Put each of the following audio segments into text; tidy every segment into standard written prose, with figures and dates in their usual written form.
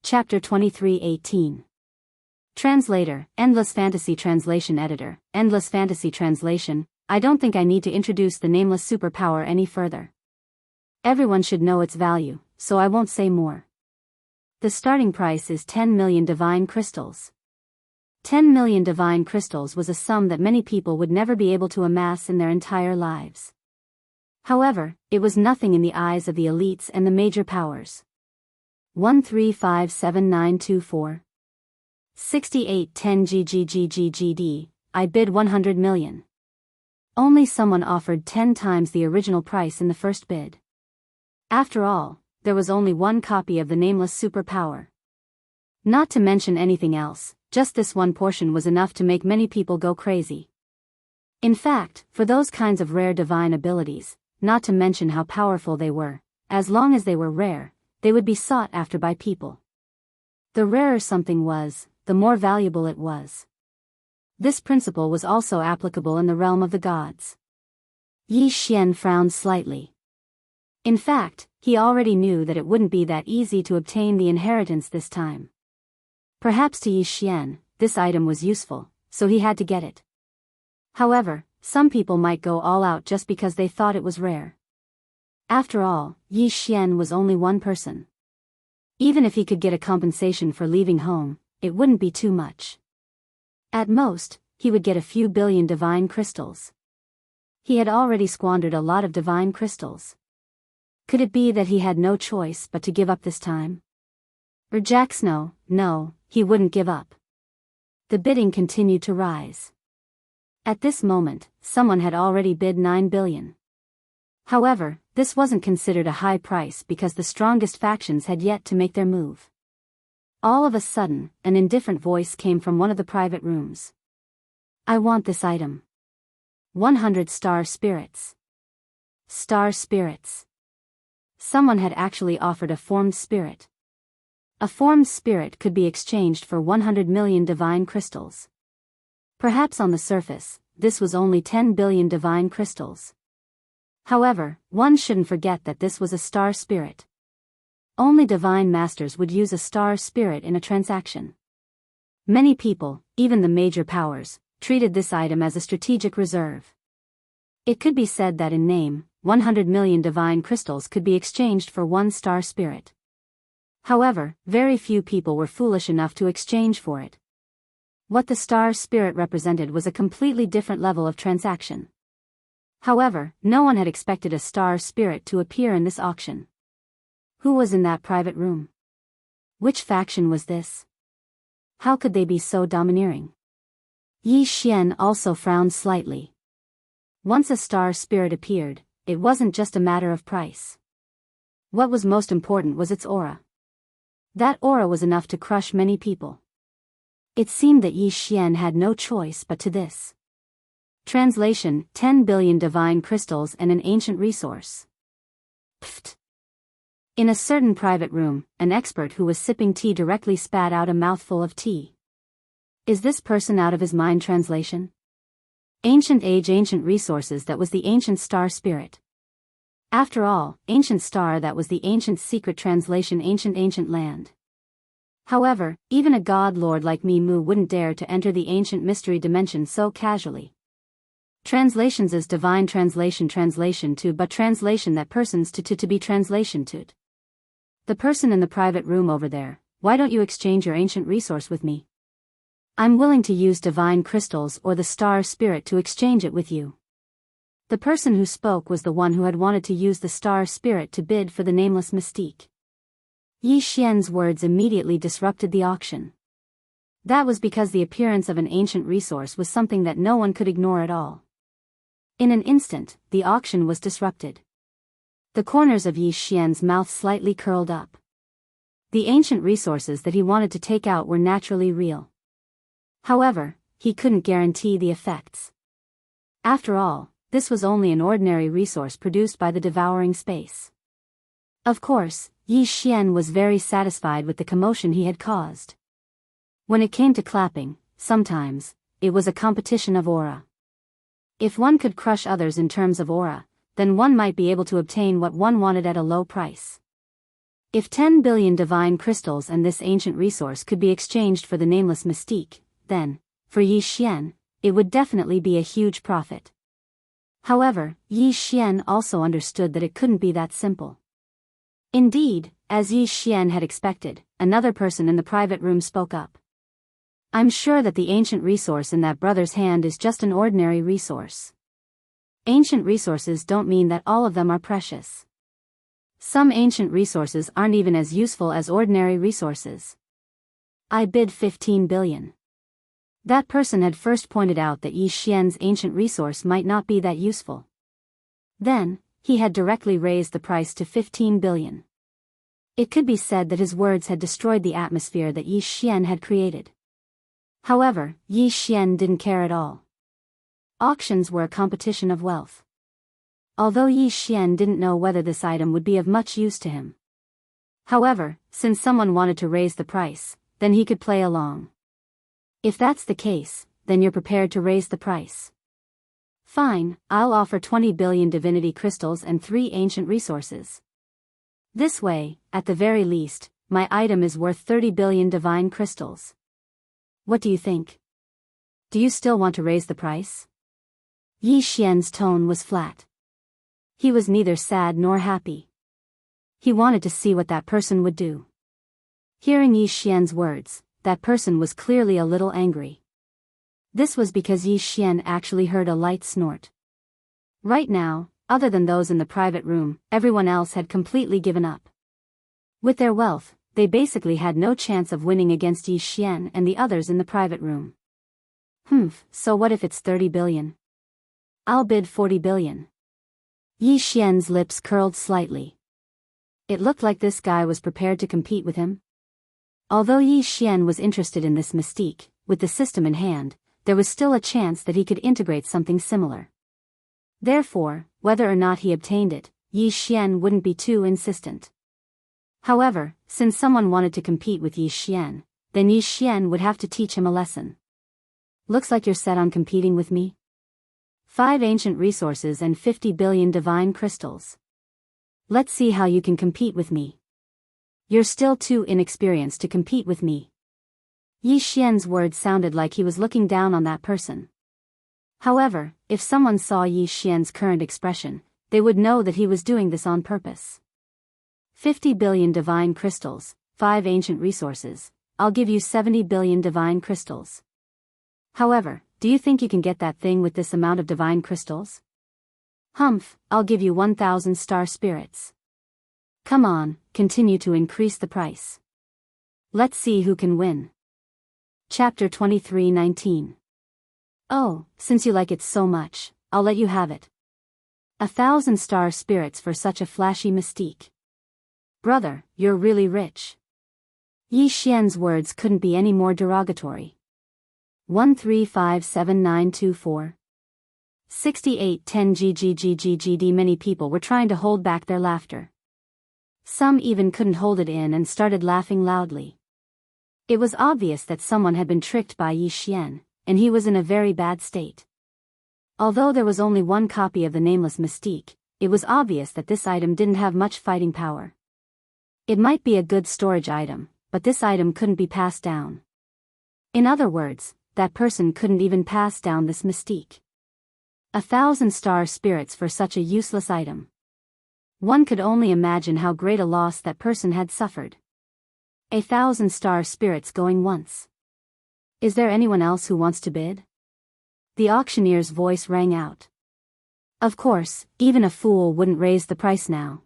Chapter 23:18. Translator, Endless Fantasy Translation Editor, Endless Fantasy Translation. I don't think I need to introduce the nameless superpower any further. Everyone should know its value, so I won't say more. The starting price is 10 million divine crystals. 10 million divine crystals was a sum that many people would never be able to amass in their entire lives. However, it was nothing in the eyes of the elites and the major powers. 1357924 6810 GGGGGD, I bid 100 million. Only someone offered 10 times the original price in the first bid. After all, there was only one copy of the nameless superpower. Not to mention anything else, just this one portion was enough to make many people go crazy. In fact, for those kinds of rare divine abilities, not to mention how powerful they were, as long as they were rare, they would be sought after by people. The rarer something was, the more valuable it was. This principle was also applicable in the realm of the gods. Yi Xian frowned slightly. In fact, he already knew that it wouldn't be that easy to obtain the inheritance this time. Perhaps to Yi Xian, this item was useful, so he had to get it. However, some people might go all out just because they thought it was rare. After all, Yi Xian was only one person. Even if he could get a compensation for leaving home, it wouldn't be too much. At most, he would get a few billion divine crystals. He had already squandered a lot of divine crystals. Could it be that he had no choice but to give up this time? Or Jacksnow, no, he wouldn't give up. The bidding continued to rise. At this moment, someone had already bid 9 billion. However, this wasn't considered a high price because the strongest factions had yet to make their move. All of a sudden, an indifferent voice came from one of the private rooms. I want this item. 100 star spirits. Star spirits. Someone had actually offered a formed spirit. A formed spirit could be exchanged for 100 million divine crystals. Perhaps on the surface, this was only 10 billion divine crystals. However, one shouldn't forget that this was a star spirit. Only divine masters would use a star spirit in a transaction. Many people, even the major powers, treated this item as a strategic reserve. It could be said that in name, 100 million divine crystals could be exchanged for one star spirit. However, very few people were foolish enough to exchange for it. What the star spirit represented was a completely different level of transaction. However, no one had expected a star spirit to appear in this auction. Who was in that private room? Which faction was this? How could they be so domineering? Yi Xian also frowned slightly. Once a star spirit appeared, it wasn't just a matter of price. What was most important was its aura. That aura was enough to crush many people. It seemed that Yi Xian had no choice but to this. Translation: 10 billion divine crystals and an ancient resource. Pfft. In a certain private room, an expert who was sipping tea directly spat out a mouthful of tea. Is this person out of his mind? Translation: ancient age, ancient resources, that was the ancient star spirit. After all, ancient star, that was the ancient secret. Translation: ancient land. However, even a god lord like me Mu wouldn't dare to enter the ancient mystery dimension so casually. Translations as divine translation to, but translation that persons to be translation to. The person in the private room over there, why don't you exchange your ancient resource with me? I'm willing to use divine crystals or the star spirit to exchange it with you. The person who spoke was the one who had wanted to use the star spirit to bid for the nameless mystique. Yi Xian's words immediately disrupted the auction. That was because the appearance of an ancient resource was something that no one could ignore at all. In an instant, the auction was disrupted. The corners of Yi Xian's mouth slightly curled up. The ancient resources that he wanted to take out were naturally real. However, he couldn't guarantee the effects. After all, this was only an ordinary resource produced by the devouring space. Of course, Yi Xian was very satisfied with the commotion he had caused. When it came to clapping, sometimes, it was a competition of aura. If one could crush others in terms of aura, then one might be able to obtain what one wanted at a low price. If 10 billion divine crystals and this ancient resource could be exchanged for the nameless mystique, then, for Yi Xian, it would definitely be a huge profit. However, Yi Xian also understood that it couldn't be that simple. Indeed, as Yi Xian had expected, another person in the private room spoke up. I'm sure that the ancient resource in that brother's hand is just an ordinary resource. Ancient resources don't mean that all of them are precious. Some ancient resources aren't even as useful as ordinary resources. I bid 15 billion. That person had first pointed out that Yi Xian's ancient resource might not be that useful. Then, he had directly raised the price to 15 billion. It could be said that his words had destroyed the atmosphere that Yi Xian had created. However, Yi Xian didn't care at all. Auctions were a competition of wealth. Although Yi Xian didn't know whether this item would be of much use to him. However, since someone wanted to raise the price, then he could play along. If that's the case, then you're prepared to raise the price. Fine, I'll offer 20 billion divinity crystals and 3 ancient resources. This way, at the very least, my item is worth 30 billion divine crystals. What do you think? Do you still want to raise the price? Yi Xian's tone was flat. He was neither sad nor happy. He wanted to see what that person would do. Hearing Yi Xian's words, that person was clearly a little angry. This was because Yi Xian actually heard a light snort. Right now, other than those in the private room, everyone else had completely given up. With their wealth, they basically had no chance of winning against Yi Xian and the others in the private room. So what if it's 30 billion? I'll bid 40 billion. Yi Xian's lips curled slightly. It looked like this guy was prepared to compete with him. Although Yi Xian was interested in this mystique, with the system in hand, there was still a chance that he could integrate something similar. Therefore, whether or not he obtained it, Yi Xian wouldn't be too insistent. However, since someone wanted to compete with Yi Xian, then Yi Xian would have to teach him a lesson. Looks like you're set on competing with me? 5 ancient resources and 50 billion divine crystals. Let's see how you can compete with me. You're still too inexperienced to compete with me. Yi Xian's words sounded like he was looking down on that person. However, if someone saw Yi Xian's current expression, they would know that he was doing this on purpose. 50 billion divine crystals, 5 ancient resources, I'll give you 70 billion divine crystals. However, do you think you can get that thing with this amount of divine crystals? I'll give you 1,000 star spirits. Come on, continue to increase the price. Let's see who can win. Chapter 23:19. Oh, since you like it so much, I'll let you have it. 1,000 star spirits for such a flashy mystique. Brother, you're really rich. Yi Xian's words couldn't be any more derogatory. 1357924. 6810 GGGGGD. Many people were trying to hold back their laughter. Some even couldn't hold it in and started laughing loudly. It was obvious that someone had been tricked by Yi Xian, and he was in a very bad state. Although there was only one copy of the nameless mystique, it was obvious that this item didn't have much fighting power. It might be a good storage item, but this item couldn't be passed down. In other words, that person couldn't even pass down this mystique. 1,000 star spirits for such a useless item. One could only imagine how great a loss that person had suffered. 1,000 star spirits going once. Is there anyone else who wants to bid? The auctioneer's voice rang out. Of course, even a fool wouldn't raise the price now.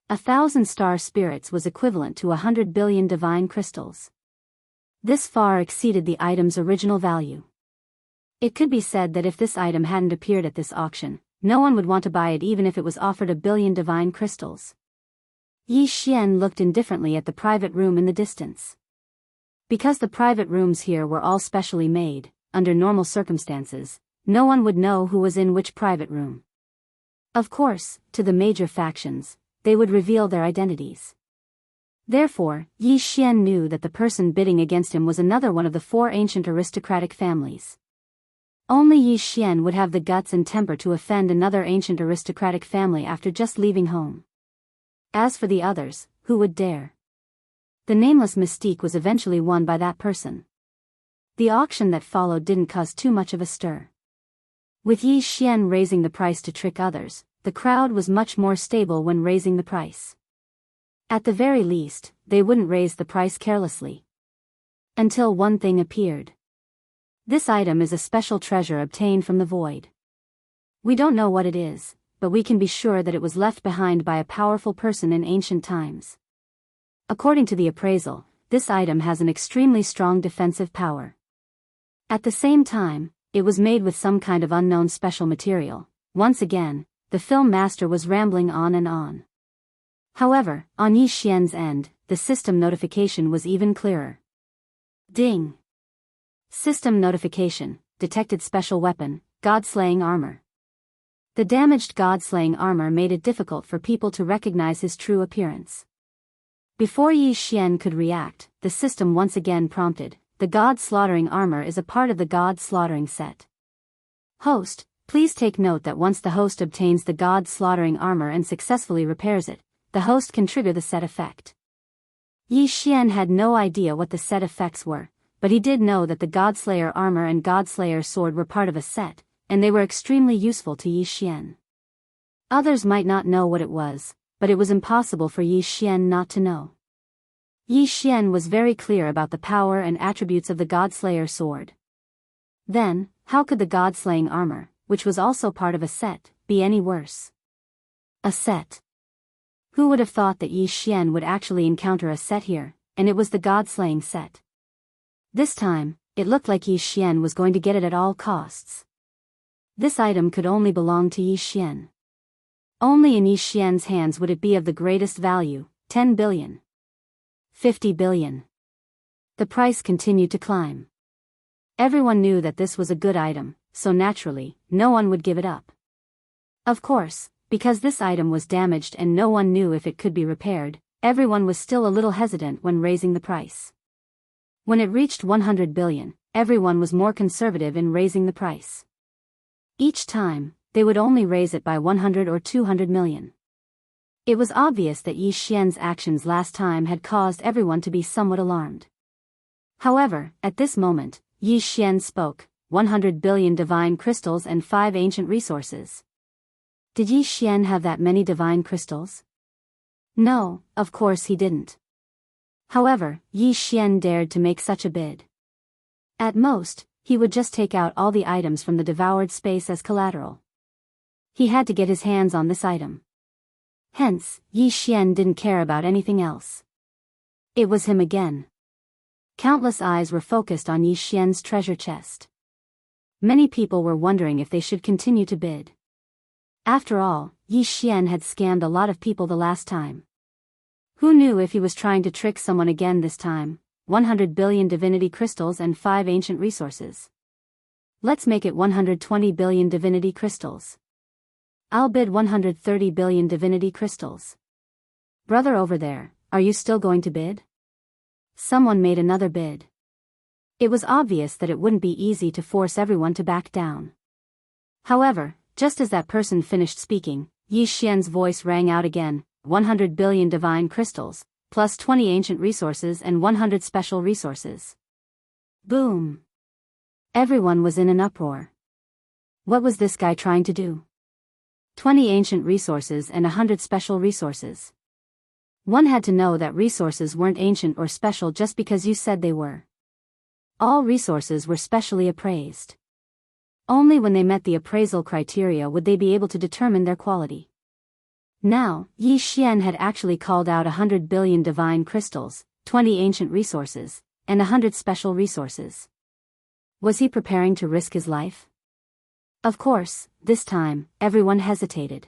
1,000 star spirits was equivalent to 100 billion divine crystals. This far exceeded the item's original value. It could be said that if this item hadn't appeared at this auction, no one would want to buy it even if it was offered 1 billion divine crystals. Yi Xian looked indifferently at the private room in the distance. Because the private rooms here were all specially made, under normal circumstances, no one would know who was in which private room. Of course, to the major factions, they would reveal their identities. Therefore, Yi Xian knew that the person bidding against him was another one of the 4 ancient aristocratic families. Only Yi Xian would have the guts and temper to offend another ancient aristocratic family after just leaving home. As for the others, who would dare? The nameless mystique was eventually won by that person. The auction that followed didn't cause too much of a stir. With Yi Xian raising the price to trick others, the crowd was much more stable when raising the price. At the very least, they wouldn't raise the price carelessly. Until one thing appeared. This item is a special treasure obtained from the void. We don't know what it is, but we can be sure that it was left behind by a powerful person in ancient times. According to the appraisal, this item has an extremely strong defensive power. At the same time, it was made with some kind of unknown special material. Once again, the film master was rambling on and on. However, on Yi Xian's end, the system notification was even clearer. Ding! System notification, detected special weapon, God-slaying armor. The damaged God-slaying armor made it difficult for people to recognize his true appearance. Before Yi Xian could react, the system once again prompted, the God-slaughtering armor is a part of the God-slaughtering set. Host, please take note that once the host obtains the God-slaughtering armor and successfully repairs it, the host can trigger the set effect. Yi Xian had no idea what the set effects were, but he did know that the Godslayer armor and Godslayer sword were part of a set, and they were extremely useful to Yi Xian. Others might not know what it was, but it was impossible for Yi Xian not to know. Yi Xian was very clear about the power and attributes of the Godslayer sword. Then, how could the God-slaying armor, which was also part of a set, be any worse? A set. Who would have thought that Yi Xian would actually encounter a set here, and it was the God-slaying set. This time, it looked like Yi Xian was going to get it at all costs. This item could only belong to Yi Xian. Only in Yi Xian's hands would it be of the greatest value, 10 billion. 50 billion. The price continued to climb. Everyone knew that this was a good item, so naturally, no one would give it up. Of course, because this item was damaged and no one knew if it could be repaired, everyone was still a little hesitant when raising the price. When it reached 100 billion, everyone was more conservative in raising the price. Each time, they would only raise it by 100 or 200 million. It was obvious that Yi Xian's actions last time had caused everyone to be somewhat alarmed. However, at this moment, Yi Xian spoke, 100 billion divine crystals and 5 ancient resources. Did Yi Xian have that many divine crystals? No, of course he didn't. However, Yi Xian dared to make such a bid. At most, he would just take out all the items from the devoured space as collateral. He had to get his hands on this item. Hence, Yi Xian didn't care about anything else. It was him again. Countless eyes were focused on Yi Xian's treasure chest. Many people were wondering if they should continue to bid. After all, Yi Xian had scammed a lot of people the last time. Who knew if he was trying to trick someone again this time? 100 billion divinity crystals and 5 ancient resources. Let's make it 120 billion divinity crystals. I'll bid 130 billion divinity crystals. Brother over there, are you still going to bid? Someone made another bid. It was obvious that it wouldn't be easy to force everyone to back down. However, just as that person finished speaking, Yi Xian's voice rang out again, 100 billion divine crystals, plus 20 ancient resources and 100 special resources. Boom! Everyone was in an uproar. What was this guy trying to do? 20 ancient resources and 100 special resources. One had to know that resources weren't ancient or special just because you said they were. All resources were specially appraised. Only when they met the appraisal criteria would they be able to determine their quality. Now, Yi Xian had actually called out 100 billion divine crystals, 20 ancient resources, and 100 special resources. Was he preparing to risk his life? Of course, this time, everyone hesitated.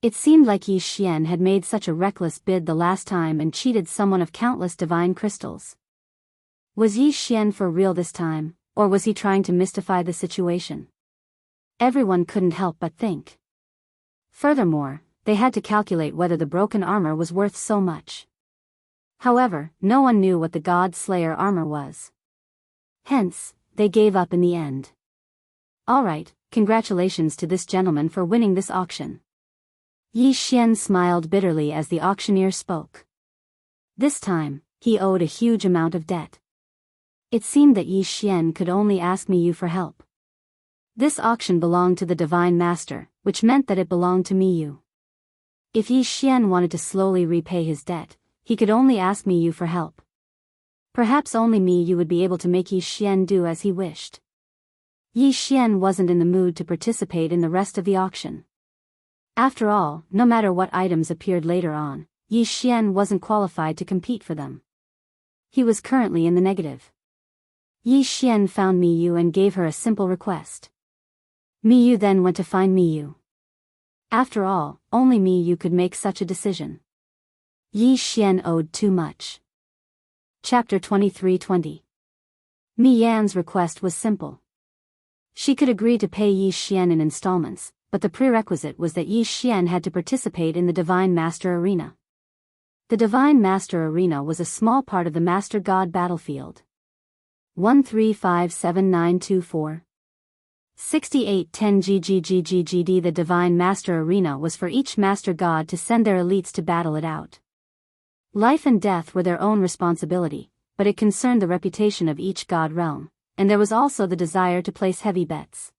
It seemed like Yi Xian had made such a reckless bid the last time and cheated someone of countless divine crystals. Was Yi Xian for real this time, or was he trying to mystify the situation? Everyone couldn't help but think. Furthermore, they had to calculate whether the broken armor was worth so much. However, no one knew what the God Slayer armor was. Hence, they gave up in the end. Alright, congratulations to this gentleman for winning this auction. Yi Xian smiled bitterly as the auctioneer spoke. This time, he owed a huge amount of debt. It seemed that Yi Xian could only ask Miyu for help. This auction belonged to the Divine Master, which meant that it belonged to Miyu. If Yi Xian wanted to slowly repay his debt, he could only ask Miyu for help. Perhaps only Miyu would be able to make Yi Xian do as he wished. Yi Xian wasn't in the mood to participate in the rest of the auction. After all, no matter what items appeared later on, Yi Xian wasn't qualified to compete for them. He was currently in the negative. Yi Xian found Miyu and gave her a simple request. Miyu then went to find Miyu. After all, only Miyu could make such a decision. Yi Xian owed too much. Chapter 23:20. Mi Yan's request was simple. She could agree to pay Yi Xian in installments, but the prerequisite was that Yi Xian had to participate in the Divine Master Arena. The Divine Master Arena was a small part of the Master God battlefield. 1357924 6810 GGGGGD. The Divine Master Arena was for each Master God to send their elites to battle it out. Life and death were their own responsibility, but it concerned the reputation of each God realm, and there was also the desire to place heavy bets.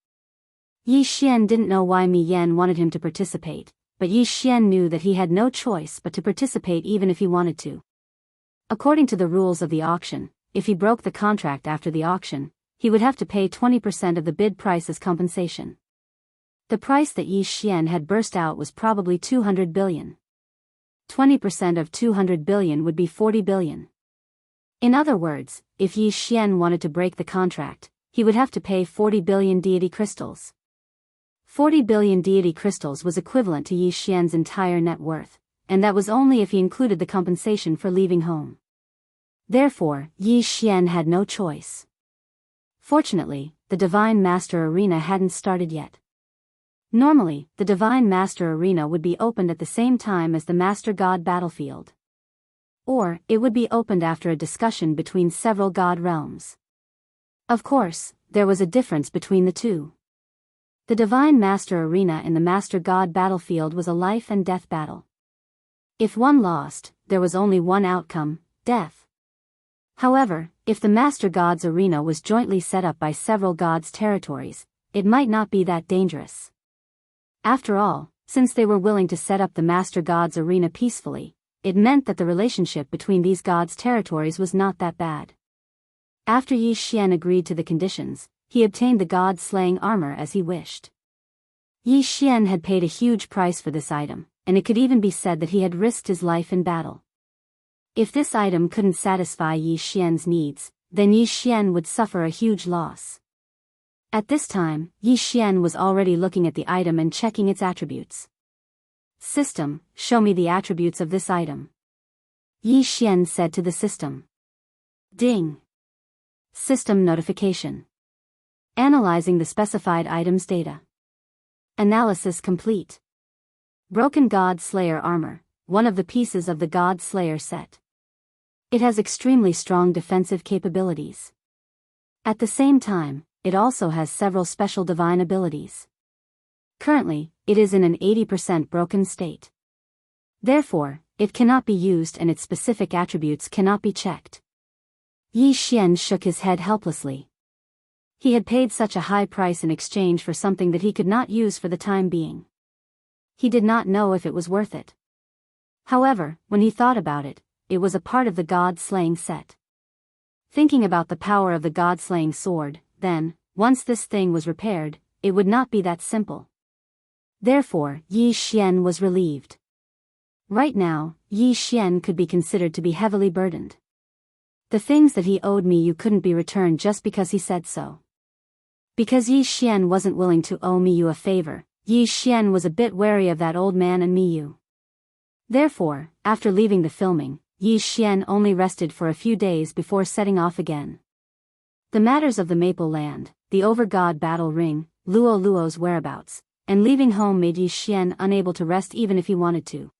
Yi Xian didn't know why Mi Yan wanted him to participate, but Yi Xian knew that he had no choice but to participate even if he wanted to. According to the rules of the auction, if he broke the contract after the auction, he would have to pay 20% of the bid price as compensation. The price that Yi Xian had burst out was probably 200 billion. 20% of 200 billion would be 40 billion. In other words, if Yi Xian wanted to break the contract, he would have to pay 40 billion deity crystals. 40 billion deity crystals was equivalent to Yi Xian's entire net worth, and that was only if he included the compensation for leaving home. Therefore, Yi Xian had no choice. Fortunately, the Divine Master Arena hadn't started yet. Normally, the Divine Master Arena would be opened at the same time as the Master God battlefield. Or, it would be opened after a discussion between several God realms. Of course, there was a difference between the two. The Divine Master Arena in the Master God battlefield was a life and death battle. If one lost, there was only one outcome, death. However, if the Master God's arena was jointly set up by several gods' territories, it might not be that dangerous. After all, since they were willing to set up the Master God's arena peacefully, it meant that the relationship between these gods' territories was not that bad. After Yi Xian agreed to the conditions, he obtained the god-slaying armor as he wished. Yi Xian had paid a huge price for this item, and it could even be said that he had risked his life in battle. If this item couldn't satisfy Yi Xian's needs, then Yi Xian would suffer a huge loss. At this time, Yi Xian was already looking at the item and checking its attributes. System, show me the attributes of this item. Yi Xian said to the system. Ding. System notification. Analyzing the specified item's data. Analysis complete. Broken God Slayer armor, one of the pieces of the God Slayer set. It has extremely strong defensive capabilities. At the same time, it also has several special divine abilities. Currently, it is in an 80% broken state. Therefore, it cannot be used and its specific attributes cannot be checked. Yi Xian shook his head helplessly. He had paid such a high price in exchange for something that he could not use for the time being. He did not know if it was worth it. However, when he thought about it, it was a part of the god-slaying set. Thinking about the power of the god-slaying sword, then, once this thing was repaired, it would not be that simple. Therefore, Yi Xian was relieved. Right now, Yi Xian could be considered to be heavily burdened. The things that he owed Miyu couldn't be returned just because he said so. Because Yi Xian wasn't willing to owe Miyu a favor, Yi Xian was a bit wary of that old man and Miyu. Therefore, after leaving the filming, Yi Xian only rested for a few days before setting off again. The matters of the Maple Land, the Over-God battle ring, Luo Luo's whereabouts, and leaving home made Yi Xian unable to rest even if he wanted to.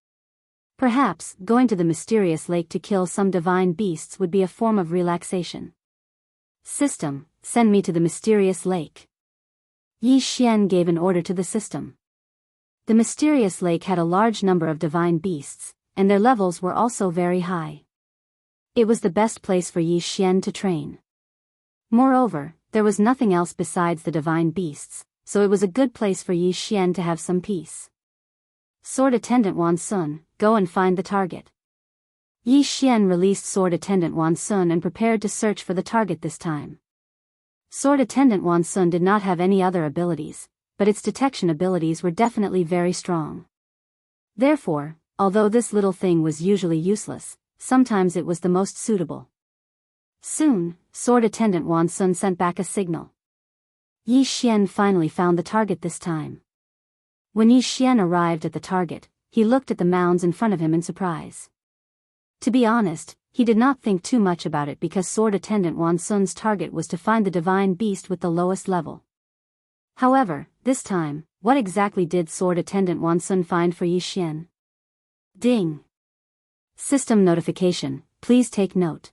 Perhaps, going to the mysterious lake to kill some divine beasts would be a form of relaxation. System, send me to the mysterious lake. Yi Xian gave an order to the system. The mysterious lake had a large number of divine beasts, and their levels were also very high. It was the best place for Yi Xian to train. Moreover, there was nothing else besides the divine beasts, so it was a good place for Yi Xian to have some peace. Sword Attendant Wan Sun, go and find the target. Yi Xian released Sword Attendant Wan Sun and prepared to search for the target this time. Sword Attendant Wan Sun did not have any other abilities, but its detection abilities were definitely very strong. Therefore, although this little thing was usually useless, sometimes it was the most suitable. Soon, Sword Attendant Wan Sun sent back a signal. Yi Xian finally found the target this time. When Yi Xian arrived at the target, he looked at the mounds in front of him in surprise. To be honest, he did not think too much about it because Sword Attendant Wan Sun's target was to find the divine beast with the lowest level. However, this time, what exactly did Sword Attendant Wan Sun find for Yi Xian? Ding! System notification, please take note.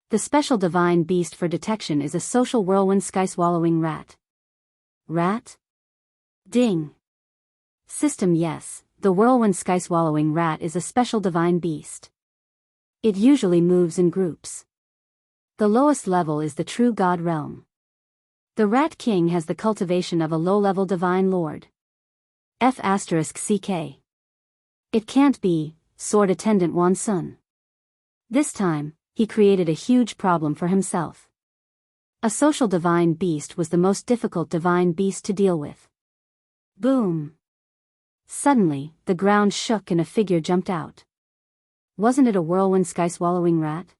The special divine beast for detection is a social whirlwind sky-swallowing rat. Rat? Ding! System yes, the whirlwind sky-swallowing rat is a special divine beast. It usually moves in groups. The lowest level is the true god realm. The Rat King has the cultivation of a low-level divine lord. F***CK. It can't be, Sword Attendant Wan Sun. This time, he created a huge problem for himself. A social divine beast was the most difficult divine beast to deal with. Boom! Suddenly, the ground shook and a figure jumped out. Wasn't it a whirlwind sky-swallowing rat?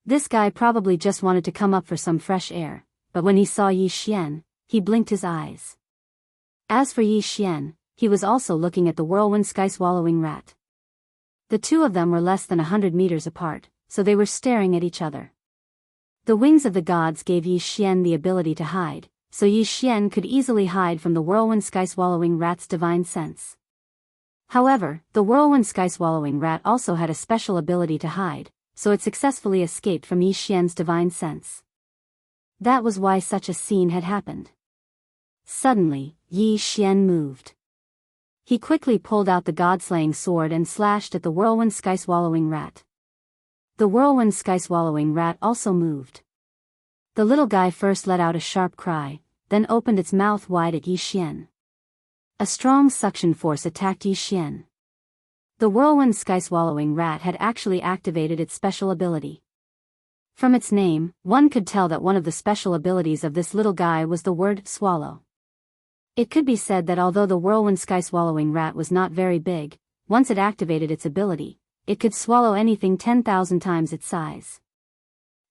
This guy probably just wanted to come up for some fresh air, but when he saw Yi Xian, he blinked his eyes. As for Yi Xian, he was also looking at the whirlwind sky-swallowing rat. The two of them were less than 100 meters apart, so they were staring at each other. The wings of the gods gave Yi Xian the ability to hide, so Yi Xian could easily hide from the whirlwind sky-swallowing rat's divine sense. However, the whirlwind sky-swallowing rat also had a special ability to hide, so it successfully escaped from Yi Xian's divine sense. That was why such a scene had happened. Suddenly, Yi Xian moved. He quickly pulled out the god-slaying sword and slashed at the whirlwind sky-swallowing rat. The whirlwind sky-swallowing rat also moved. The little guy first let out a sharp cry, then opened its mouth wide at Yi Xian. A strong suction force attacked Yi Xian. The whirlwind sky-swallowing rat had actually activated its special ability. From its name, one could tell that one of the special abilities of this little guy was the word swallow. It could be said that although the whirlwind sky-swallowing rat was not very big, once it activated its ability, it could swallow anything 10,000 times its size.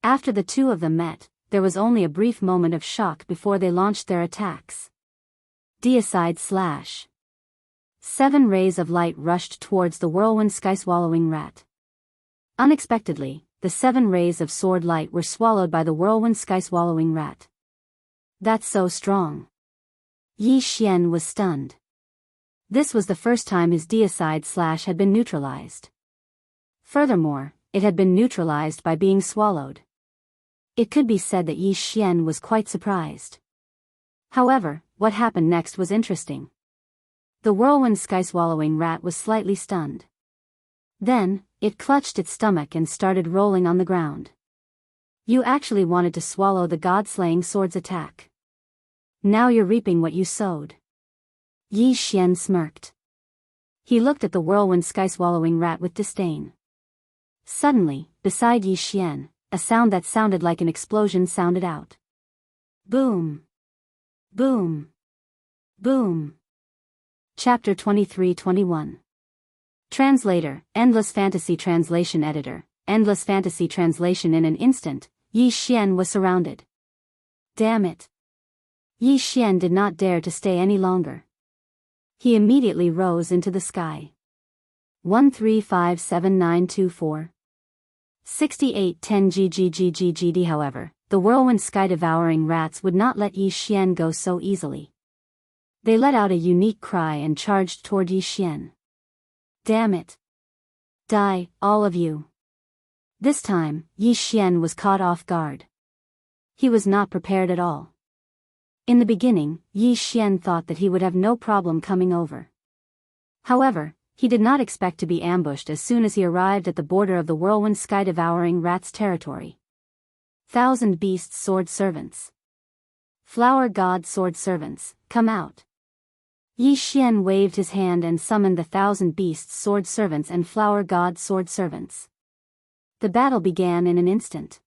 After the two of them met, there was only a brief moment of shock before they launched their attacks. Deicide slash. 7 rays of light rushed towards the whirlwind sky-swallowing rat. Unexpectedly, the 7 rays of sword light were swallowed by the whirlwind sky-swallowing rat. That's so strong. Yi Xian was stunned. This was the first time his deicide slash had been neutralized. Furthermore, it had been neutralized by being swallowed. It could be said that Yi Xian was quite surprised. However, what happened next was interesting. The whirlwind sky-swallowing rat was slightly stunned. Then, it clutched its stomach and started rolling on the ground. You actually wanted to swallow the god-slaying sword's attack. Now you're reaping what you sowed. Yi Xian smirked. He looked at the whirlwind sky-swallowing rat with disdain. Suddenly, beside Yi Xian, a sound that sounded like an explosion sounded out. Boom! Boom! Boom! Chapter 23-21. Translator, Endless Fantasy Translation Editor, Endless Fantasy Translation. In an instant, Yi Xian was surrounded. Damn it! Yi Xian did not dare to stay any longer. He immediately rose into the sky. 1357924. 6810 GGGGGD. However, the whirlwind sky-devouring rats would not let Yi Xian go so easily. They let out a unique cry and charged toward Yi Xian. Damn it! Die, all of you! This time, Yi Xian was caught off guard. He was not prepared at all. In the beginning, Yi Xian thought that he would have no problem coming over. However, He did not expect to be ambushed as soon as he arrived at the border of the whirlwind sky-devouring rat's territory. Thousand beasts sword servants. Flower god sword servants, come out. Yi Xian waved his hand and summoned the thousand beasts sword servants and flower god sword servants. The battle began in an instant.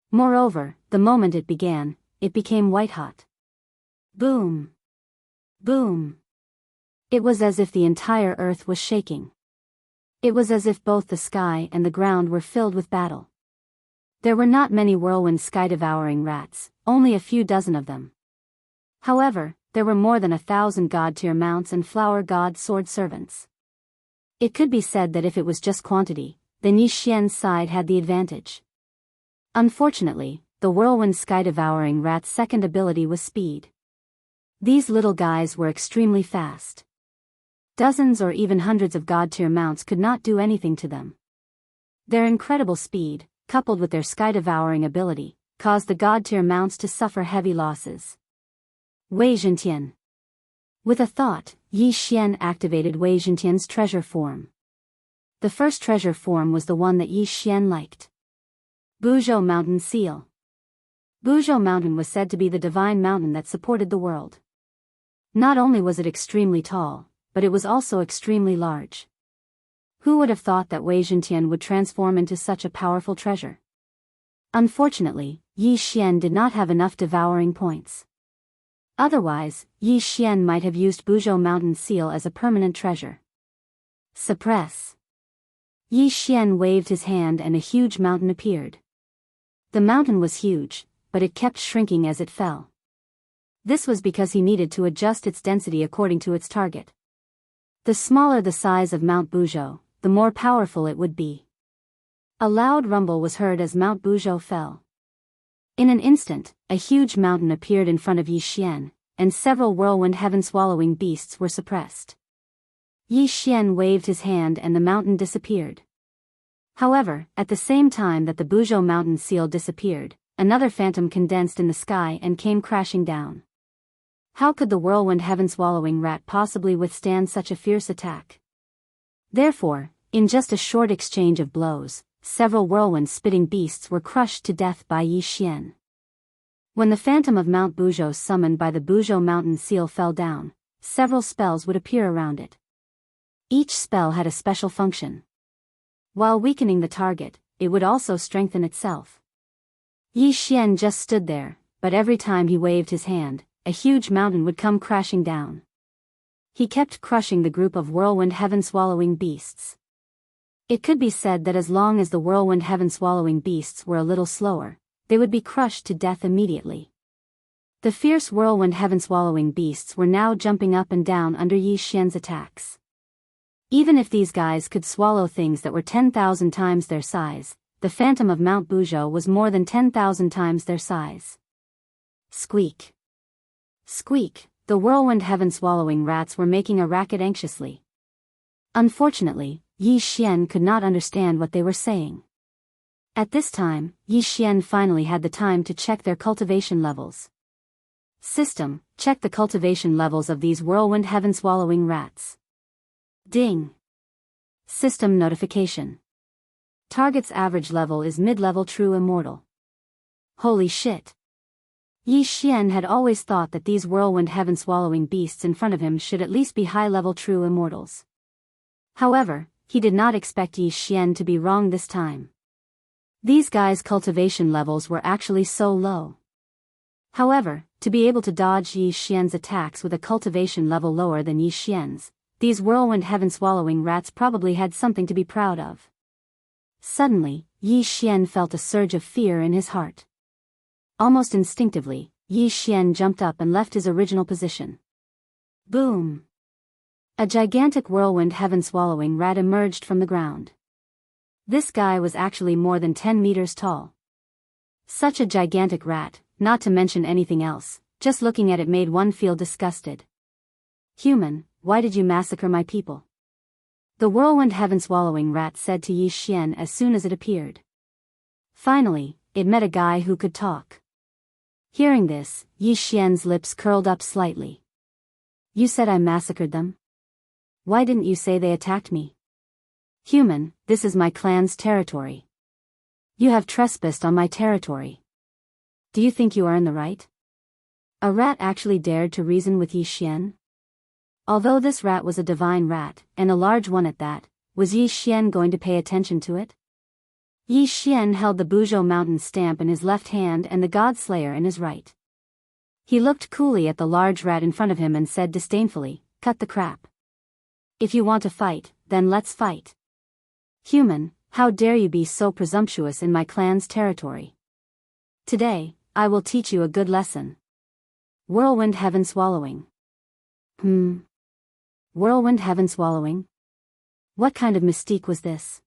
Moreover, the moment it began, it became white-hot. Boom! Boom! It was as if the entire earth was shaking. It was as if both the sky and the ground were filled with battle. There were not many whirlwind sky-devouring rats, only a few dozen of them. However, there were more than 1,000 god-tier mounts and flower god sword servants. It could be said that if it was just quantity, then Yi Xian's side had the advantage. Unfortunately, the whirlwind sky-devouring rat's second ability was speed. These little guys were extremely fast. Dozens or even hundreds of god-tier mounts could not do anything to them. Their incredible speed, coupled with their sky-devouring ability, caused the god-tier mounts to suffer heavy losses. Wei Zhentian. With a thought, Yi Xian activated Wei Zhentian's treasure form. The first treasure form was the one that Yi Xian liked. Buzhou Mountain Seal. Buzhou Mountain was said to be the divine mountain that supported the world. Not only was it extremely tall, but it was also extremely large. Who would have thought that Wei Zhentian would transform into such a powerful treasure? Unfortunately, Yi Xian did not have enough devouring points. Otherwise, Yi Xian might have used Buzhou Mountain Seal as a permanent treasure. Suppress. Yi Xian waved his hand and a huge mountain appeared. The mountain was huge, but it kept shrinking as it fell. This was because he needed to adjust its density according to its target. The smaller the size of Mount Buzhou, the more powerful it would be. A loud rumble was heard as Mount Buzhou fell. In an instant, a huge mountain appeared in front of Yi Xian, and several whirlwind heaven-swallowing beasts were suppressed. Yi Xian waved his hand and the mountain disappeared. However, at the same time that the Buzhou Mountain Seal disappeared, another phantom condensed in the sky and came crashing down. How could the whirlwind heaven-swallowing rat possibly withstand such a fierce attack? Therefore, in just a short exchange of blows, several whirlwind-spitting beasts were crushed to death by Yi Xian. When the phantom of Mount Buzhou summoned by the Buzhou Mountain Seal fell down, several spells would appear around it. Each spell had a special function. While weakening the target, it would also strengthen itself. Yi Xian just stood there, but every time he waved his hand, a huge mountain would come crashing down. He kept crushing the group of whirlwind heaven-swallowing beasts. It could be said that as long as the whirlwind heaven-swallowing beasts were a little slower, they would be crushed to death immediately. The fierce whirlwind heaven-swallowing beasts were now jumping up and down under Yi Xian's attacks. Even if these guys could swallow things that were 10,000 times their size, the phantom of Mount Buzhou was more than 10,000 times their size. Squeak. Squeak, the whirlwind heaven-swallowing rats were making a racket anxiously. Unfortunately, Yi Xian could not understand what they were saying. At this time, Yi Xian finally had the time to check their cultivation levels. System, check the cultivation levels of these whirlwind heaven-swallowing rats. Ding. System notification. Target's average level is mid-level true immortal. Holy shit. Yi Xian had always thought that these whirlwind heaven-swallowing beasts in front of him should at least be high-level true immortals. However, he did not expect Yi Xian to be wrong this time. These guys' cultivation levels were actually so low. However, to be able to dodge Yi Xian's attacks with a cultivation level lower than Yi Xian's, these whirlwind heaven-swallowing rats probably had something to be proud of. Suddenly, Yi Xian felt a surge of fear in his heart. Almost instinctively, Yi Xian jumped up and left his original position. Boom! A gigantic whirlwind heaven-swallowing rat emerged from the ground. This guy was actually more than 10 meters tall. Such a gigantic rat, not to mention anything else, just looking at it made one feel disgusted. Human, why did you massacre my people? The whirlwind heaven-swallowing rat said to Yi Xian as soon as it appeared. Finally, it met a guy who could talk. Hearing this, Yi Xian's lips curled up slightly. You said I massacred them? Why didn't you say they attacked me? Human, this is my clan's territory. You have trespassed on my territory. Do you think you are in the right? A rat actually dared to reason with Yi Xian? Although this rat was a divine rat, and a large one at that, was Yi Xian going to pay attention to it? Yi Xian held the Buzhou mountain stamp in his left hand and the God Slayer in his right. He looked coolly at the large rat in front of him and said disdainfully, "Cut the crap. If you want to fight, then let's fight. Human, how dare you be so presumptuous in my clan's territory? Today, I will teach you a good lesson." Whirlwind heaven swallowing. Whirlwind heaven swallowing? What kind of mystique was this?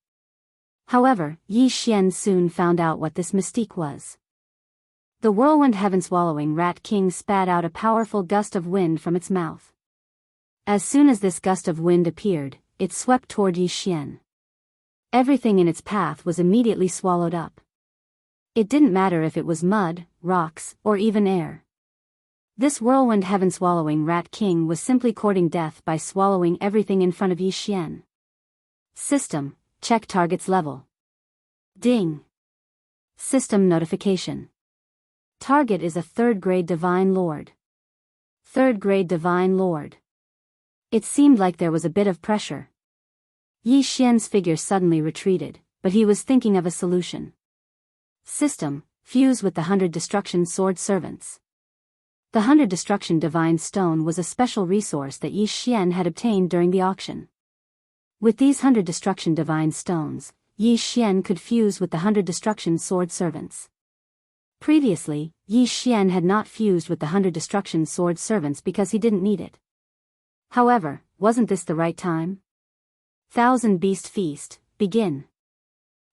However, Yi Xian soon found out what this mystique was. The whirlwind heaven swallowing rat king spat out a powerful gust of wind from its mouth. As soon as this gust of wind appeared, it swept toward Yi Xian. Everything in its path was immediately swallowed up. It didn't matter if it was mud, rocks, or even air. This whirlwind heaven swallowing rat king was simply courting death by swallowing everything in front of Yi Xian. System, check target's level. Ding. System notification. Target is a 3rd grade Divine Lord. 3rd grade Divine Lord. It seemed like there was a bit of pressure. Yi Xian's figure suddenly retreated, but he was thinking of a solution. System, fuse with the 100 Destruction Sword Servants. The 100 Destruction Divine Stone was a special resource that Yi Xian had obtained during the auction. With these 100 Destruction Divine Stones, Yi Xian could fuse with the 100 Destruction Sword Servants. Previously, Yi Xian had not fused with the 100 Destruction Sword Servants because he didn't need it. However, wasn't this the right time? 1000 Beast Feast, begin.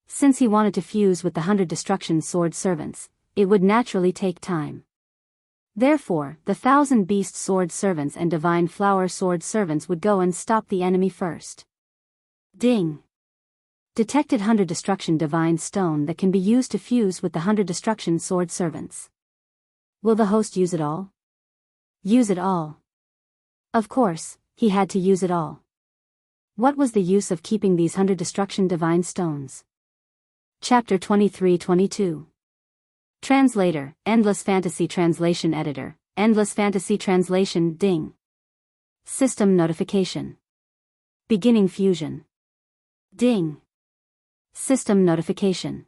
Since he wanted to fuse with the 100 Destruction Sword Servants, it would naturally take time. Therefore, the 1000 Beast Sword Servants and Divine Flower Sword Servants would go and stop the enemy first. Ding. Detected 100 Destruction Divine Stone that can be used to fuse with the 100 Destruction Sword Servants. Will the host use it all? Use it all. Of course, he had to use it all. What was the use of keeping these 100 Destruction Divine Stones? Chapter 23-22. Translator, Endless Fantasy Translation Editor, Endless Fantasy Translation. Ding. System notification. Beginning fusion. Ding. System notification.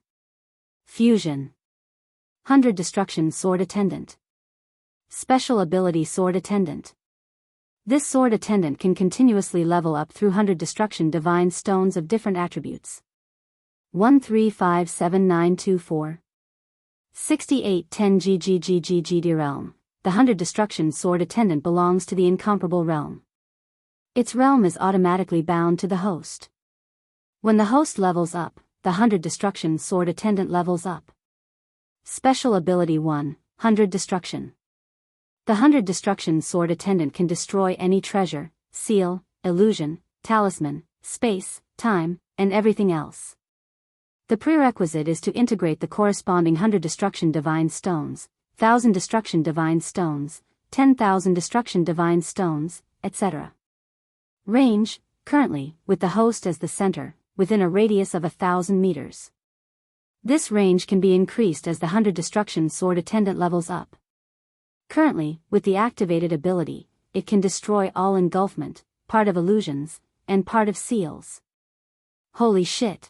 Fusion. 100 Destruction Sword Attendant. Special ability Sword Attendant. This Sword Attendant can continuously level up through 100 Destruction Divine Stones of different attributes. 135794. 6810 GGGGGD Realm. The 100 Destruction Sword Attendant belongs to the Incomparable Realm. Its realm is automatically bound to the host. When the host levels up, the 100 Destruction Sword Attendant levels up. Special Ability 1, 100 Destruction. The 100 Destruction Sword Attendant can destroy any treasure, seal, illusion, talisman, space, time, and everything else. The prerequisite is to integrate the corresponding 100 Destruction Divine Stones, 1000 Destruction Divine Stones, 10,000 Destruction Divine Stones, etc. Range, currently, with the host as the center, within a radius of 1,000 meters. This range can be increased as the 100 Destruction Sword Attendant levels up. Currently, with the activated ability, it can destroy all engulfment, part of illusions, and part of seals. Holy shit!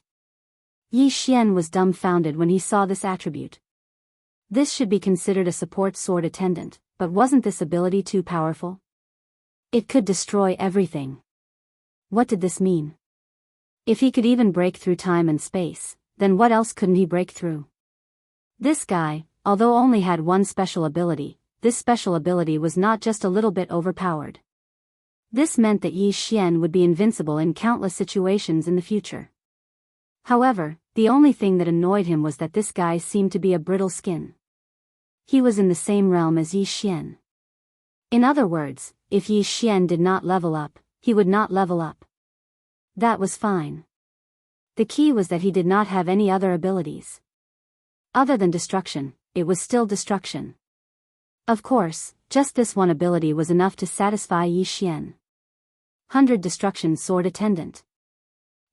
Yi Xian was dumbfounded when he saw this attribute. This should be considered a support sword attendant, but wasn't this ability too powerful? It could destroy everything. What did this mean? If he could even break through time and space, then what else couldn't he break through? This guy, although only had one special ability, this special ability was not just a little bit overpowered. This meant that Yi Xian would be invincible in countless situations in the future. However, the only thing that annoyed him was that this guy seemed to be a brittle skin. He was in the same realm as Yi Xian. In other words, if Yi Xian did not level up, he would not level up. That was fine. The key was that he did not have any other abilities. Other than destruction, it was still destruction. Of course, just this one ability was enough to satisfy Yi Xian. 100 Destruction Sword Attendant.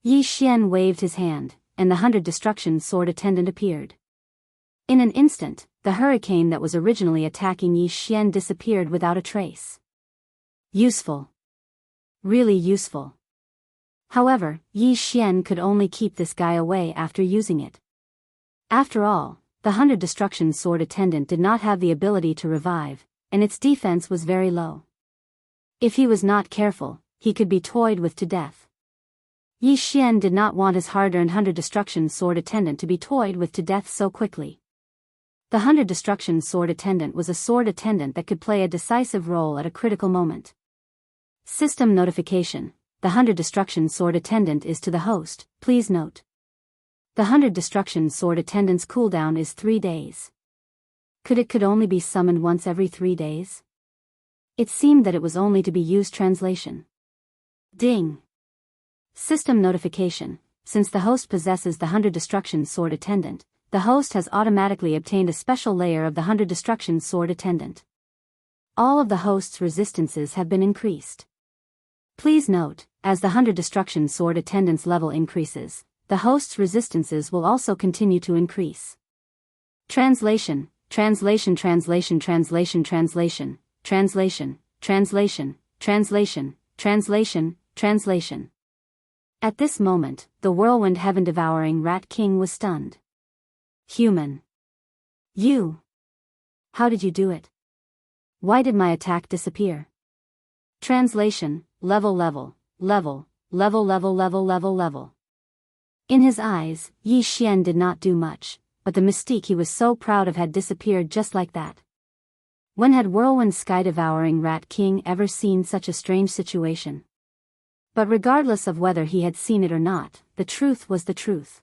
Yi Xian waved his hand, and the 100 Destruction Sword Attendant appeared. In an instant, the hurricane that was originally attacking Yi Xian disappeared without a trace. Useful. Really useful. However, Yi Xian could only keep this guy away after using it. After all, the 100 Destruction Sword Attendant did not have the ability to revive, and its defense was very low. If he was not careful, he could be toyed with to death. Yi Xian did not want his hard-earned 100 Destruction Sword Attendant to be toyed with to death so quickly. The 100 Destruction Sword Attendant was a sword attendant that could play a decisive role at a critical moment. System notification: the 100 Destruction Sword Attendant is to the host, please note. The 100 Destruction Sword Attendant's cooldown is 3 days. Could only be summoned once every 3 days? It seemed that it was only to be used translation. Ding. System notification: since the host possesses the 100 Destruction Sword Attendant, the host has automatically obtained a special layer of the 100 Destruction Sword Attendant. All of the host's resistances have been increased. Please note, as the 100 Destruction Sword Attendant's level increases, the host's resistances will also continue to increase. Translation, translation, translation, translation, translation, translation, translation, translation, translation, translation. At this moment, the whirlwind heaven-devouring Rat King was stunned. Human. You. How did you do it? Why did my attack disappear? Translation, level. In his eyes, Yi Xian did not do much, but the mystique he was so proud of had disappeared just like that. When had Whirlwind Sky-devouring Rat King ever seen such a strange situation? But regardless of whether he had seen it or not, the truth was the truth.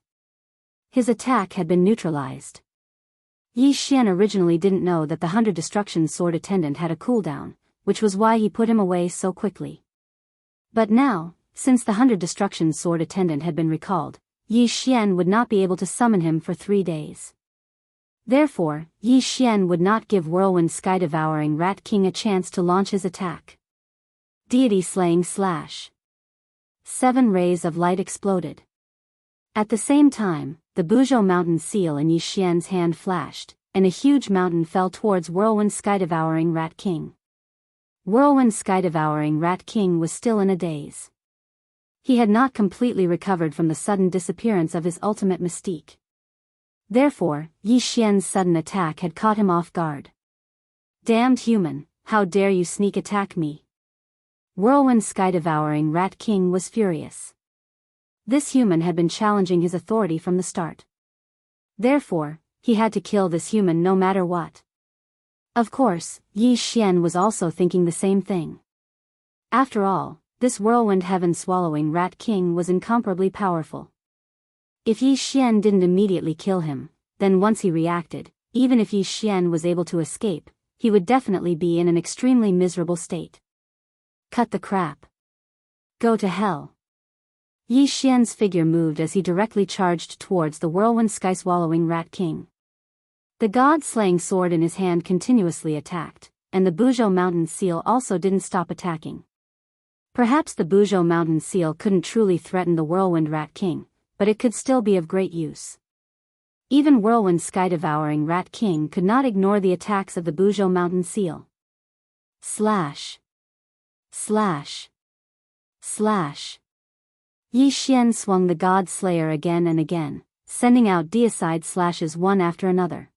His attack had been neutralized. Yi Xian originally didn't know that the 100 Destruction Sword Attendant had a cooldown, which was why he put him away so quickly. But now, since the 100 Destruction Sword Attendant had been recalled, Yi Xian would not be able to summon him for 3 days. Therefore, Yi Xian would not give Whirlwind Sky-devouring Rat King a chance to launch his attack. Deity Slaying Slash. 7 rays of light exploded. At the same time, the Buzhou Mountain seal in Yi Xian's hand flashed, and a huge mountain fell towards Whirlwind Sky-devouring Rat King. Whirlwind Sky-devouring Rat King was still in a daze. He had not completely recovered from the sudden disappearance of his ultimate mystique. Therefore, Yi Xian's sudden attack had caught him off guard. Damned human, how dare you sneak attack me? Whirlwind Sky-devouring Rat King was furious. This human had been challenging his authority from the start. Therefore, he had to kill this human no matter what. Of course, Yi Xian was also thinking the same thing. After all, this whirlwind heaven-swallowing Rat King was incomparably powerful. If Yi Xian didn't immediately kill him, then once he reacted, even if Yi Xian was able to escape, he would definitely be in an extremely miserable state. Cut the crap. Go to hell. Yi Xian's figure moved as he directly charged towards the whirlwind sky-swallowing Rat King. The god-slaying sword in his hand continuously attacked, and the Buzhou Mountain seal also didn't stop attacking. Perhaps the Buzhou Mountain seal couldn't truly threaten the whirlwind Rat King, but it could still be of great use. Even whirlwind sky-devouring Rat King could not ignore the attacks of the Buzhou Mountain seal. Slash. Slash. Slash. Yi Xian swung the God Slayer again and again, sending out deicide slashes one after another.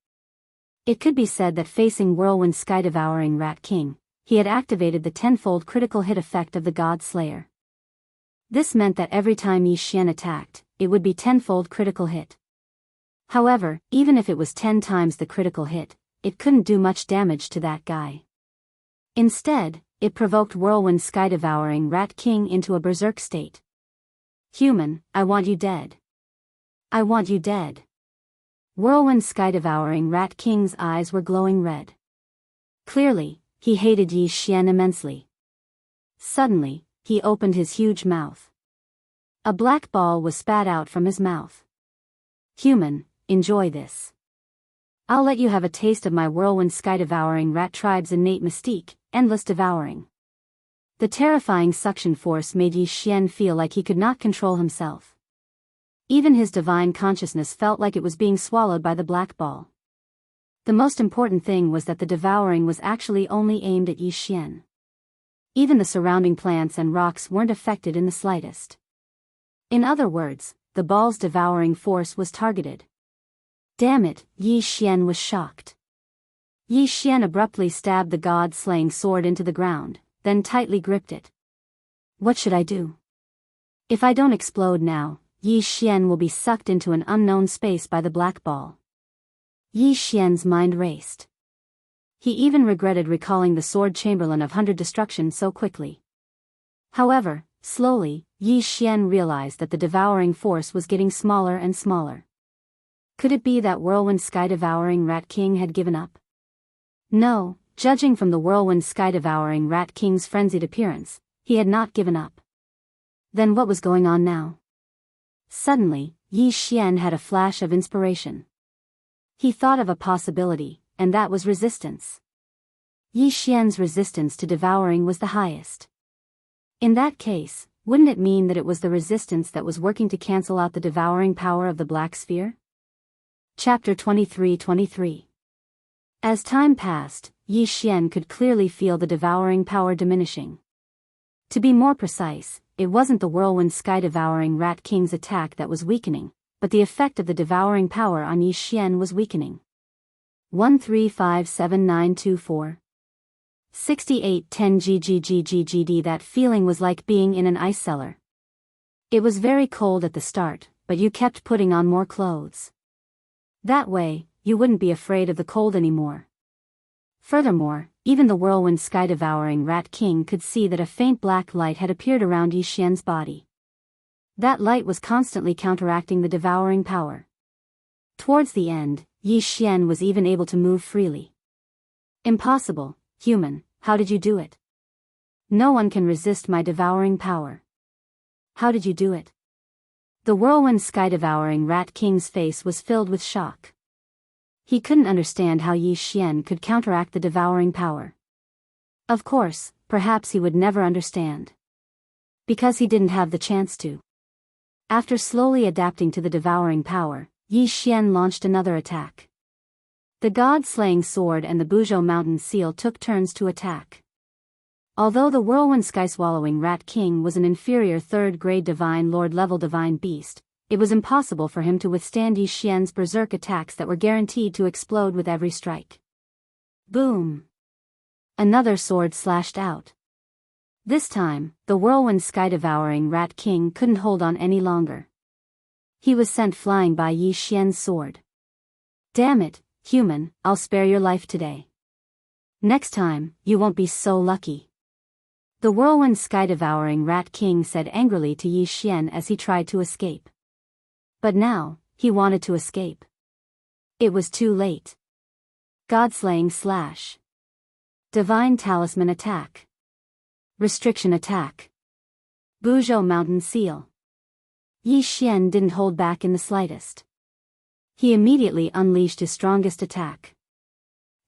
It could be said that facing Whirlwind Sky-devouring Rat King, he had activated the tenfold critical hit effect of the God Slayer. This meant that every time Yi Xian attacked, it would be tenfold critical hit. However, even if it was 10 times the critical hit, it couldn't do much damage to that guy. Instead, it provoked Whirlwind Sky-devouring Rat King into a berserk state. Human, I want you dead. I want you dead. Whirlwind Sky-devouring Rat King's eyes were glowing red. Clearly, he hated Yi Xian immensely. Suddenly, he opened his huge mouth. A black ball was spat out from his mouth. Human, enjoy this. I'll let you have a taste of my Whirlwind Sky-devouring Rat tribe's innate mystique, endless devouring. The terrifying suction force made Yi Xian feel like he could not control himself. Even his divine consciousness felt like it was being swallowed by the black ball. The most important thing was that the devouring was actually only aimed at Yi Xian. Even the surrounding plants and rocks weren't affected in the slightest. In other words, the ball's devouring force was targeted. Damn it, Yi Xian was shocked. Yi Xian abruptly stabbed the god-slaying sword into the ground, then tightly gripped it. What should I do? If I don't explode now, Yi Xian will be sucked into an unknown space by the black ball. Yi Xian's mind raced. He even regretted recalling the sword chamberlain of 100 destruction so quickly. However, slowly, Yi Xian realized that the devouring force was getting smaller and smaller. Could it be that whirlwind sky-devouring Rat King had given up? No, judging from the whirlwind sky-devouring Rat King's frenzied appearance, he had not given up. Then what was going on now? Suddenly, Yi Xian had a flash of inspiration. He thought of a possibility, and that was resistance. Yi Xian's resistance to devouring was the highest. In that case, wouldn't it mean that it was the resistance that was working to cancel out the devouring power of the Black Sphere? Chapter 23:23. As time passed, Yi Xian could clearly feel the devouring power diminishing. To be more precise, it wasn't the whirlwind sky-devouring Rat King's attack that was weakening, but the effect of the devouring power on Yi Xian was weakening. 1357924 6810 GGGGGD. That feeling was like being in an ice cellar. It was very cold at the start, but you kept putting on more clothes. That way, you wouldn't be afraid of the cold anymore. Furthermore, even the whirlwind sky-devouring Rat King could see that a faint black light had appeared around Yi Xian's body. That light was constantly counteracting the devouring power. Towards the end, Yi Xian was even able to move freely. Impossible, human, how did you do it? No one can resist my devouring power. How did you do it? The whirlwind sky-devouring Rat King's face was filled with shock. He couldn't understand how Yi Xian could counteract the devouring power. Of course, perhaps he would never understand. Because he didn't have the chance to. After slowly adapting to the devouring power, Yi Xian launched another attack. The god-slaying sword and the Buzhou mountain seal took turns to attack. Although the whirlwind sky-swallowing Rat King was an inferior third-grade divine lord-level divine beast, it was impossible for him to withstand Yi Xian's berserk attacks that were guaranteed to explode with every strike. Boom! Another sword slashed out. This time, the whirlwind sky-devouring Rat King couldn't hold on any longer. He was sent flying by Yi Xian's sword. Damn it, human, I'll spare your life today. Next time, you won't be so lucky. The whirlwind sky-devouring Rat King said angrily to Yi Xian as he tried to escape. But now, he wanted to escape. It was too late. God-slaying slash. Divine talisman attack. Restriction attack. Buzhou mountain seal. Yi Xian didn't hold back in the slightest. He immediately unleashed his strongest attack.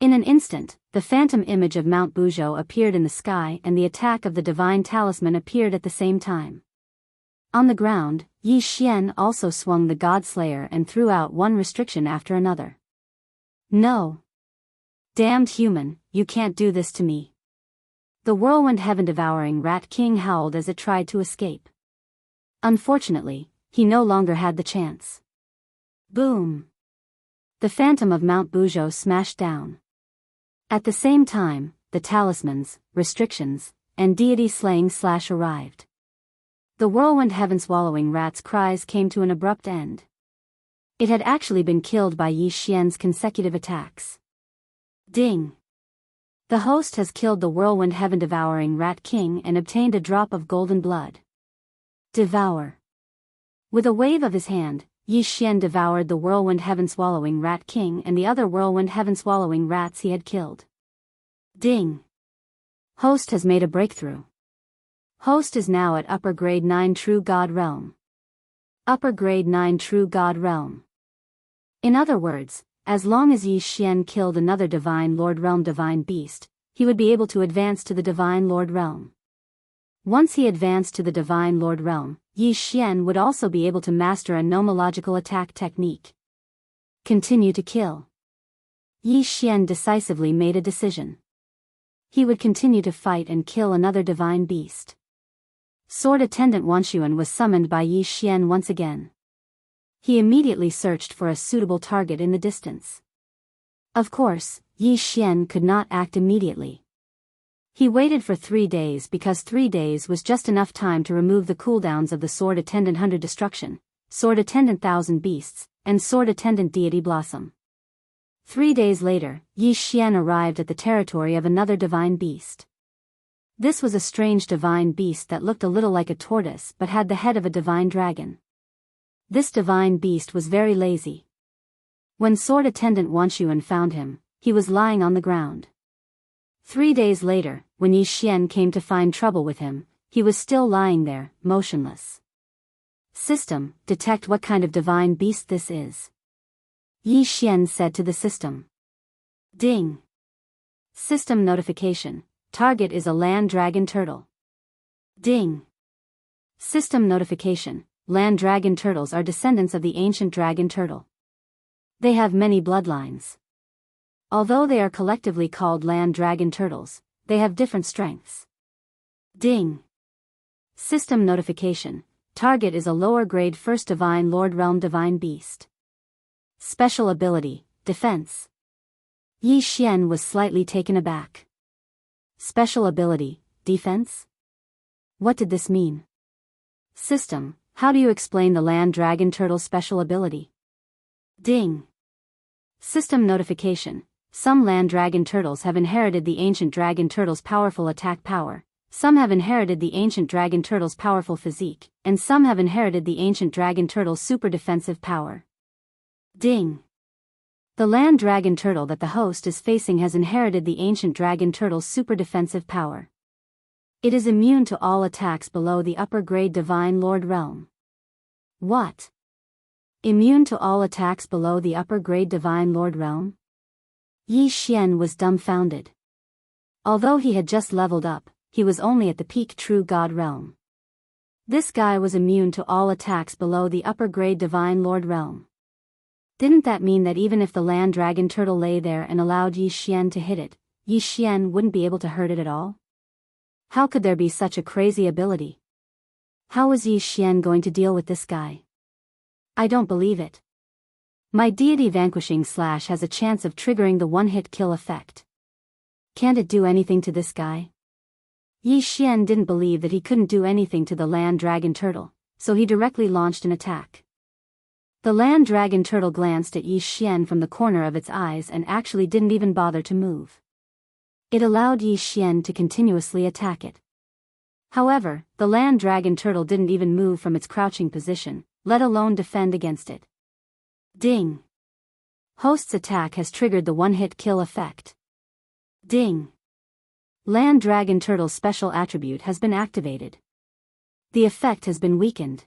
In an instant, the phantom image of Mount Buzhou appeared in the sky and the attack of the divine talisman appeared at the same time. On the ground, Yi Xian also swung the Godslayer and threw out one restriction after another. No! Damned human, you can't do this to me. The whirlwind heaven-devouring Rat King howled as it tried to escape. Unfortunately, he no longer had the chance. Boom! The phantom of Mount Buzhou smashed down. At the same time, the talismans, restrictions, and deity-slaying slash arrived. The whirlwind heaven-swallowing rat's cries came to an abrupt end. It had actually been killed by Yi Xian's consecutive attacks. Ding! The host has killed the whirlwind heaven-devouring Rat King and obtained a drop of golden blood. Devour. With a wave of his hand, Yi Xian devoured the whirlwind heaven-swallowing Rat King and the other whirlwind heaven-swallowing rats he had killed. Ding! Host has made a breakthrough. Host is now at upper grade 9 True God Realm. Upper grade 9 True God Realm. In other words, as long as Yi Xian killed another Divine Lord Realm divine beast, he would be able to advance to the Divine Lord Realm. Once he advanced to the Divine Lord realm, Yi Xian would also be able to master a nomological attack technique. Continue to kill. Yi Xian decisively made a decision. He would continue to fight and kill another divine beast. Sword Attendant Wanshuan was summoned by Yi Xian once again. He immediately searched for a suitable target in the distance. Of course, Yi Xian could not act immediately. He waited for 3 days because 3 days was just enough time to remove the cooldowns of the Sword Attendant Hunter Destruction, Sword Attendant Thousand Beasts, and Sword Attendant Deity Blossom. 3 days later, Yi Xian arrived at the territory of another divine beast. This was a strange divine beast that looked a little like a tortoise but had the head of a divine dragon. This divine beast was very lazy. When Sword Attendant Wanshuan found him, he was lying on the ground. 3 days later, when Yi Xian came to find trouble with him, he was still lying there, motionless. System, detect what kind of divine beast this is. Yi Xian said to the system. Ding. System notification. Target is a land dragon turtle. Ding. System notification. Land dragon turtles are descendants of the ancient dragon turtle. They have many bloodlines. Although they are collectively called land dragon turtles, they have different strengths. Ding. System notification. Target is a lower grade first divine lord realm divine beast. Special ability, defense. Yi Xian was slightly taken aback. Special ability, defense? What did this mean? System, how do you explain the land dragon turtle's special ability? Ding. System notification. Some land dragon turtles have inherited the ancient dragon turtle's powerful attack power, some have inherited the ancient dragon turtle's powerful physique, and some have inherited the ancient dragon turtle's super defensive power. Ding. The land dragon turtle that the host is facing has inherited the ancient dragon turtle's super defensive power. It is immune to all attacks below the upper grade divine lord realm. What? Immune to all attacks below the upper grade divine lord realm? Yi Xian was dumbfounded. Although he had just leveled up, he was only at the peak true god realm. This guy was immune to all attacks below the upper grade divine lord realm. Didn't that mean that even if the land dragon turtle lay there and allowed Yi Xian to hit it, Yi Xian wouldn't be able to hurt it at all? How could there be such a crazy ability? How was Yi Xian going to deal with this guy? I don't believe it. My deity vanquishing slash has a chance of triggering the one-hit kill effect. Can't it do anything to this guy? Yi Xian didn't believe that he couldn't do anything to the land dragon turtle, so he directly launched an attack. The land dragon turtle glanced at Yi Xian from the corner of its eyes and actually didn't even bother to move. It allowed Yi Xian to continuously attack it. However, the land dragon turtle didn't even move from its crouching position, let alone defend against it. Ding. Host's attack has triggered the one-hit kill effect. Ding. Land dragon turtle's special attribute has been activated. The effect has been weakened.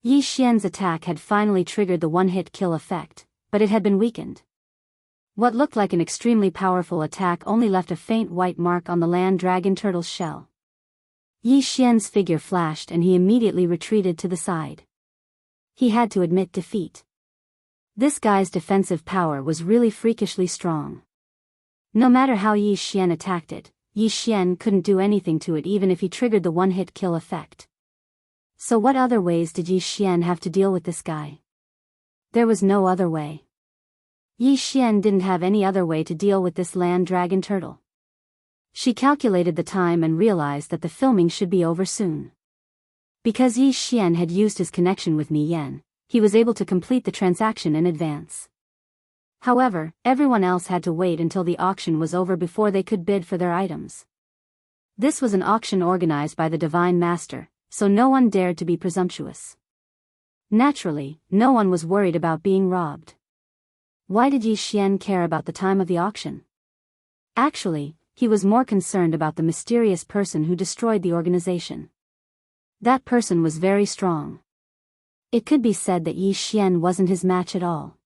Yi Xian's attack had finally triggered the one-hit kill effect, but it had been weakened. What looked like an extremely powerful attack only left a faint white mark on the land dragon turtle's shell. Yi Xian's figure flashed and he immediately retreated to the side. He had to admit defeat. This guy's defensive power was really freakishly strong. No matter how Yi Xian attacked it, Yi Xian couldn't do anything to it even if he triggered the one-hit kill effect. So what other ways did Yi Xian have to deal with this guy? There was no other way. Yi Xian didn't have any other way to deal with this land dragon turtle. She calculated the time and realized that the filming should be over soon. Because Yi Xian had used his connection with Mi Yan, he was able to complete the transaction in advance. However, everyone else had to wait until the auction was over before they could bid for their items. This was an auction organized by the Divine Master, so no one dared to be presumptuous. Naturally, no one was worried about being robbed. Why did Yi Xian care about the time of the auction? Actually, he was more concerned about the mysterious person who destroyed the organization. That person was very strong. It could be said that Yi Xian wasn't his match at all.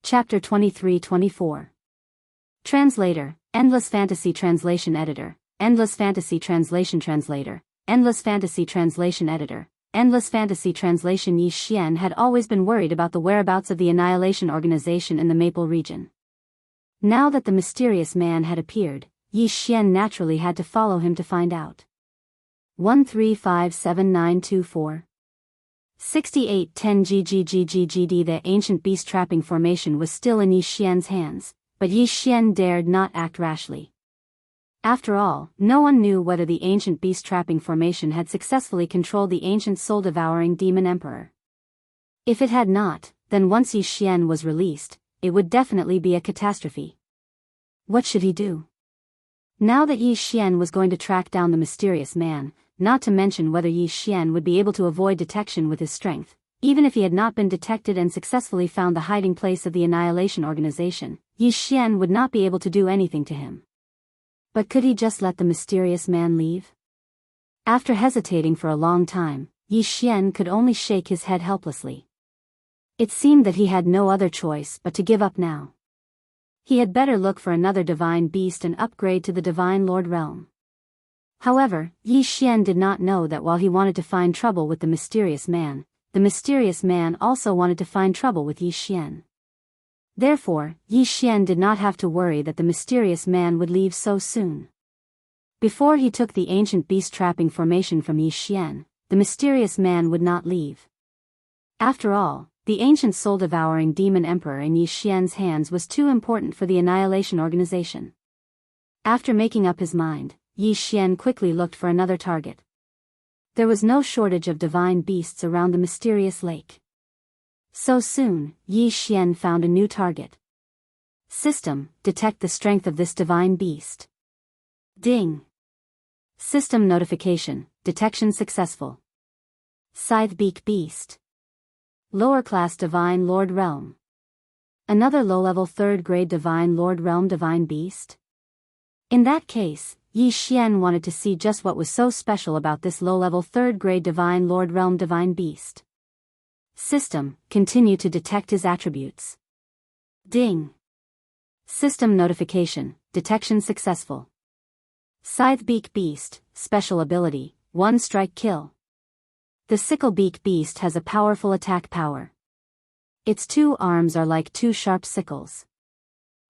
Chapter 23-24. Translator, Endless Fantasy Translation Editor, Endless Fantasy Translation Translator, Endless Fantasy Translation Editor. Endless Fantasy Translation. Yi Xian had always been worried about the whereabouts of the Annihilation Organization in the Maple region. Now that the mysterious man had appeared, Yi Xian naturally had to follow him to find out. 1357924 6810 GGGGGD. The ancient beast trapping formation was still in Yi Xian's hands, but Yi Xian dared not act rashly. After all, no one knew whether the ancient beast trapping formation had successfully controlled the ancient soul-devouring demon emperor. If it had not, then once Yi Xian was released, it would definitely be a catastrophe. What should he do? Now that Yi Xian was going to track down the mysterious man, not to mention whether Yi Xian would be able to avoid detection with his strength, even if he had not been detected and successfully found the hiding place of the Annihilation Organization, Yi Xian would not be able to do anything to him. But could he just let the mysterious man leave? After hesitating for a long time, Yi Xian could only shake his head helplessly. It seemed that he had no other choice but to give up now. He had better look for another divine beast and upgrade to the Divine Lord realm. However, Yi Xian did not know that while he wanted to find trouble with the mysterious man also wanted to find trouble with Yi Xian. Therefore, Yi Xian did not have to worry that the mysterious man would leave so soon. Before he took the ancient beast trapping formation from Yi Xian, the mysterious man would not leave. After all, the ancient soul-devouring demon emperor in Yi Xian's hands was too important for the Annihilation Organization. After making up his mind, Yi Xian quickly looked for another target. There was no shortage of divine beasts around the mysterious lake. So soon, Yi Xian found a new target. System, detect the strength of this divine beast. Ding. System notification, detection successful. Scythebeak beast. Lower class Divine Lord Realm. Another low-level 3rd grade Divine Lord Realm divine beast? In that case, Yi Xian wanted to see just what was so special about this low-level 3rd grade Divine Lord Realm divine beast. System, continue to detect his attributes. Ding. System notification, detection successful. Scythebeak beast, special ability, 1 strike kill. The sicklebeak beast has a powerful attack power. Its 2 arms are like 2 sharp sickles.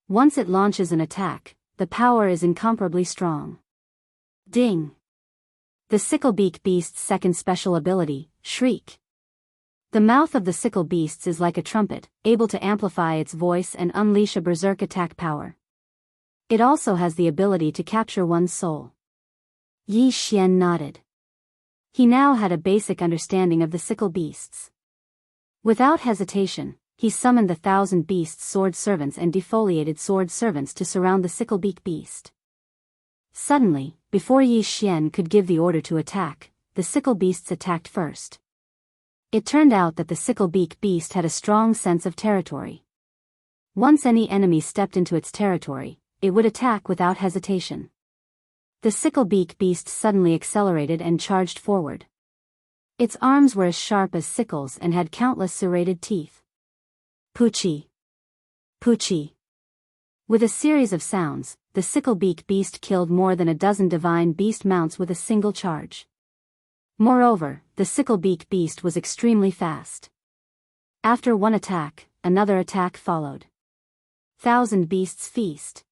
Once it launches an attack, the power is incomparably strong. Ding. The sicklebeak beast's 2nd special ability, shriek. The mouth of the sickle beasts is like a trumpet, able to amplify its voice and unleash a berserk attack power. It also has the ability to capture one's soul. Yi Xian nodded. He now had a basic understanding of the sickle beasts. Without hesitation, he summoned the 1,000 beasts sword servants and defoliated sword servants to surround the sicklebeak beast. Suddenly, before Yi Xian could give the order to attack, the sickle beasts attacked first. It turned out that the sicklebeak beast had a strong sense of territory. Once any enemy stepped into its territory, it would attack without hesitation. The sicklebeak beast suddenly accelerated and charged forward. Its arms were as sharp as sickles and had countless serrated teeth. Poochie! Poochie! With a series of sounds, the sicklebeak beast killed more than a dozen divine beast mounts with a single charge. Moreover, the sicklebeak beast was extremely fast. After one attack, another attack followed. 1,000 Beasts Feast.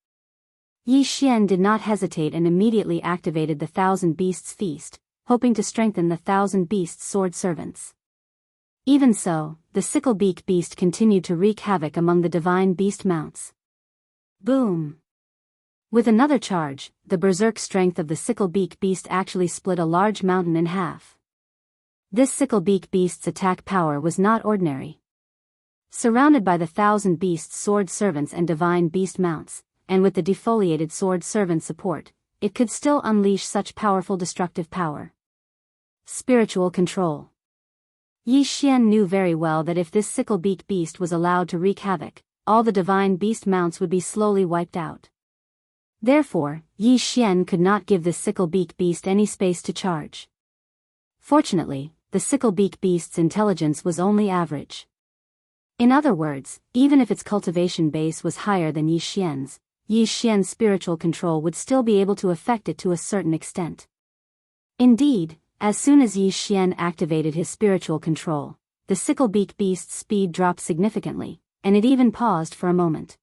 Yi Xian did not hesitate and immediately activated the 1,000 Beasts Feast, hoping to strengthen the 1,000 Beasts sword servants. Even so, the sicklebeak beast continued to wreak havoc among the divine beast mounts. Boom! With another charge, the berserk strength of the sicklebeak beast actually split a large mountain in half. This sicklebeak beast's attack power was not ordinary. Surrounded by the 1,000 beast sword servants and divine beast mounts, and with the defoliated sword servant support, it could still unleash such powerful destructive power. Spiritual control. Yi Xian knew very well that if this sicklebeak beast was allowed to wreak havoc, all the divine beast mounts would be slowly wiped out. Therefore, Yi Xian could not give this sicklebeak beast any space to charge. Fortunately, the sicklebeak beast's intelligence was only average. In other words, even if its cultivation base was higher than Yi Xian's spiritual control would still be able to affect it to a certain extent. Indeed, as soon as Yi Xian activated his spiritual control, the sickle-beak beast's speed dropped significantly, and it even paused for a moment.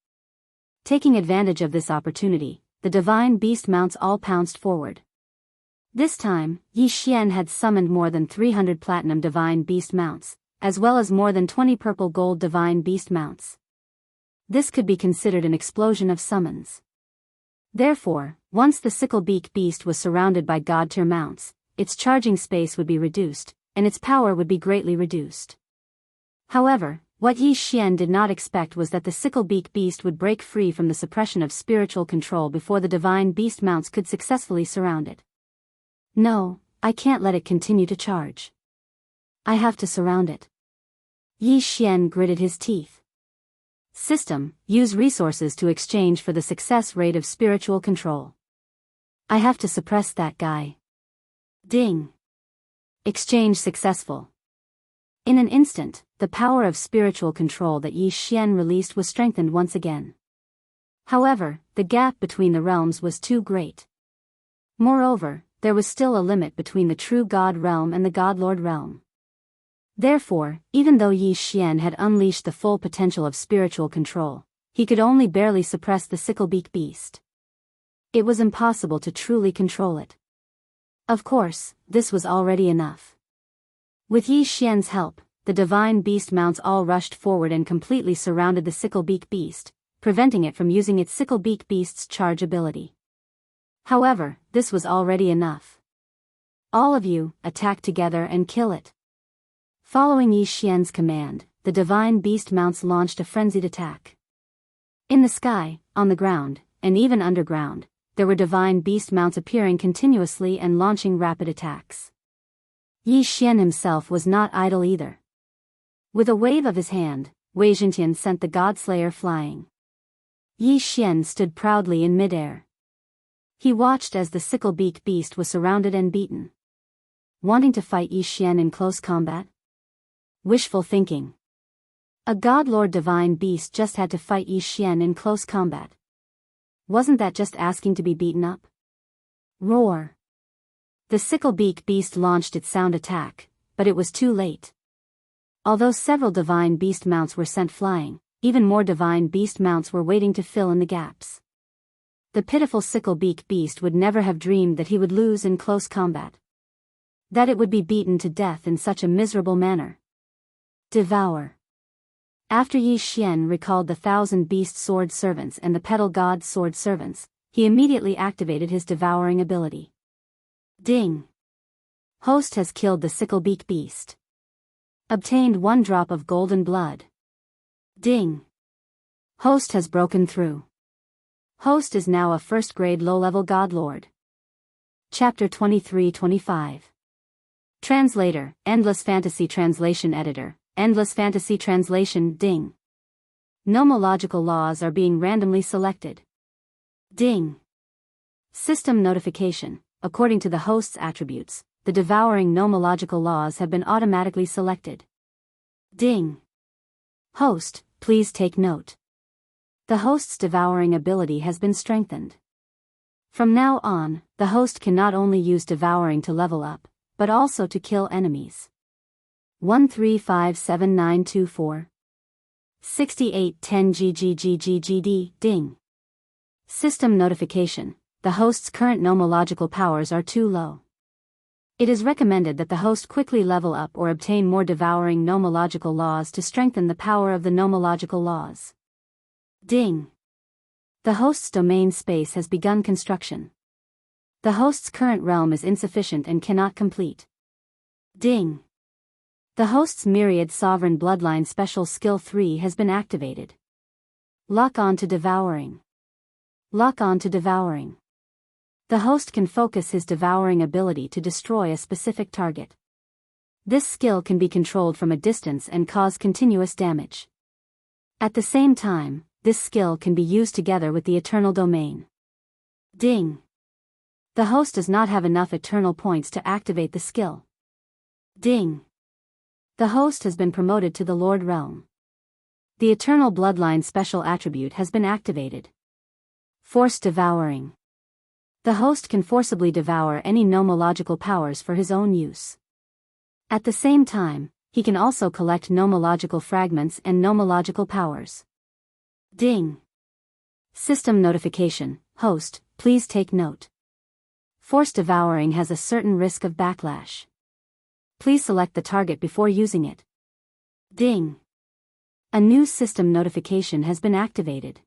Taking advantage of this opportunity, the divine beast mounts all pounced forward. This time, Yi Xian had summoned more than 300 platinum divine beast mounts, as well as more than 20 purple gold divine beast mounts. This could be considered an explosion of summons. Therefore, once the sickle-beak beast was surrounded by god-tier mounts, its charging space would be reduced, and its power would be greatly reduced. However, what Yi Xian did not expect was that the sickle-beak beast would break free from the suppression of spiritual control before the divine beast mounts could successfully surround it. No, I can't let it continue to charge. I have to surround it. Yi Xian gritted his teeth. System, use resources to exchange for the success rate of spiritual control. I have to suppress that guy. Ding. Exchange successful. In an instant, the power of spiritual control that Yi Xian released was strengthened once again. However, the gap between the realms was too great. Moreover, there was still a limit between the true God realm and the God-Lord realm. Therefore, even though Yi Xian had unleashed the full potential of spiritual control, he could only barely suppress the sickle-beak beast. It was impossible to truly control it. Of course, this was already enough. With Yi Xian's help, the divine beast mounts all rushed forward and completely surrounded the sickle-beak beast, preventing it from using its sickle-beak beast's charge ability. However, this was already enough. All of you, attack together and kill it. Following Yi Xian's command, the divine beast mounts launched a frenzied attack. In the sky, on the ground, and even underground, there were divine beast mounts appearing continuously and launching rapid attacks. Yi Xian himself was not idle either. With a wave of his hand, Wei Zhentian sent the God-Slayer flying. Yi Xian stood proudly in midair. He watched as the sickle-beak beast was surrounded and beaten. Wanting to fight Yi Xian in close combat? Wishful thinking. A God-Lord divine beast just had to fight Yi Xian in close combat. Wasn't that just asking to be beaten up? Roar. The sickle-beak beast launched its sound attack, but it was too late. Although several divine beast mounts were sent flying, even more divine beast mounts were waiting to fill in the gaps. The pitiful sickle-beak beast would never have dreamed that he would lose in close combat. That it would be beaten to death in such a miserable manner. Devour. After Yi Xian recalled the 1,000 beast sword servants and the petal god sword servants, he immediately activated his devouring ability. Ding. Host has killed the sickle-beak beast. Obtained 1 drop of golden blood. Ding. Host has broken through. Host is now a first-grade low-level godlord. Chapter 23-25. Translator, Endless Fantasy Translation Editor, Endless Fantasy Translation. Ding. Nomological laws are being randomly selected. Ding. System notification. According to the host's attributes, the devouring nomological laws have been automatically selected. Ding. Host, please take note. The host's devouring ability has been strengthened. From now on, the host can not only use devouring to level up, but also to kill enemies. 1357924 6810 GGGGGD. Ding. System notification. The host's current nomological powers are too low. It is recommended that the host quickly level up or obtain more devouring nomological laws to strengthen the power of the nomological laws. Ding. The host's domain space has begun construction. The host's current realm is insufficient and cannot complete. Ding. The host's myriad sovereign bloodline special skill 3 has been activated. Lock on to devouring. Lock on to devouring. The host can focus his devouring ability to destroy a specific target. This skill can be controlled from a distance and cause continuous damage. At the same time, this skill can be used together with the eternal domain. Ding. The host does not have enough eternal points to activate the skill. Ding. The host has been promoted to the Lord Realm. The Eternal Bloodline special attribute has been activated. Force devouring. The host can forcibly devour any nomological powers for his own use. At the same time, he can also collect nomological fragments and nomological powers. Ding! System notification. Host, please take note. Force devouring has a certain risk of backlash. Please select the target before using it. Ding! A new system notification has been activated.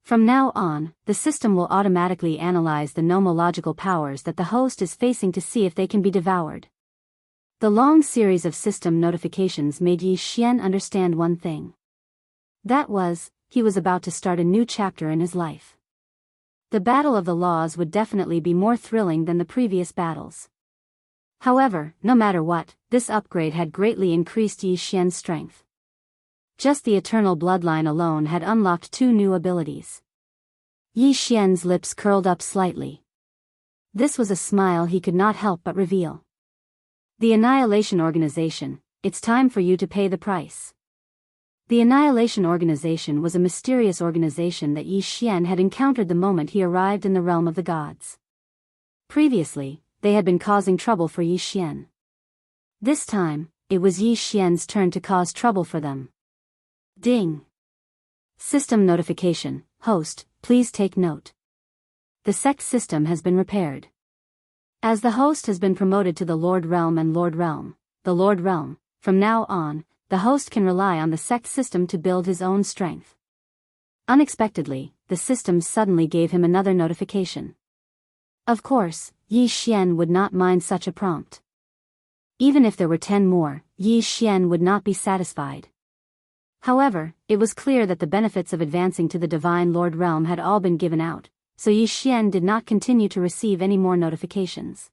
From now on, the system will automatically analyze the nomological powers that the host is facing to see if they can be devoured. The long series of system notifications made Yi Xian understand one thing. That was, he was about to start a new chapter in his life. The battle of the laws would definitely be more thrilling than the previous battles. However, no matter what, this upgrade had greatly increased Yi Xian's strength. Just the eternal bloodline alone had unlocked 2 new abilities. Yi Xian's lips curled up slightly. This was a smile he could not help but reveal. The Annihilation Organization, it's time for you to pay the price. The Annihilation Organization was a mysterious organization that Yi Xian had encountered the moment he arrived in the realm of the gods. Previously, they had been causing trouble for Yi Xian. This time, it was Yi Xian's turn to cause trouble for them. Ding! System notification. Host, please take note. The sect system has been repaired. As the host has been promoted to the Lord Realm and Lord Realm, the Lord Realm, from now on, the host can rely on the sect system to build his own strength. Unexpectedly, the system suddenly gave him another notification. Of course, Yi Xian would not mind such a prompt. Even if there were 10 more, Yi Xian would not be satisfied. However, it was clear that the benefits of advancing to the Divine Lord Realm had all been given out, so Yi Xian did not continue to receive any more notifications.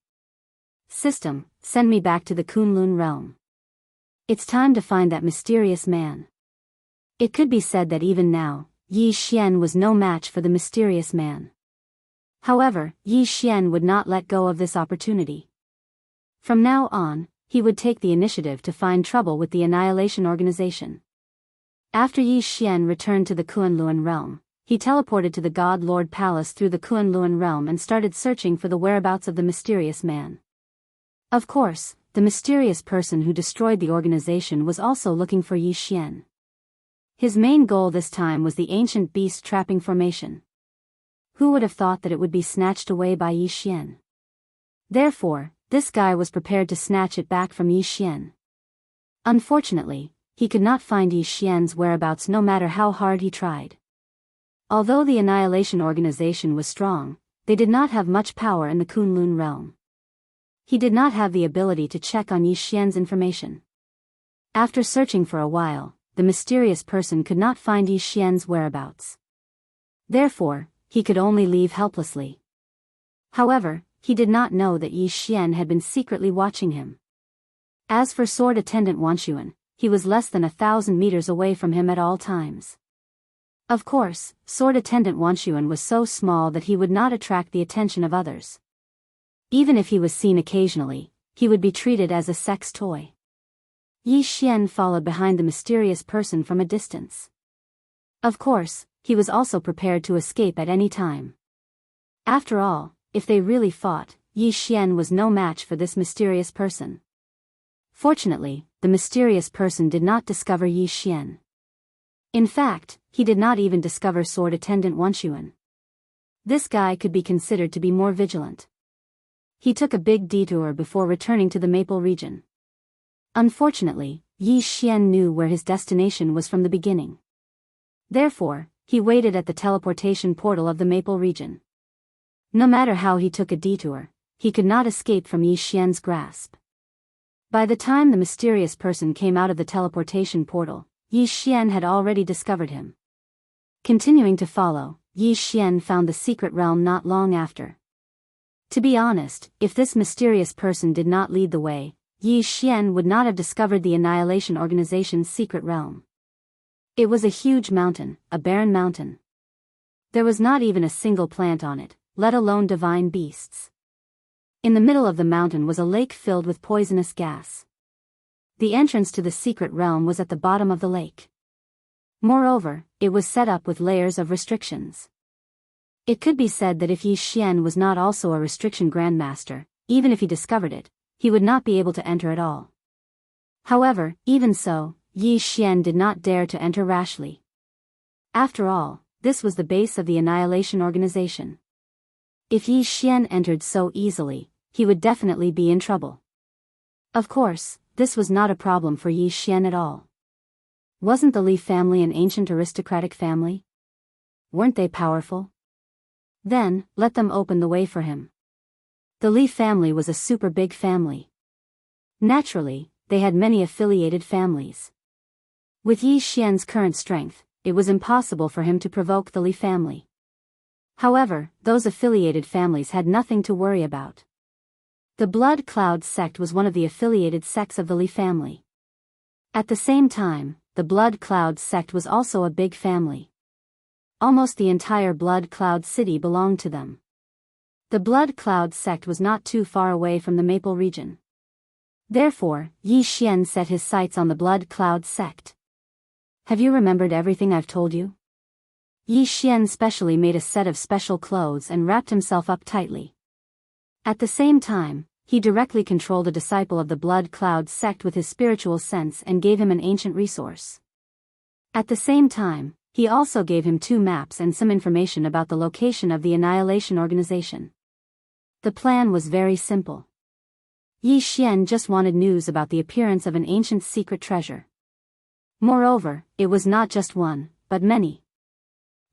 System, send me back to the Kunlun realm. It's time to find that mysterious man. It could be said that even now, Yi Xian was no match for the mysterious man. However, Yi Xian would not let go of this opportunity. From now on, he would take the initiative to find trouble with the Annihilation Organization. After Yi Xian returned to the Kunlun realm, he teleported to the God Lord Palace through the Kunlun realm and started searching for the whereabouts of the mysterious man. Of course, the mysterious person who destroyed the organization was also looking for Yi Xian. His main goal this time was the ancient beast trapping formation. Who would have thought that it would be snatched away by Yi Xian? Therefore, this guy was prepared to snatch it back from Yi Xian. Unfortunately, he could not find Yi Xian's whereabouts no matter how hard he tried. Although the Annihilation Organization was strong, they did not have much power in the Kunlun realm. He did not have the ability to check on Yi Xian's information. After searching for a while, the mysterious person could not find Yi Xian's whereabouts. Therefore, he could only leave helplessly. However, he did not know that Yi Xian had been secretly watching him. As for Sword Attendant Wanshuan, he was less than 1,000 meters away from him at all times. Of course, Sword Attendant Wanshuan was so small that he would not attract the attention of others. Even if he was seen occasionally, he would be treated as a sex toy. Yi Xian followed behind the mysterious person from a distance. Of course, he was also prepared to escape at any time. After all, if they really fought, Yi Xian was no match for this mysterious person. Fortunately, the mysterious person did not discover Yi Xian. In fact, he did not even discover Sword Attendant Wanshuan. This guy could be considered to be more vigilant. He took a big detour before returning to the Maple region. Unfortunately, Yi Xian knew where his destination was from the beginning. Therefore, he waited at the teleportation portal of the Maple region. No matter how he took a detour, he could not escape from Yi Xian's grasp. By the time the mysterious person came out of the teleportation portal, Yi Xian had already discovered him. Continuing to follow, Yi Xian found the secret realm not long after. To be honest, if this mysterious person did not lead the way, Yi Xian would not have discovered the Annihilation Organization's secret realm. It was a huge mountain, a barren mountain. There was not even a single plant on it, let alone divine beasts. In the middle of the mountain was a lake filled with poisonous gas. The entrance to the secret realm was at the bottom of the lake. Moreover, it was set up with layers of restrictions. It could be said that if Yi Xian was not also a restriction grandmaster, even if he discovered it, he would not be able to enter at all. However, even so, Yi Xian did not dare to enter rashly. After all, this was the base of the Annihilation Organization. If Yi Xian entered so easily, he would definitely be in trouble. Of course, this was not a problem for Yi Xian at all. Wasn't the Li family an ancient aristocratic family? Weren't they powerful? Then, let them open the way for him. The Li family was a super big family. Naturally, they had many affiliated families. With Yi Xian's current strength, it was impossible for him to provoke the Li family. However, those affiliated families had nothing to worry about. The Blood Cloud sect was one of the affiliated sects of the Li family. At the same time, the Blood Cloud sect was also a big family. Almost the entire Blood Cloud city belonged to them. The Blood Cloud sect was not too far away from the Maple region. Therefore, Yi Xian set his sights on the Blood Cloud sect. Have you remembered everything I've told you? Yi Xian specially made a set of special clothes and wrapped himself up tightly. At the same time, he directly controlled a disciple of the Blood Cloud sect with his spiritual sense and gave him an ancient resource. At the same time, he also gave him 2 maps and some information about the location of the Annihilation Organization. The plan was very simple. Yi Xian just wanted news about the appearance of an ancient secret treasure. Moreover, it was not just one, but many.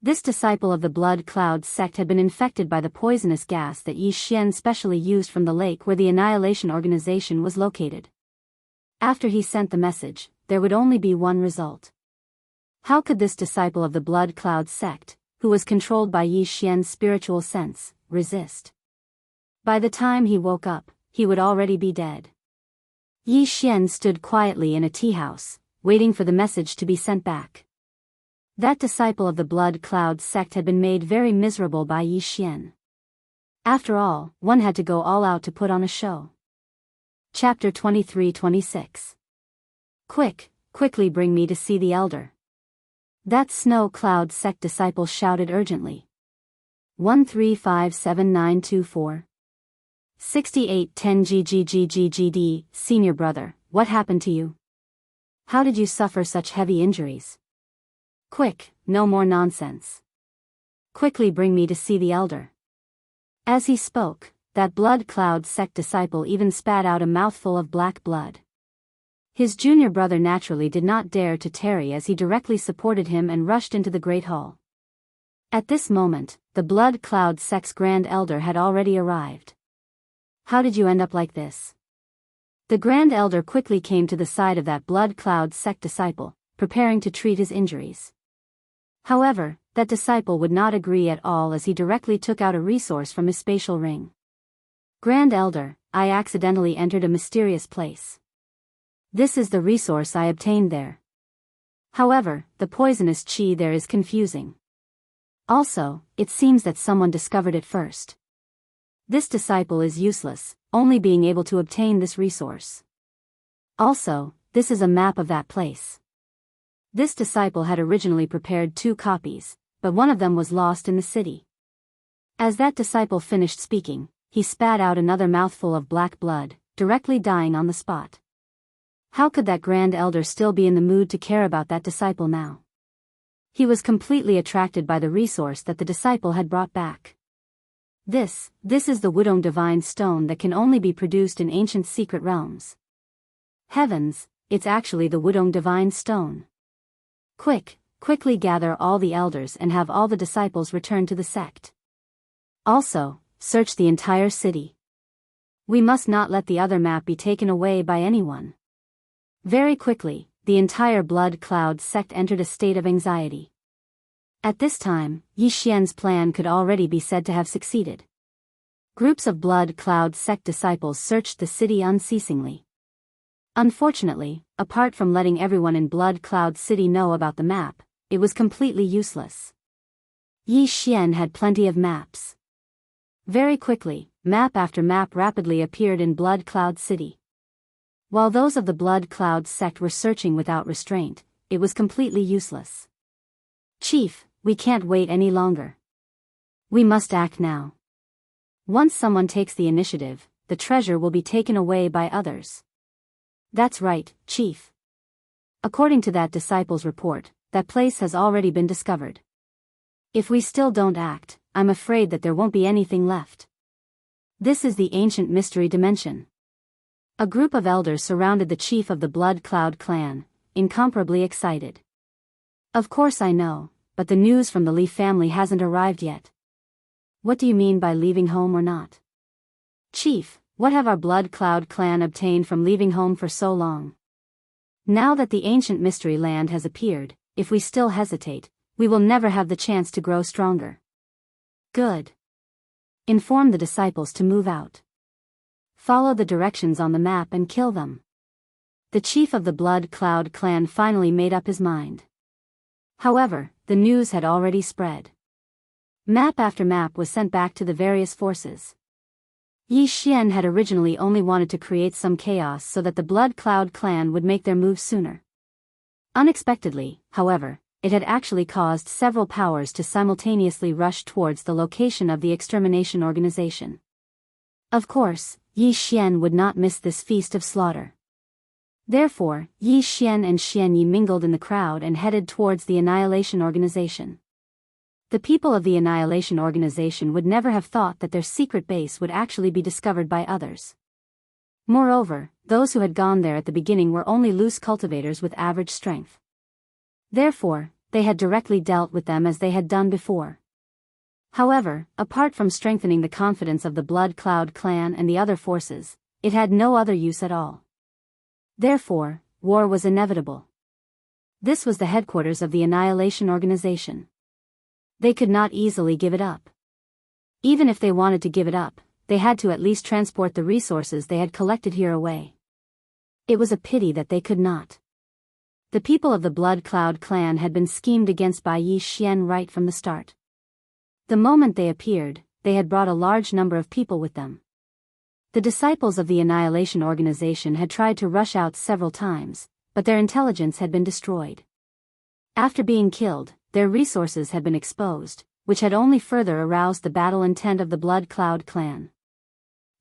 This disciple of the Blood Cloud sect had been infected by the poisonous gas that Yi Xian specially used from the lake where the Annihilation Organization was located. After he sent the message, there would only be one result. How could this disciple of the Blood Cloud sect, who was controlled by Yi Xian's spiritual sense, resist? By the time he woke up, he would already be dead. Yi Xian stood quietly in a tea house, waiting for the message to be sent back. That disciple of the Blood Cloud sect had been made very miserable by Yi Xian. After all, one had to go all out to put on a show. Chapter 23-26. Quickly bring me to see the elder. That Snow Cloud sect disciple shouted urgently. 1357924. 6810 GGGGGD, senior brother, what happened to you? How did you suffer such heavy injuries? Quick, no more nonsense. Quickly bring me to see the elder. As he spoke, that Blood Cloud sect disciple even spat out a mouthful of black blood. His junior brother naturally did not dare to tarry as he directly supported him and rushed into the Great Hall. At this moment, the Blood Cloud sect's Grand Elder had already arrived. How did you end up like this? The Grand Elder quickly came to the side of that Blood Cloud sect disciple, preparing to treat his injuries. However, that disciple would not agree at all as he directly took out a resource from his spatial ring. Grand Elder, I accidentally entered a mysterious place. This is the resource I obtained there. However, the poisonous qi there is confusing. Also, it seems that someone discovered it first. This disciple is useless, only being able to obtain this resource. Also, this is a map of that place. This disciple had originally prepared 2 copies, but one of them was lost in the city. As that disciple finished speaking, he spat out another mouthful of black blood, directly dying on the spot. How could that Grand Elder still be in the mood to care about that disciple now? He was completely attracted by the resource that the disciple had brought back. This is the Wudong Divine Stone that can only be produced in ancient secret realms. Heavens, it's actually the Wudong Divine Stone. Quickly gather all the elders and have all the disciples return to the sect. Also, search the entire city. We must not let the other map be taken away by anyone. Very quickly, the entire Blood Cloud sect entered a state of anxiety. At this time, Yi Xian's plan could already be said to have succeeded. Groups of Blood Cloud sect disciples searched the city unceasingly. Unfortunately, apart from letting everyone in Blood Cloud City know about the map, it was completely useless. Yi Xian had plenty of maps. Very quickly, map after map rapidly appeared in Blood Cloud City. While those of the Blood Cloud sect were searching without restraint, it was completely useless. Chief, we can't wait any longer. We must act now. Once someone takes the initiative, the treasure will be taken away by others. That's right, Chief. According to that disciple's report, that place has already been discovered. If we still don't act, I'm afraid that there won't be anything left. This is the ancient mystery dimension. A group of elders surrounded the chief of the Blood Cloud clan, incomparably excited. Of course I know, but the news from the Leaf family hasn't arrived yet. What do you mean by leaving home or not? Chief, what have our Blood Cloud clan obtained from leaving home for so long? Now that the ancient mystery land has appeared, if we still hesitate, we will never have the chance to grow stronger. Good. Inform the disciples to move out. Follow the directions on the map and kill them. The chief of the Blood Cloud clan finally made up his mind. However, the news had already spread. Map after map was sent back to the various forces. Yi Xian had originally only wanted to create some chaos so that the Blood Cloud clan would make their move sooner. Unexpectedly, however, it had actually caused several powers to simultaneously rush towards the location of the extermination organization. Of course, Yi Xian would not miss this feast of slaughter. Therefore, Yi Xian and Xian Yi mingled in the crowd and headed towards the Annihilation Organization. The people of the Annihilation Organization would never have thought that their secret base would actually be discovered by others. Moreover, those who had gone there at the beginning were only loose cultivators with average strength. Therefore, they had directly dealt with them as they had done before. However, apart from strengthening the confidence of the Blood Cloud clan and the other forces, it had no other use at all. Therefore, war was inevitable. This was the headquarters of the Annihilation Organization. They could not easily give it up. Even if they wanted to give it up, they had to at least transport the resources they had collected here away. It was a pity that they could not. The people of the Blood Cloud clan had been schemed against by Yi Xian right from the start. The moment they appeared, they had brought a large number of people with them. The disciples of the Annihilation Organization had tried to rush out several times, but their intelligence had been destroyed. After being killed, their resources had been exposed, which had only further aroused the battle intent of the Blood Cloud clan.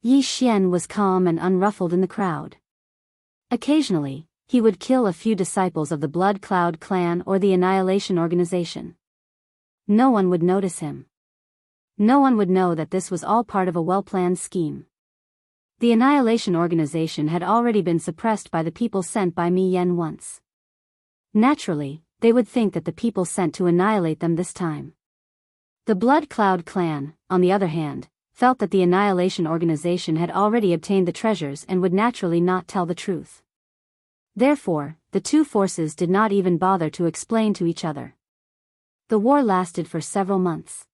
Yi Xian was calm and unruffled in the crowd. Occasionally, he would kill a few disciples of the Blood Cloud clan or the Annihilation Organization. No one would notice him. No one would know that this was all part of a well-planned scheme. The Annihilation Organization had already been suppressed by the people sent by Mi Yen once. Naturally, they would think that the people sent to annihilate them this time. The Blood Cloud clan, on the other hand, felt that the Annihilation Organization had already obtained the treasures and would naturally not tell the truth. Therefore, the two forces did not even bother to explain to each other. The war lasted for several months.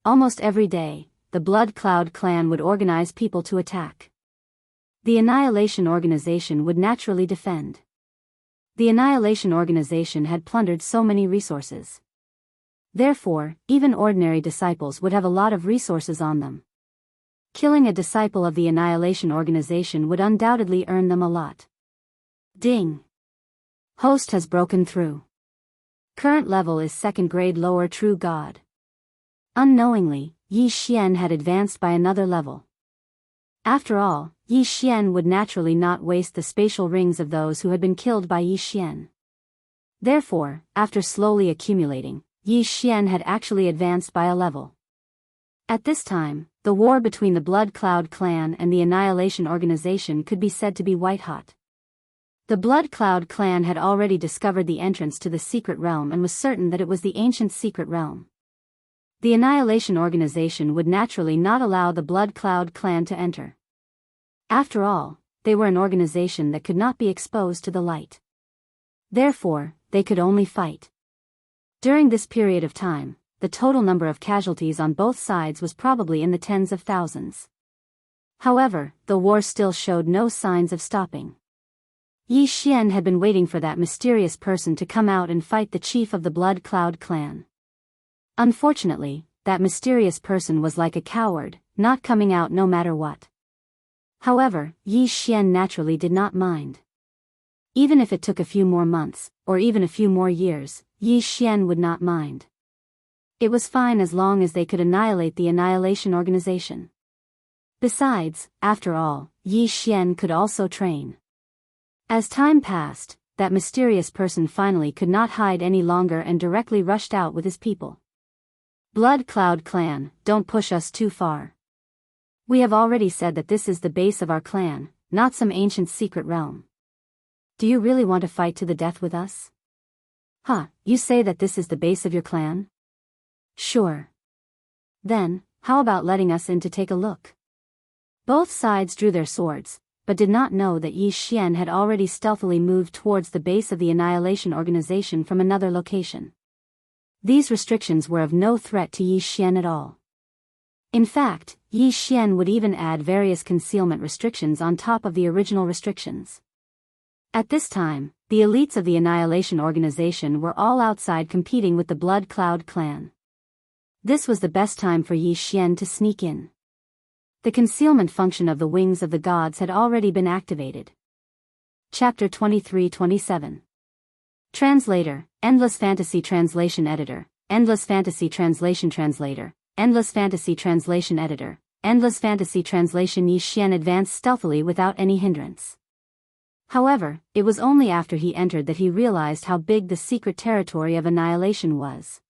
Almost every day, the Blood Cloud clan would organize people to attack. The Annihilation Organization would naturally defend. The Annihilation Organization had plundered so many resources. Therefore, even ordinary disciples would have a lot of resources on them. Killing a disciple of the Annihilation Organization would undoubtedly earn them a lot. Ding! Host has broken through. Current level is 2nd grade lower true god. Unknowingly, Yi Xian had advanced by another level. After all, Yi Xian would naturally not waste the spatial rings of those who had been killed by Yi Xian. Therefore, after slowly accumulating, Yi Xian had actually advanced by a level. At this time, the war between the Blood Cloud clan and the Annihilation Organization could be said to be white-hot. The Blood Cloud clan had already discovered the entrance to the secret realm and was certain that it was the ancient secret realm. The Annihilation Organization would naturally not allow the Blood Cloud clan to enter. After all, they were an organization that could not be exposed to the light. Therefore, they could only fight. During this period of time, the total number of casualties on both sides was probably in the tens of thousands. However, the war still showed no signs of stopping. Yi Xian had been waiting for that mysterious person to come out and fight the chief of the Blood Cloud clan. Unfortunately, that mysterious person was like a coward, not coming out no matter what. However, Yi Xian naturally did not mind. Even if it took a few more months, or even a few more years, Yi Xian would not mind. It was fine as long as they could annihilate the Annihilation Organization. Besides, after all, Yi Xian could also train. As time passed, that mysterious person finally could not hide any longer and directly rushed out with his people. Blood Cloud Clan, don't push us too far. We have already said that this is the base of our clan, not some ancient secret realm. Do you really want to fight to the death with us? Huh, you say that this is the base of your clan? Sure. Then, how about letting us in to take a look? Both sides drew their swords, but did not know that Yi Xian had already stealthily moved towards the base of the Annihilation Organization from another location. These restrictions were of no threat to Yi Xian at all. In fact, Yi Xian would even add various concealment restrictions on top of the original restrictions. At this time, the elites of the Annihilation Organization were all outside competing with the Blood Cloud Clan. This was the best time for Yi Xian to sneak in. The concealment function of the Wings of the Gods had already been activated. Chapter 23-27. Translator, Endless Fantasy Translation Editor, Endless Fantasy Translation Translator, Endless Fantasy Translation Editor, Endless Fantasy Translation. Yi Xian advanced stealthily without any hindrance. However, it was only after he entered that he realized how big the secret territory of annihilation was.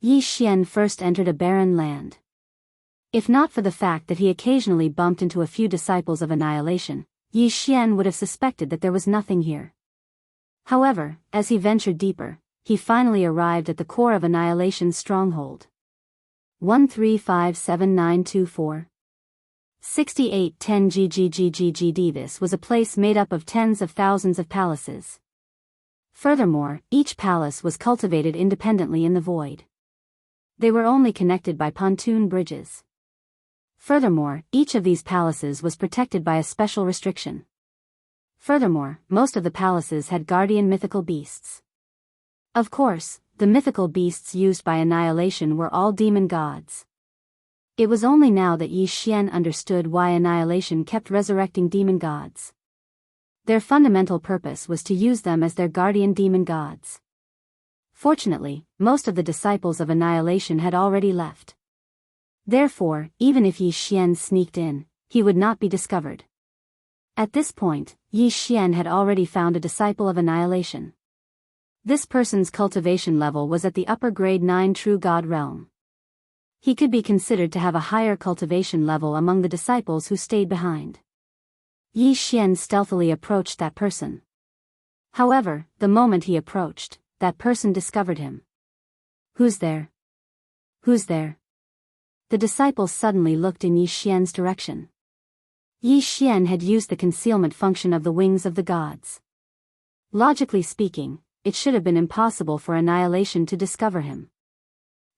Yi Xian first entered a barren land. If not for the fact that he occasionally bumped into a few disciples of annihilation, Yi Xian would have suspected that there was nothing here. However, as he ventured deeper, he finally arrived at the core of Annihilation's stronghold. 1357924 6810 GGGGGD. This was a place made up of tens of thousands of palaces. Furthermore, each palace was cultivated independently in the void. They were only connected by pontoon bridges. Furthermore, each of these palaces was protected by a special restriction. Furthermore, most of the palaces had guardian mythical beasts. Of course, the mythical beasts used by Annihilation were all demon gods. It was only now that Yi Xian understood why Annihilation kept resurrecting demon gods. Their fundamental purpose was to use them as their guardian demon gods. Fortunately, most of the disciples of Annihilation had already left. Therefore, even if Yi Xian sneaked in, he would not be discovered. At this point, Yi Xian had already found a disciple of Annihilation. This person's cultivation level was at the upper grade 9 True God realm. He could be considered to have a higher cultivation level among the disciples who stayed behind. Yi Xian stealthily approached that person. However, the moment he approached, that person discovered him. Who's there? Who's there? The disciples suddenly looked in Yi Xian's direction. Yi Xian had used the concealment function of the Wings of the Gods. Logically speaking, it should have been impossible for Annihilation to discover him.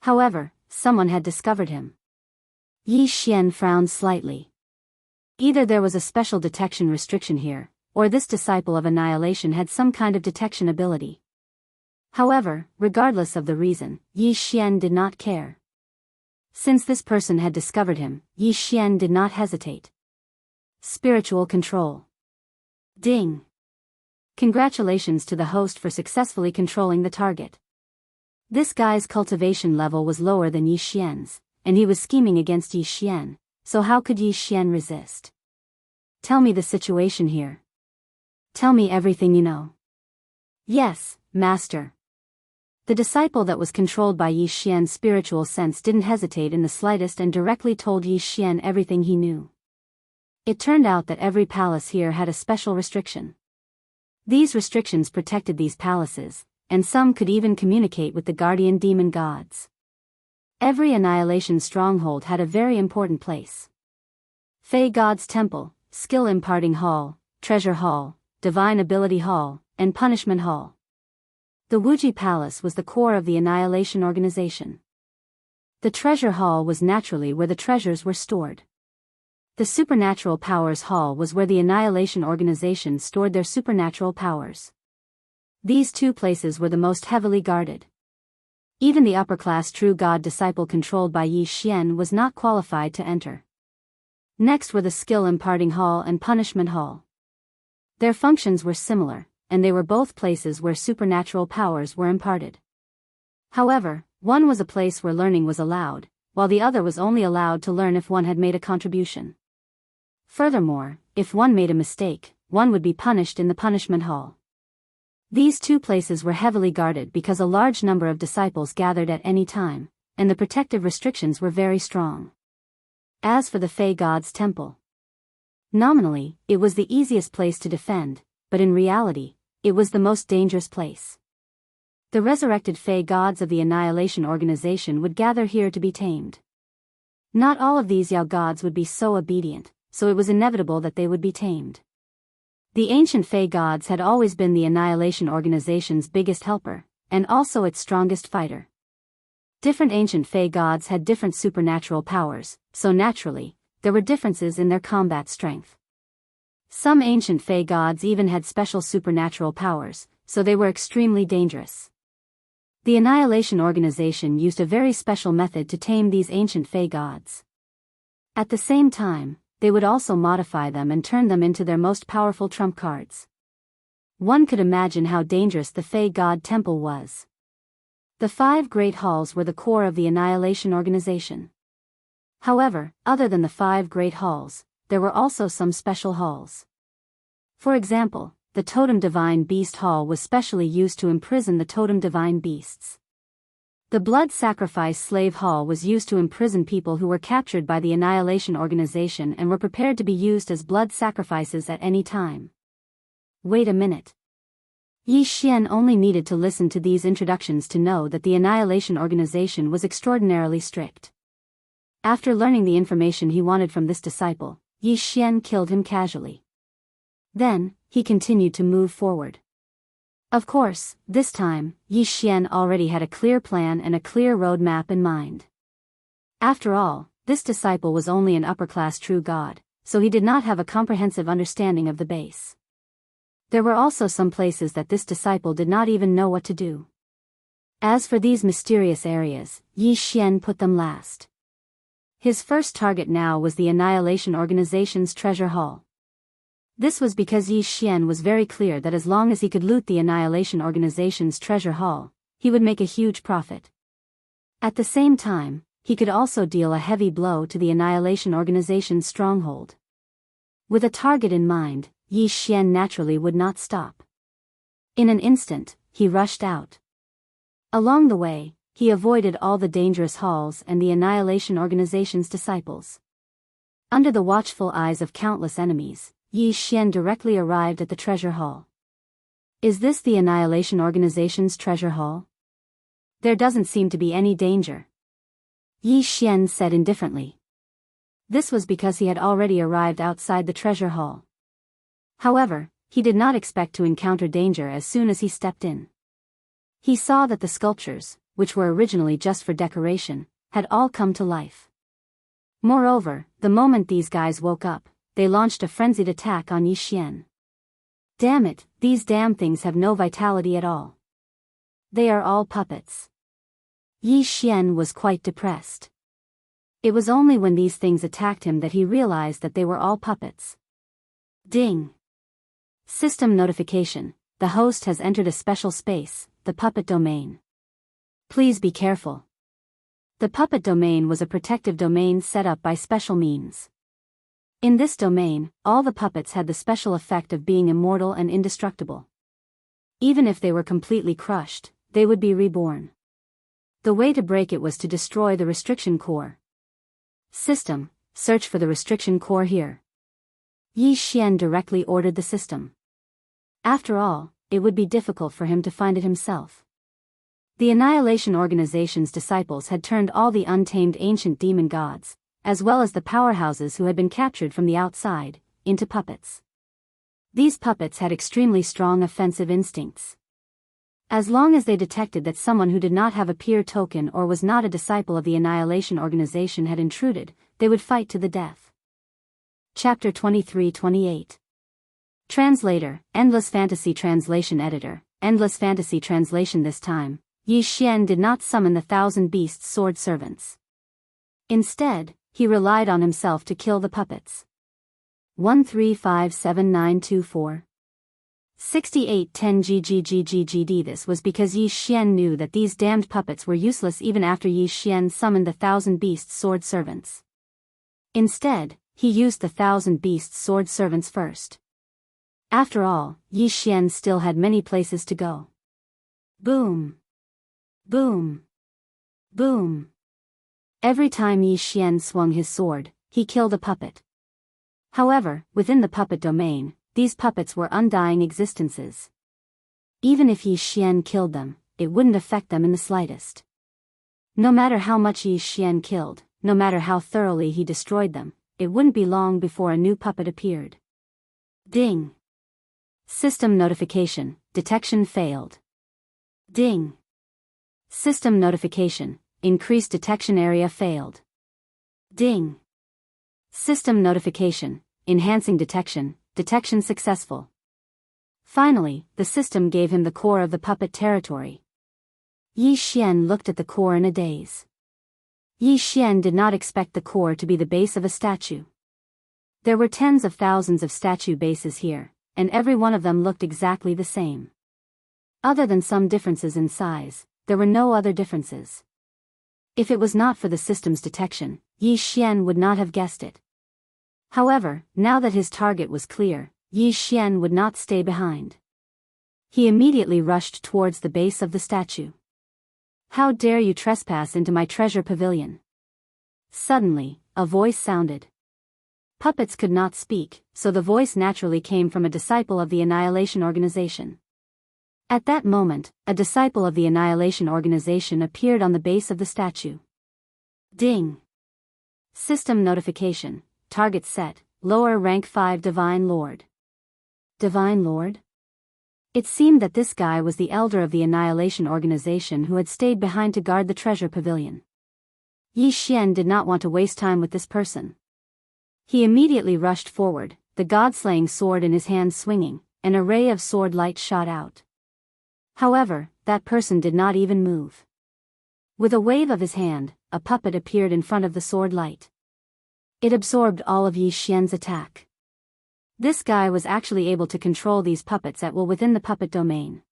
However, someone had discovered him. Yi Xian frowned slightly. Either there was a special detection restriction here, or this disciple of Annihilation had some kind of detection ability. However, regardless of the reason, Yi Xian did not care. Since this person had discovered him, Yi Xian did not hesitate. Spiritual control. Ding. Congratulations to the host for successfully controlling the target. This guy's cultivation level was lower than Yi Xian's, and he was scheming against Yi Xian, so how could Yi Xian resist? Tell me the situation here. Tell me everything you know. Yes, master. The disciple that was controlled by Yi Xian's spiritual sense didn't hesitate in the slightest and directly told Yi Xian everything he knew. It turned out that every palace here had a special restriction. These restrictions protected these palaces, and some could even communicate with the guardian demon gods. Every Annihilation stronghold had a very important place. Fey God's Temple, Skill Imparting Hall, Treasure Hall, Divine Ability Hall, and Punishment Hall. The Wuji Palace was the core of the Annihilation Organization. The Treasure Hall was naturally where the treasures were stored. The Supernatural Powers Hall was where the Annihilation Organization stored their supernatural powers. These two places were the most heavily guarded. Even the upper-class True God disciple controlled by Yi Xian was not qualified to enter. Next were the Skill Imparting Hall and Punishment Hall. Their functions were similar, and they were both places where supernatural powers were imparted. However, One was a place where learning was allowed, while the other was only allowed to learn if one had made a contribution. Furthermore, if one made a mistake, one would be punished in the punishment hall. These two places were heavily guarded because a large number of disciples gathered at any time, and the protective restrictions were very strong. As for the Fey God's temple, nominally, it was the easiest place to defend, but in reality, it was the most dangerous place. The resurrected Fey gods of the Annihilation Organization would gather here to be tamed. Not all of these Yao gods would be so obedient, so it was inevitable that they would be tamed. The ancient Fey gods had always been the Annihilation Organization's biggest helper, and also its strongest fighter. Different ancient Fey gods had different supernatural powers, so naturally, there were differences in their combat strength. Some ancient Fey gods even had special supernatural powers, so they were extremely dangerous. The Annihilation Organization used a very special method to tame these ancient Fey gods. At the same time, they would also modify them and turn them into their most powerful trump cards. One could imagine how dangerous the Fey God Temple was. The 5 Great Halls were the core of the Annihilation Organization. However, other than the 5 Great Halls, there were also some special halls. For example, the Totem Divine Beast Hall was specially used to imprison the Totem Divine Beasts. The Blood Sacrifice Slave Hall was used to imprison people who were captured by the Annihilation Organization and were prepared to be used as blood sacrifices at any time. Wait a minute. Yi Xian only needed to listen to these introductions to know that the Annihilation Organization was extraordinarily strict. After learning the information he wanted from this disciple, Yi Xian killed him casually. Then, he continued to move forward. Of course, this time, Yi Xian already had a clear plan and a clear roadmap in mind. After all, this disciple was only an upper-class true god, so he did not have a comprehensive understanding of the base. There were also some places that this disciple did not even know what to do. As for these mysterious areas, Yi Xian put them last. His first target now was the Annihilation Organization's treasure hall. This was because Yi Xian was very clear that as long as he could loot the Annihilation Organization's treasure hall, he would make a huge profit. At the same time, he could also deal a heavy blow to the Annihilation Organization's stronghold. With a target in mind, Yi Xian naturally would not stop. In an instant, he rushed out. Along the way, he avoided all the dangerous halls and the Annihilation Organization's disciples. Under the watchful eyes of countless enemies, Yi Xian directly arrived at the treasure hall. Is this the Annihilation Organization's treasure hall? There doesn't seem to be any danger, Yi Xian said indifferently. This was because he had already arrived outside the treasure hall. However, he did not expect to encounter danger as soon as he stepped in. He saw that the sculptures, which were originally just for decoration, had all come to life. Moreover, the moment these guys woke up, they launched a frenzied attack on Yi Xian. Damn it, these damn things have no vitality at all. They are all puppets. Yi Xian was quite depressed. It was only when these things attacked him that he realized that they were all puppets. Ding! System notification: the host has entered a special space, the puppet domain. Please be careful. The puppet domain was a protective domain set up by special means. In this domain, all the puppets had the special effect of being immortal and indestructible. Even if they were completely crushed, they would be reborn. The way to break it was to destroy the restriction core. System, search for the restriction core here. Yi Xian directly ordered the system. After all, it would be difficult for him to find it himself. The Annihilation Organization's disciples had turned all the untamed ancient demon gods, as well as the powerhouses who had been captured from the outside, into puppets. These puppets had extremely strong offensive instincts. As long as they detected that someone who did not have a peer token or was not a disciple of the Annihilation Organization had intruded, they would fight to the death. Chapter 23-28. Translator, Endless Fantasy Translation Editor, Endless Fantasy Translation. This time, Yi Xian did not summon the 1,000 beasts sword servants. Instead, he relied on himself to kill the puppets. 1357924 6810 GGGGGD. This was because Yi Xian knew that these damned puppets were useless even after Yi Xian summoned the Thousand Beasts sword servants. Instead, he used the Thousand Beasts sword servants first. After all, Yi Xian still had many places to go. Boom. Boom. Boom. Every time Yi Xian swung his sword, he killed a puppet. However, within the puppet domain, these puppets were undying existences. Even if Yi Xian killed them, it wouldn't affect them in the slightest. No matter how much Yi Xian killed, no matter how thoroughly he destroyed them, it wouldn't be long before a new puppet appeared. Ding. System notification, detection failed. Ding. System notification, increased detection area failed. Ding. System notification, enhancing detection, detection successful. Finally, the system gave him the core of the puppet territory. Yi Xian looked at the core in a daze. Yi Xian did not expect the core to be the base of a statue. There were tens of thousands of statue bases here, and every one of them looked exactly the same. Other than some differences in size, there were no other differences. If it was not for the system's detection, Yi Xian would not have guessed it. However, now that his target was clear, Yi Xian would not stay behind. He immediately rushed towards the base of the statue. "How dare you trespass into my treasure pavilion?" Suddenly, a voice sounded. Puppets could not speak, so the voice naturally came from a disciple of the Annihilation Organization. At that moment, a disciple of the Annihilation Organization appeared on the base of the statue. Ding. System notification, target set, lower rank 5 Divine Lord. Divine Lord? It seemed that this guy was the elder of the Annihilation Organization who had stayed behind to guard the treasure pavilion. Yi Xian did not want to waste time with this person. He immediately rushed forward, the god-slaying sword in his hand swinging, an array of sword light shot out. However, that person did not even move. With a wave of his hand, a puppet appeared in front of the sword light. It absorbed all of Yi Xian's attack. This guy was actually able to control these puppets at will within the puppet domain.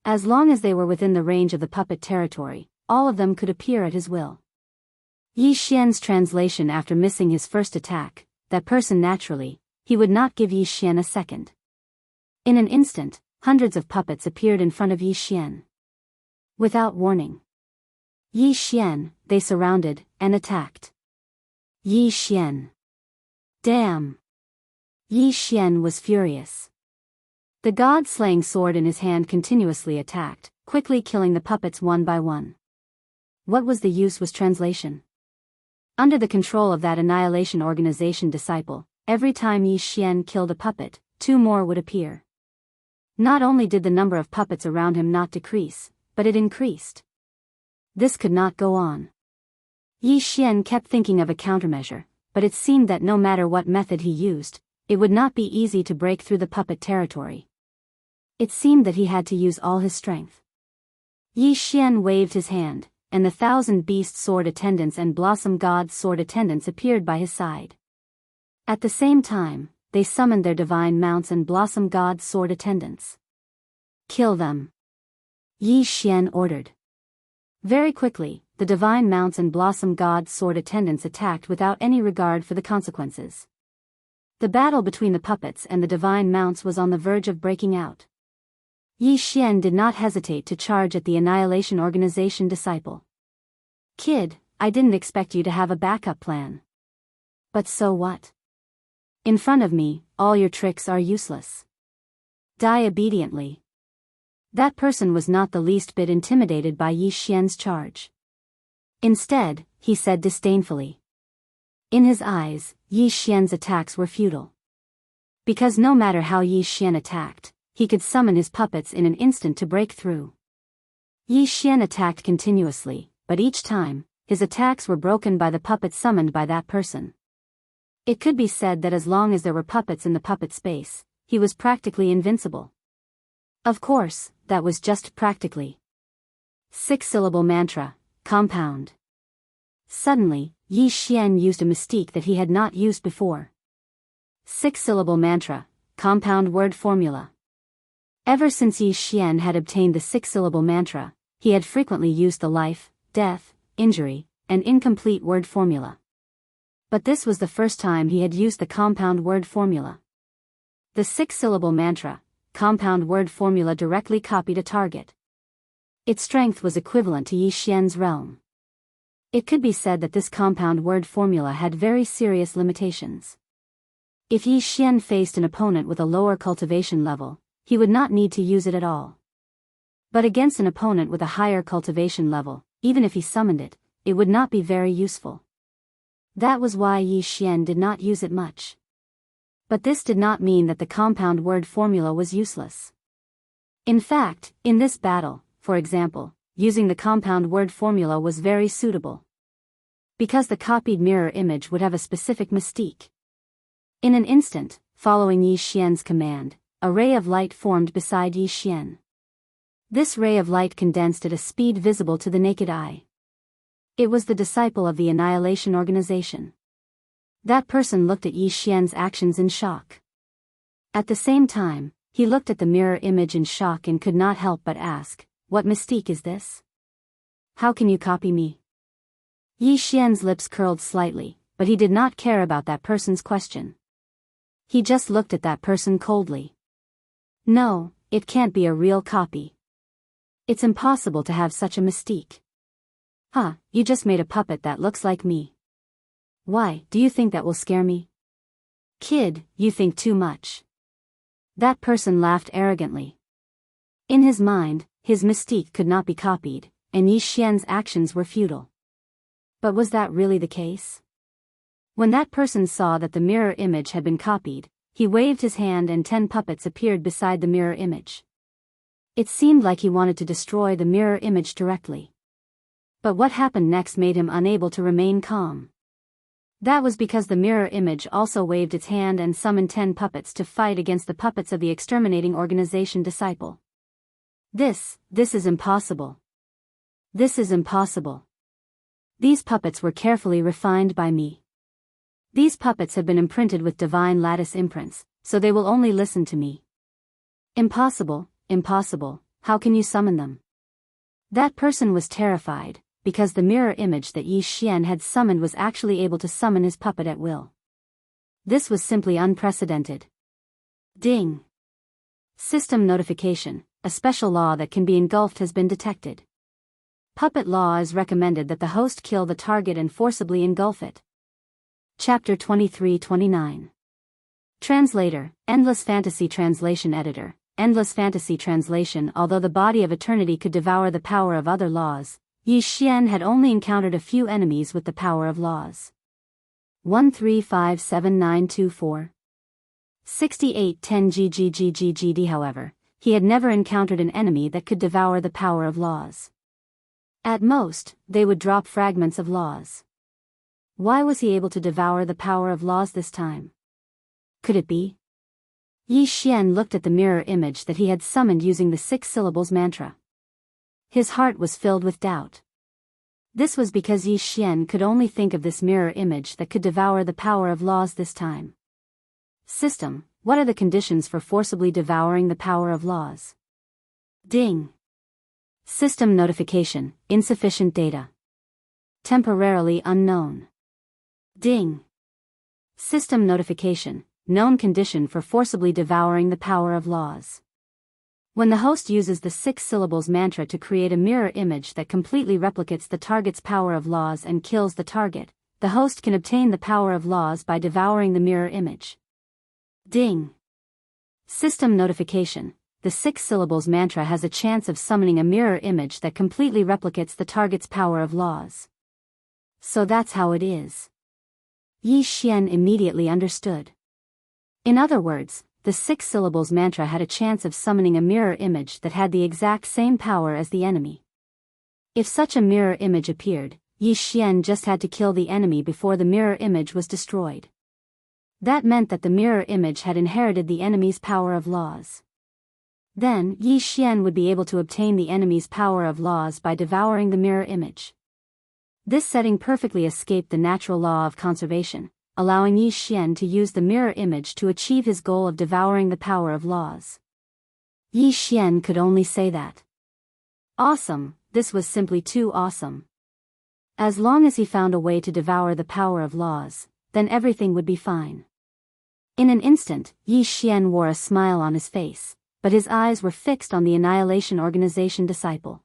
As long as they were within the range of the puppet territory, all of them could appear at his will. Yi Xian's translation after missing his first attack, that person naturally, he would not give Yi Xian a second. In an instant, hundreds of puppets appeared in front of Yi Xian. Without warning. Yi Xian, they surrounded, and attacked. Yi Xian. Damn! Yi Xian was furious. The god-slaying sword in his hand continuously attacked, quickly killing the puppets one by one. What was the use was translation. Under the control of that Annihilation Organization disciple, every time Yi Xian killed a puppet, 2 more would appear. Not only did the number of puppets around him not decrease, but it increased. This could not go on. Yi Xian kept thinking of a countermeasure, but it seemed that no matter what method he used, it would not be easy to break through the puppet territory. It seemed that he had to use all his strength. Yi Xian waved his hand, and the Thousand Beast sword attendants and Blossom God sword attendants appeared by his side. At the same time, they summoned their divine mounts and Blossom God sword attendants. "Kill them," Yi Xian ordered. Very quickly, the divine mounts and Blossom God sword attendants attacked without any regard for the consequences. The battle between the puppets and the divine mounts was on the verge of breaking out. Yi Xian did not hesitate to charge at the Annihilation Organization disciple. "Kid, I didn't expect you to have a backup plan." "But so what? In front of me, all your tricks are useless. Die obediently." That person was not the least bit intimidated by Yi Xian's charge. Instead, he said disdainfully. In his eyes, Yi Xian's attacks were futile. Because no matter how Yi Xian attacked, he could summon his puppets in an instant to break through. Yi Xian attacked continuously, but each time, his attacks were broken by the puppets summoned by that person. It could be said that as long as there were puppets in the puppet space, he was practically invincible. Of course, that was just practically. 6-syllable mantra, compound. Suddenly, Yi Xian used a mystique that he had not used before. 6-syllable mantra, compound word formula. Ever since Yi Xian had obtained the six-syllable mantra, he had frequently used the life, death, injury, and incomplete word formula. But this was the first time he had used the compound word formula. The six-syllable mantra, compound word formula directly copied a target. Its strength was equivalent to Yi Xian's realm. It could be said that this compound word formula had very serious limitations. If Yi Xian faced an opponent with a lower cultivation level, he would not need to use it at all. But against an opponent with a higher cultivation level, even if he summoned it, it would not be very useful. That was why Yi Xian did not use it much. But this did not mean that the compound word formula was useless. In fact, in this battle, for example, using the compound word formula was very suitable. Because the copied mirror image would have a specific mystique. In an instant, following Yi Xian's command, a ray of light formed beside Yi Xian. This ray of light condensed at a speed visible to the naked eye. It was the disciple of the Annihilation Organization. That person looked at Yi Xian's actions in shock. At the same time, he looked at the mirror image in shock and could not help but ask, "What mystique is this? How can you copy me?" Yi Xian's lips curled slightly, but he did not care about that person's question. He just looked at that person coldly. "No, it can't be a real copy. It's impossible to have such a mystique. Huh, you just made a puppet that looks like me. Why, do you think that will scare me? Kid, you think too much." That person laughed arrogantly. In his mind, his mystique could not be copied, and Yi Xian's actions were futile. But was that really the case? When that person saw that the mirror image had been copied, he waved his hand and 10 puppets appeared beside the mirror image. It seemed like he wanted to destroy the mirror image directly. But what happened next made him unable to remain calm. That was because the mirror image also waved its hand and summoned 10 puppets to fight against the puppets of the exterminating organization disciple. This is impossible. This is impossible. These puppets were carefully refined by me. These puppets have been imprinted with divine lattice imprints, so they will only listen to me. Impossible, impossible, how can you summon them? That person was terrified, because the mirror image that Yi Xian had summoned was actually able to summon his puppet at will. This was simply unprecedented. Ding! System notification. A special law that can be engulfed has been detected. Puppet law is recommended that the host kill the target and forcibly engulf it. Chapter 23-29. Translator, Endless Fantasy Translation Editor, Endless Fantasy Translation. Although the body of eternity could devour the power of other laws, Yi Xian had only encountered a few enemies with the power of laws. 1357924. 6810 GGGGGD. However, he had never encountered an enemy that could devour the power of laws. At most, they would drop fragments of laws. Why was he able to devour the power of laws this time? Could it be? Yi Xian looked at the mirror image that he had summoned using the 6 syllables mantra. His heart was filled with doubt. This was because Yi Xian could only think of this mirror image that could devour the power of laws this time. System, what are the conditions for forcibly devouring the power of laws? Ding! System notification, insufficient data. Temporarily unknown. Ding! System notification, known condition for forcibly devouring the power of laws. When the host uses the 6 syllables mantra to create a mirror image that completely replicates the target's power of laws and kills the target, the host can obtain the power of laws by devouring the mirror image. Ding! System notification, the 6 syllables mantra has a chance of summoning a mirror image that completely replicates the target's power of laws. So that's how it is. Yi Xian immediately understood. In other words, the 6 syllables mantra had a chance of summoning a mirror image that had the exact same power as the enemy. If such a mirror image appeared, Yi Xian just had to kill the enemy before the mirror image was destroyed. That meant that the mirror image had inherited the enemy's power of laws. Then, Yi Xian would be able to obtain the enemy's power of laws by devouring the mirror image. This setting perfectly escaped the natural law of conservation, allowing Yi Xian to use the mirror image to achieve his goal of devouring the power of laws. Yi Xian could only say that. Awesome, this was simply too awesome. As long as he found a way to devour the power of laws, then everything would be fine. In an instant, Yi Xian wore a smile on his face, but his eyes were fixed on the Annihilation Organization disciple.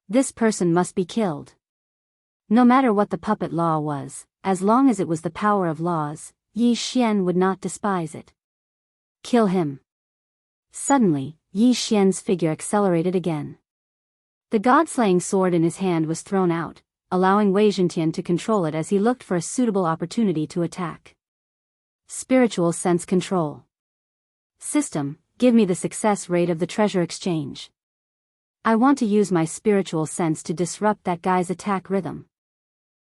This person must be killed. No matter what the puppet law was, as long as it was the power of laws, Yi Xian would not despise it. Kill him. Suddenly, Yi Xian's figure accelerated again. The god-slaying sword in his hand was thrown out, allowing Wei Zhentian to control it as he looked for a suitable opportunity to attack. Spiritual sense control. System, give me the success rate of the treasure exchange. I want to use my spiritual sense to disrupt that guy's attack rhythm.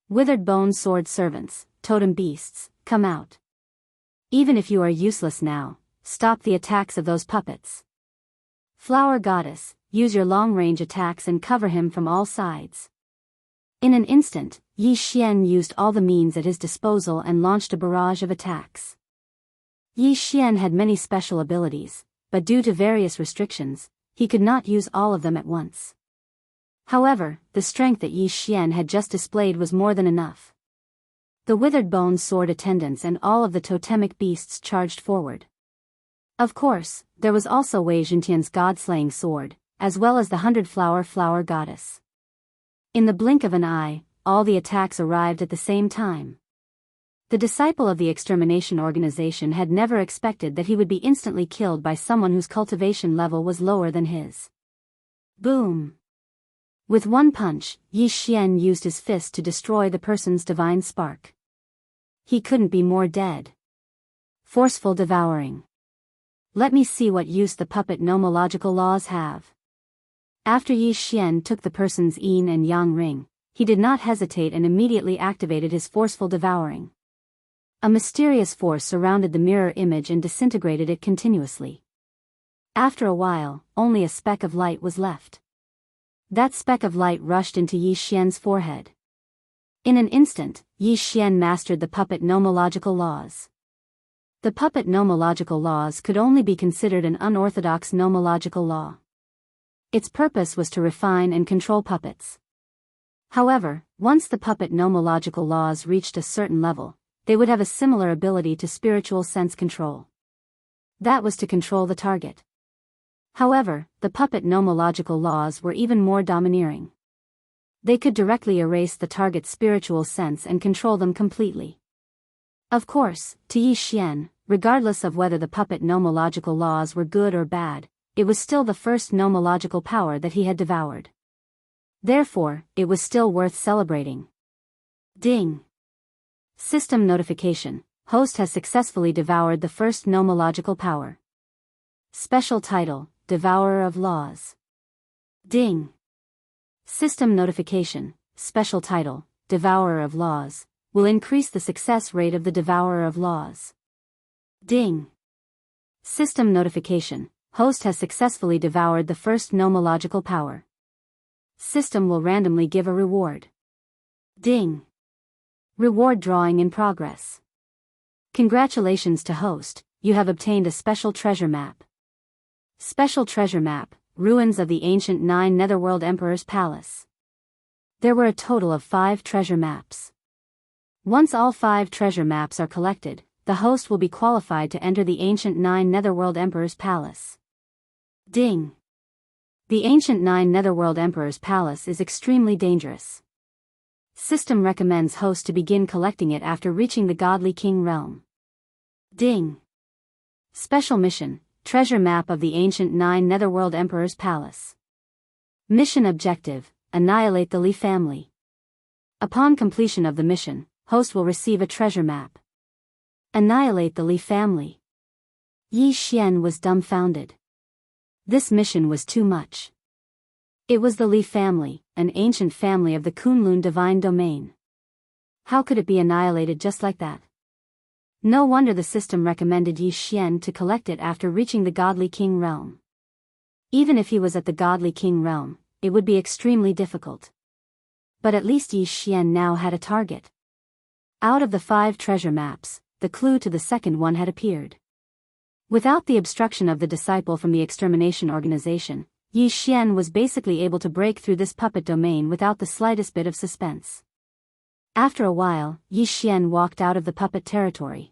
Withered bone sword servants, totem beasts, come out. Even if you are useless now, stop the attacks of those puppets. Flower goddess, use your long-range attacks and cover him from all sides. In an instant, Yi Xian used all the means at his disposal and launched a barrage of attacks. Yi Xian had many special abilities, but due to various restrictions, he could not use all of them at once. However, the strength that Yi Xian had just displayed was more than enough. The withered bone sword attendants and all of the totemic beasts charged forward. Of course, there was also Wei Zhentian's god-slaying sword, as well as the 100-flower goddess. In the blink of an eye, all the attacks arrived at the same time. The disciple of the extermination organization had never expected that he would be instantly killed by someone whose cultivation level was lower than his. Boom! With one punch, Yi Xian used his fist to destroy the person's divine spark. He couldn't be more dead. Forceful devouring. Let me see what use the puppet nomological laws have. After Yi Xian took the person's yin and yang ring, he did not hesitate and immediately activated his forceful devouring. A mysterious force surrounded the mirror image and disintegrated it continuously. After a while, only a speck of light was left. That speck of light rushed into Yi Xian's forehead. In an instant, Yi Xian mastered the puppet nomological laws. The puppet nomological laws could only be considered an unorthodox nomological law. Its purpose was to refine and control puppets. However, once the puppet nomological laws reached a certain level, they would have a similar ability to spiritual sense control. That was to control the target. However, the puppet nomological laws were even more domineering. They could directly erase the target's spiritual sense and control them completely. Of course, to Yi Xian, regardless of whether the puppet nomological laws were good or bad, it was still the first nomological power that he had devoured. Therefore, it was still worth celebrating. Ding! System notification: host has successfully devoured the first nomological power. Special title: Devourer of Laws. Ding! System notification: special title: Devourer of Laws, will increase the success rate of the Devourer of Laws. Ding! System notification: host has successfully devoured the first nomological power. System will randomly give a reward. Ding! Reward drawing in progress. Congratulations to host, you have obtained a special treasure map. Special treasure map: ruins of the ancient 9 Netherworld Emperor's Palace. There were a total of 5 treasure maps. Once all 5 treasure maps are collected, the host will be qualified to enter the ancient 9 Netherworld Emperor's Palace. Ding! The ancient 9 Netherworld Emperor's Palace is extremely dangerous. System recommends host to begin collecting it after reaching the Godly King realm. Ding! Special mission: treasure map of the ancient 9 Netherworld Emperor's Palace. Mission objective: annihilate the Li family. Upon completion of the mission, host will receive a treasure map. Annihilate the Li family. Yi Xian was dumbfounded. This mission was too much. It was the Li family, an ancient family of the Kunlun divine domain. How could it be annihilated just like that? No wonder the system recommended Yi Xian to collect it after reaching the Godly King realm. Even if he was at the Godly King realm, it would be extremely difficult. But at least Yi Xian now had a target. Out of the 5 treasure maps, the clue to the second one had appeared. Without the obstruction of the disciple from the extermination organization, Yi Xian was basically able to break through this puppet domain without the slightest bit of suspense. After a while, Yi Xian walked out of the puppet territory.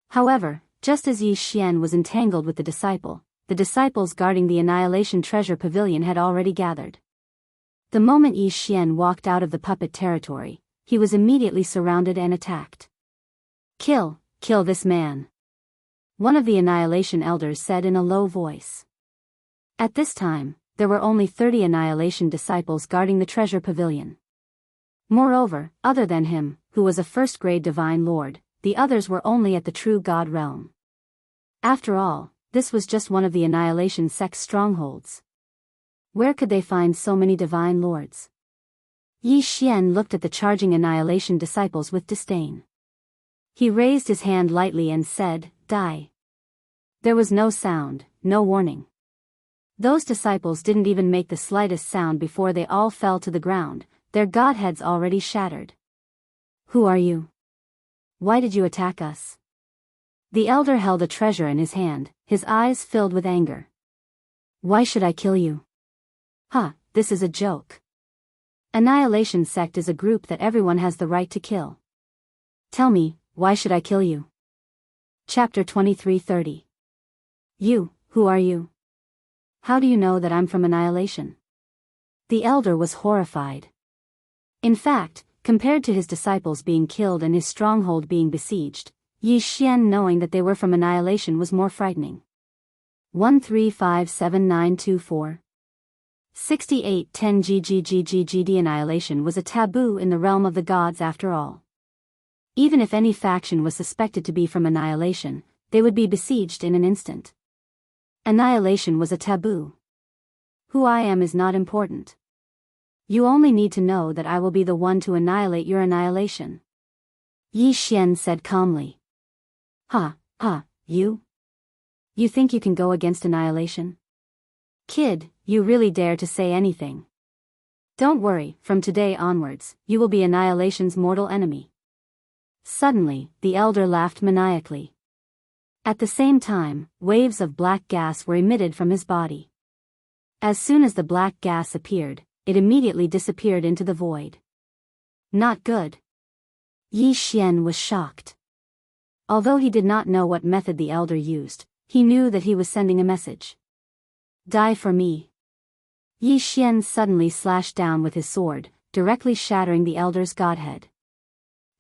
However, just as Yi Xian was entangled with the disciples guarding the Annihilation Treasure Pavilion had already gathered. The moment Yi Xian walked out of the puppet territory, he was immediately surrounded and attacked. Kill this man," one of the Annihilation Elders said in a low voice. At this time, there were only 30 Annihilation disciples guarding the Treasure Pavilion. Moreover, other than him, who was a first-grade Divine Lord, the others were only at the True God realm. After all, this was just one of the Annihilation sect's strongholds. Where could they find so many Divine Lords? Yi Xian looked at the charging Annihilation disciples with disdain. He raised his hand lightly and said, "Die." There was no sound, no warning. Those disciples didn't even make the slightest sound before they all fell to the ground, their godheads already shattered. "Who are you? Why did you attack us?" The elder held a treasure in his hand, his eyes filled with anger. "Why should I kill you? This is a joke. Annihilation sect is a group that everyone has the right to kill. Tell me, why should I kill you?" Chapter 23:30. Who are you? How do you know that I'm from Annihilation?" The elder was horrified. In fact, compared to his disciples being killed and his stronghold being besieged, Yi Xian knowing that they were from Annihilation was more frightening. 1357924 6810 GGGGGD Annihilation was a taboo in the realm of the gods after all. Even if any faction was suspected to be from Annihilation, they would be besieged in an instant. Annihilation was a taboo. Who I am is not important. You only need to know that I will be the one to annihilate your annihilation," Yi Xian said calmly. You? You think you can go against Annihilation? Kid, you really dare to say anything. Don't worry, from today onwards, you will be Annihilation's mortal enemy. Suddenly, the elder laughed maniacally. At the same time, waves of black gas were emitted from his body. As soon as the black gas appeared, it immediately disappeared into the void. Not good. Yi Xian was shocked. Although he did not know what method the elder used, he knew that he was sending a message. Die for me. Yi Xian suddenly slashed down with his sword, directly shattering the elder's godhead.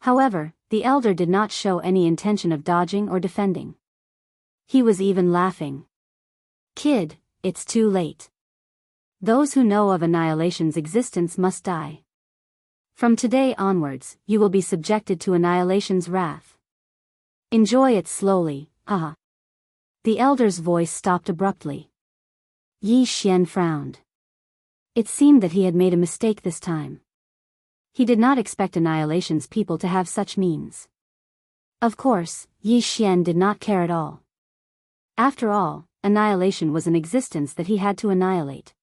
However, the elder did not show any intention of dodging or defending. He was even laughing. Kid, it's too late. Those who know of Annihilation's existence must die. From today onwards, you will be subjected to Annihilation's wrath. Enjoy it slowly, haha. The elder's voice stopped abruptly. Yi Xian frowned. It seemed that he had made a mistake this time. He did not expect Annihilation's people to have such means. Of course, Yi Xian did not care at all. After all, Annihilation was an existence that he had to annihilate.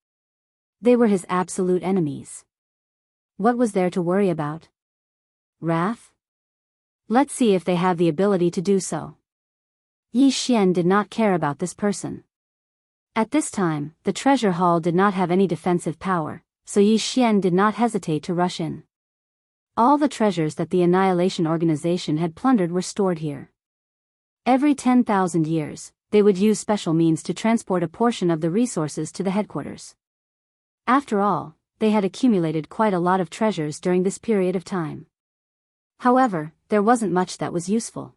They were his absolute enemies. What was there to worry about? Wrath? Let's see if they have the ability to do so. Yi Xian did not care about this person. At this time, the treasure hall did not have any defensive power, so Yi Xian did not hesitate to rush in. All the treasures that the Annihilation organization had plundered were stored here. Every 10,000 years, they would use special means to transport a portion of the resources to the headquarters. After all, they had accumulated quite a lot of treasures during this period of time. However, there wasn't much that was useful.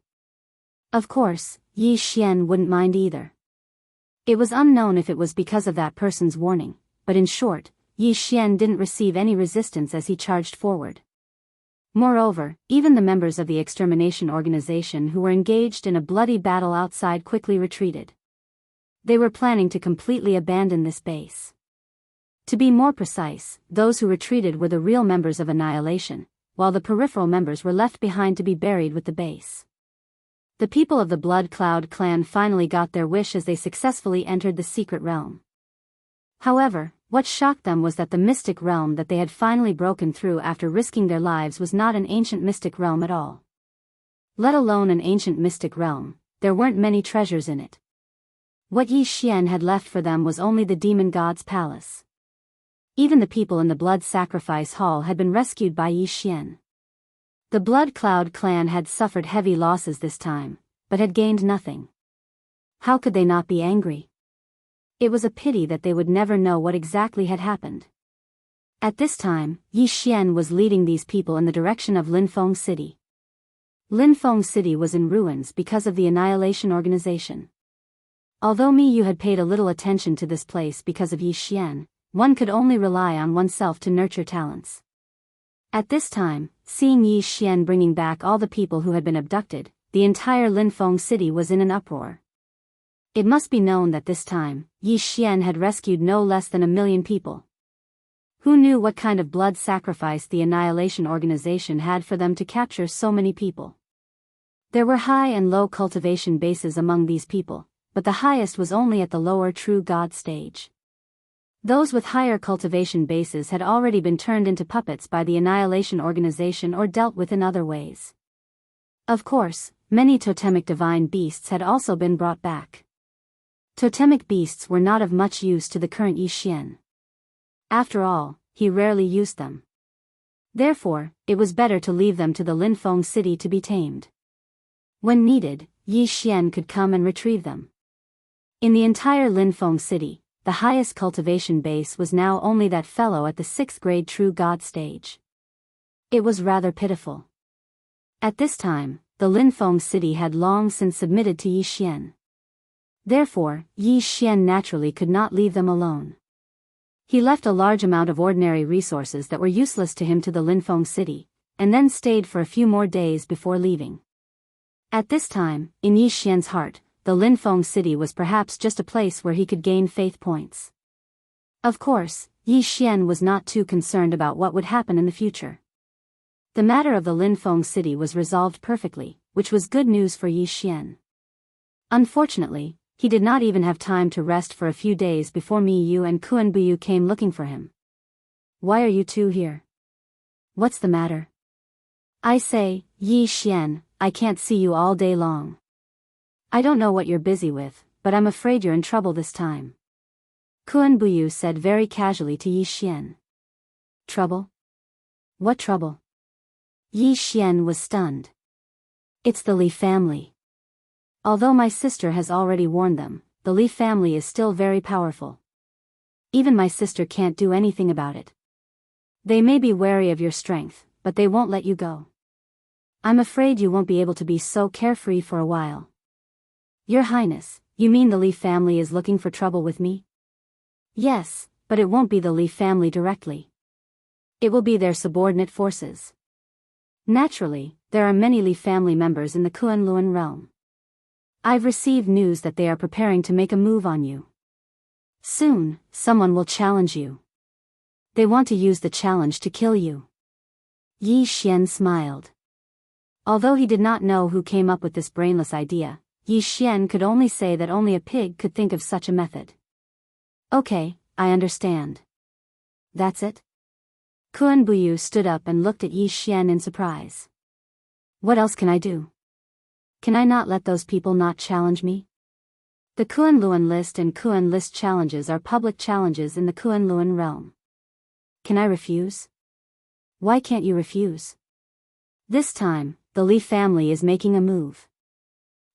Of course, Yi Xian wouldn't mind either. It was unknown if it was because of that person's warning, but in short, Yi Xian didn't receive any resistance as he charged forward. Moreover, even the members of the extermination organization who were engaged in a bloody battle outside quickly retreated. They were planning to completely abandon this base. To be more precise, those who retreated were the real members of Annihilation, while the peripheral members were left behind to be buried with the base. The people of the Blood Cloud clan finally got their wish as they successfully entered the secret realm. However, what shocked them was that the mystic realm that they had finally broken through after risking their lives was not an ancient mystic realm at all. Let alone an ancient mystic realm, there weren't many treasures in it, What Yi Xian had left for them was only the demon god's palace. Even the people in the blood sacrifice hall had been rescued by Yi Xian. The Blood Cloud clan had suffered heavy losses this time, but had gained nothing. How could they not be angry? It was a pity that they would never know what exactly had happened. At this time, Yi Xian was leading these people in the direction of Linfeng City. Linfeng City was in ruins because of the Annihilation Organization. Although Mi Yu had paid a little attention to this place because of Yi Xian, one could only rely on oneself to nurture talents. At this time, seeing Yi Xian bringing back all the people who had been abducted, the entire Linfeng City was in an uproar. It must be known that this time, Yi Xian had rescued no less than 1 million people. Who knew what kind of blood sacrifice the Annihilation Organization had for them to capture so many people? There were high and low cultivation bases among these people, but the highest was only at the lower true god stage. Those with higher cultivation bases had already been turned into puppets by the Annihilation Organization or dealt with in other ways. Of course, many totemic divine beasts had also been brought back. Totemic beasts were not of much use to the current Yi Xian. After all, he rarely used them. Therefore, it was better to leave them to the Linfeng City to be tamed. When needed, Yi Xian could come and retrieve them. In the entire Linfeng City, the highest cultivation base was now only that fellow at the 6th grade true god stage. It was rather pitiful. At this time, the Linfeng City had long since submitted to Yi Xian. Therefore, Yi Xian naturally could not leave them alone. He left a large amount of ordinary resources that were useless to him to the Linfeng City, and then stayed for a few more days before leaving. At this time, in Yi Xian's heart, the Linfeng City was perhaps just a place where he could gain faith points. Of course, Yi Xian was not too concerned about what would happen in the future. The matter of the Linfeng City was resolved perfectly, which was good news for Yi Xian. Unfortunately, he did not even have time to rest for a few days before Mi Yu and Kuan Buyu came looking for him. "Why are you two here? What's the matter?" "I say, Yi Xian, I can't see you all day long. I don't know what you're busy with, but I'm afraid you're in trouble this time," Kuan Buyu said very casually to Yi Xian. "Trouble? What trouble?" Yi Xian was stunned. "It's the Li family. Although my sister has already warned them, the Li family is still very powerful. Even my sister can't do anything about it. They may be wary of your strength, but they won't let you go. I'm afraid you won't be able to be so carefree for a while." "Your Highness, you mean the Li family is looking for trouble with me?" "Yes, but it won't be the Li family directly. It will be their subordinate forces. Naturally, there are many Li family members in the Kunlun realm. I've received news that they are preparing to make a move on you. Soon, someone will challenge you. They want to use the challenge to kill you." Yi Xian smiled. Although he did not know who came up with this brainless idea, Yi Xian could only say that only a pig could think of such a method. "Okay, I understand. That's it?" Kuan Buyu stood up and looked at Yi Xian in surprise. "What else can I do? Can I not let those people not challenge me? The Kunlun list and Kun list challenges are public challenges in the Kunlun realm. Can I refuse? Why can't you refuse? This time, the Li family is making a move.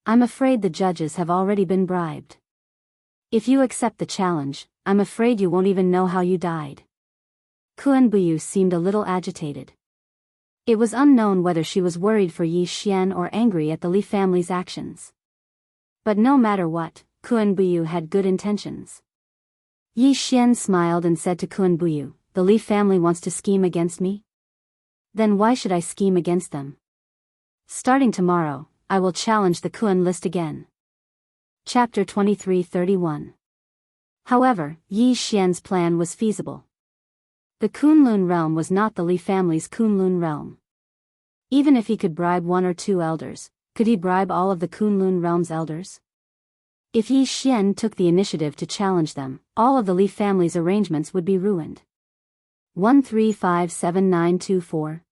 I'm afraid the judges have already been bribed. If you accept the challenge, I'm afraid you won't even know how you died." Kuan Buyu seemed a little agitated. It was unknown whether she was worried for Yi Xian or angry at the Li family's actions. But no matter what, Kuan Buyu had good intentions. Yi Xian smiled and said to Kuan Buyu, "The Li family wants to scheme against me? Then why should I scheme against them? Starting tomorrow, I will challenge the Kun list again." Chapter 23:31. However, Yi Xian's plan was feasible. The Kunlun realm was not the Li family's Kunlun realm. Even if he could bribe 1 or 2 elders, could he bribe all of the Kunlun realm's elders? If Yi Xian took the initiative to challenge them, all of the Li family's arrangements would be ruined. 1357924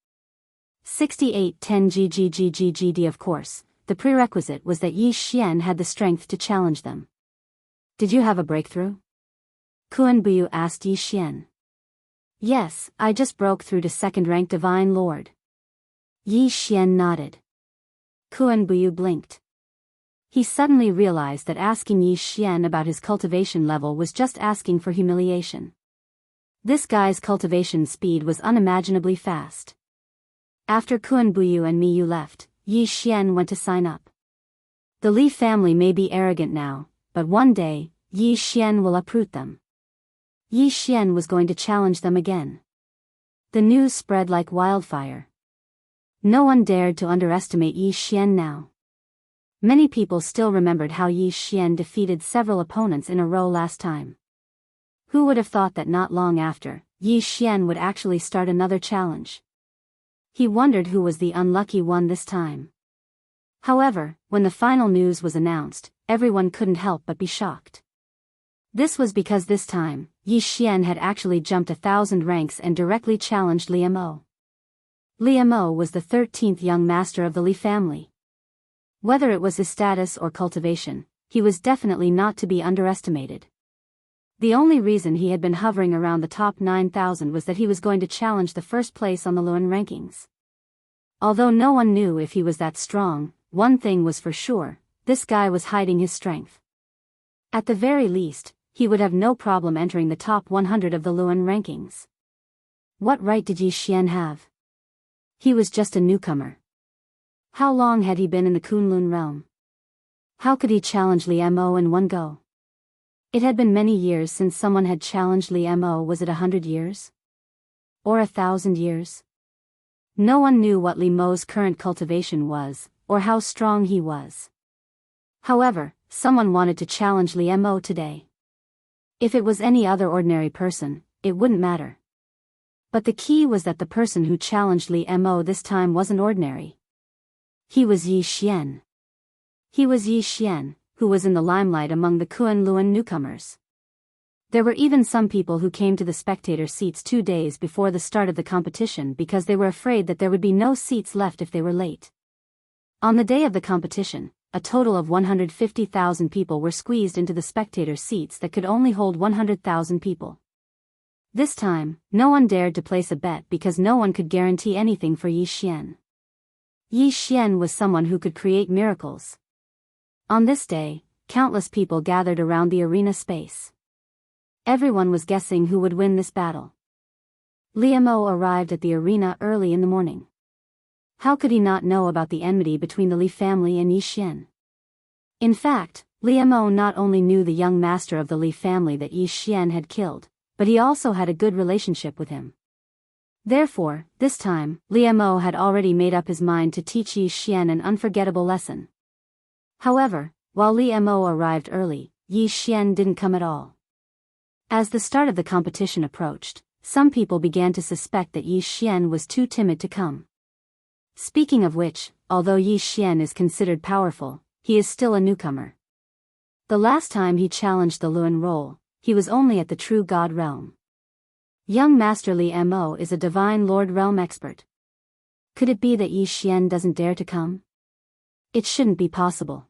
6810 GGGGGD. Of course, the prerequisite was that Yi Xian had the strength to challenge them. Did you have a breakthrough? Kuan Buyu asked Yi Xian. Yes, I just broke through to second-rank Divine Lord. Yi Xian nodded. Kuan Buyu blinked. He suddenly realized that asking Yi Xian about his cultivation level was just asking for humiliation. This guy's cultivation speed was unimaginably fast. After Kuan Buyu and Miyu left, Yi Xian went to sign up. The Li family may be arrogant now, but one day, Yi Xian will uproot them. Yi Xian was going to challenge them again. The news spread like wildfire. No one dared to underestimate Yi Xian now. Many people still remembered how Yi Xian defeated several opponents in a row last time. Who would have thought that not long after, Yi Xian would actually start another challenge? He wondered who was the unlucky one this time. However, when the final news was announced, everyone couldn't help but be shocked. This was because this time, Yi Xian had actually jumped 1,000 ranks and directly challenged Li Mo. Li Mo was the 13th young master of the Li family. Whether it was his status or cultivation, he was definitely not to be underestimated. The only reason he had been hovering around the top 9,000 was that he was going to challenge the first place on the Luan rankings. Although no one knew if he was that strong, one thing was for sure, this guy was hiding his strength. At the very least, he would have no problem entering the top 100 of the Luan rankings. What right did Yi Xian have? He was just a newcomer. How long had he been in the Kunlun realm? How could he challenge Li Mo in one go? It had been many years since someone had challenged Li Mo. Was it 100 years? Or 1,000 years? No one knew what Li Mo's current cultivation was, or how strong he was. However, someone wanted to challenge Li Mo today. If it was any other ordinary person, it wouldn't matter. But the key was that the person who challenged Li Mo this time wasn't ordinary. He was Yi Xian. He was Yi Xian, who was in the limelight among the Kunlun newcomers. There were even some people who came to the spectator seats 2 days before the start of the competition because they were afraid that there would be no seats left if they were late. On the day of the competition, a total of 150,000 people were squeezed into the spectator seats that could only hold 100,000 people. This time, no one dared to place a bet because no one could guarantee anything for Yi Xian. Yi Xian was someone who could create miracles. On this day, countless people gathered around the arena space. Everyone was guessing who would win this battle. Li Mo arrived at the arena early in the morning. How could he not know about the enmity between the Li family and Yi Xian? In fact, Li Mo not only knew the young master of the Li family that Yi Xian had killed, but he also had a good relationship with him. Therefore, this time, Li Mo had already made up his mind to teach Yi Xian an unforgettable lesson. However, while Li Mo arrived early, Yi Xian didn't come at all. As the start of the competition approached, some people began to suspect that Yi Xian was too timid to come. Speaking of which, although Yi Xian is considered powerful, he is still a newcomer. The last time he challenged the Luan role, he was only at the True God realm. Young Master Li Mo is a Divine Lord realm expert. Could it be that Yi Xian doesn't dare to come? It shouldn't be possible.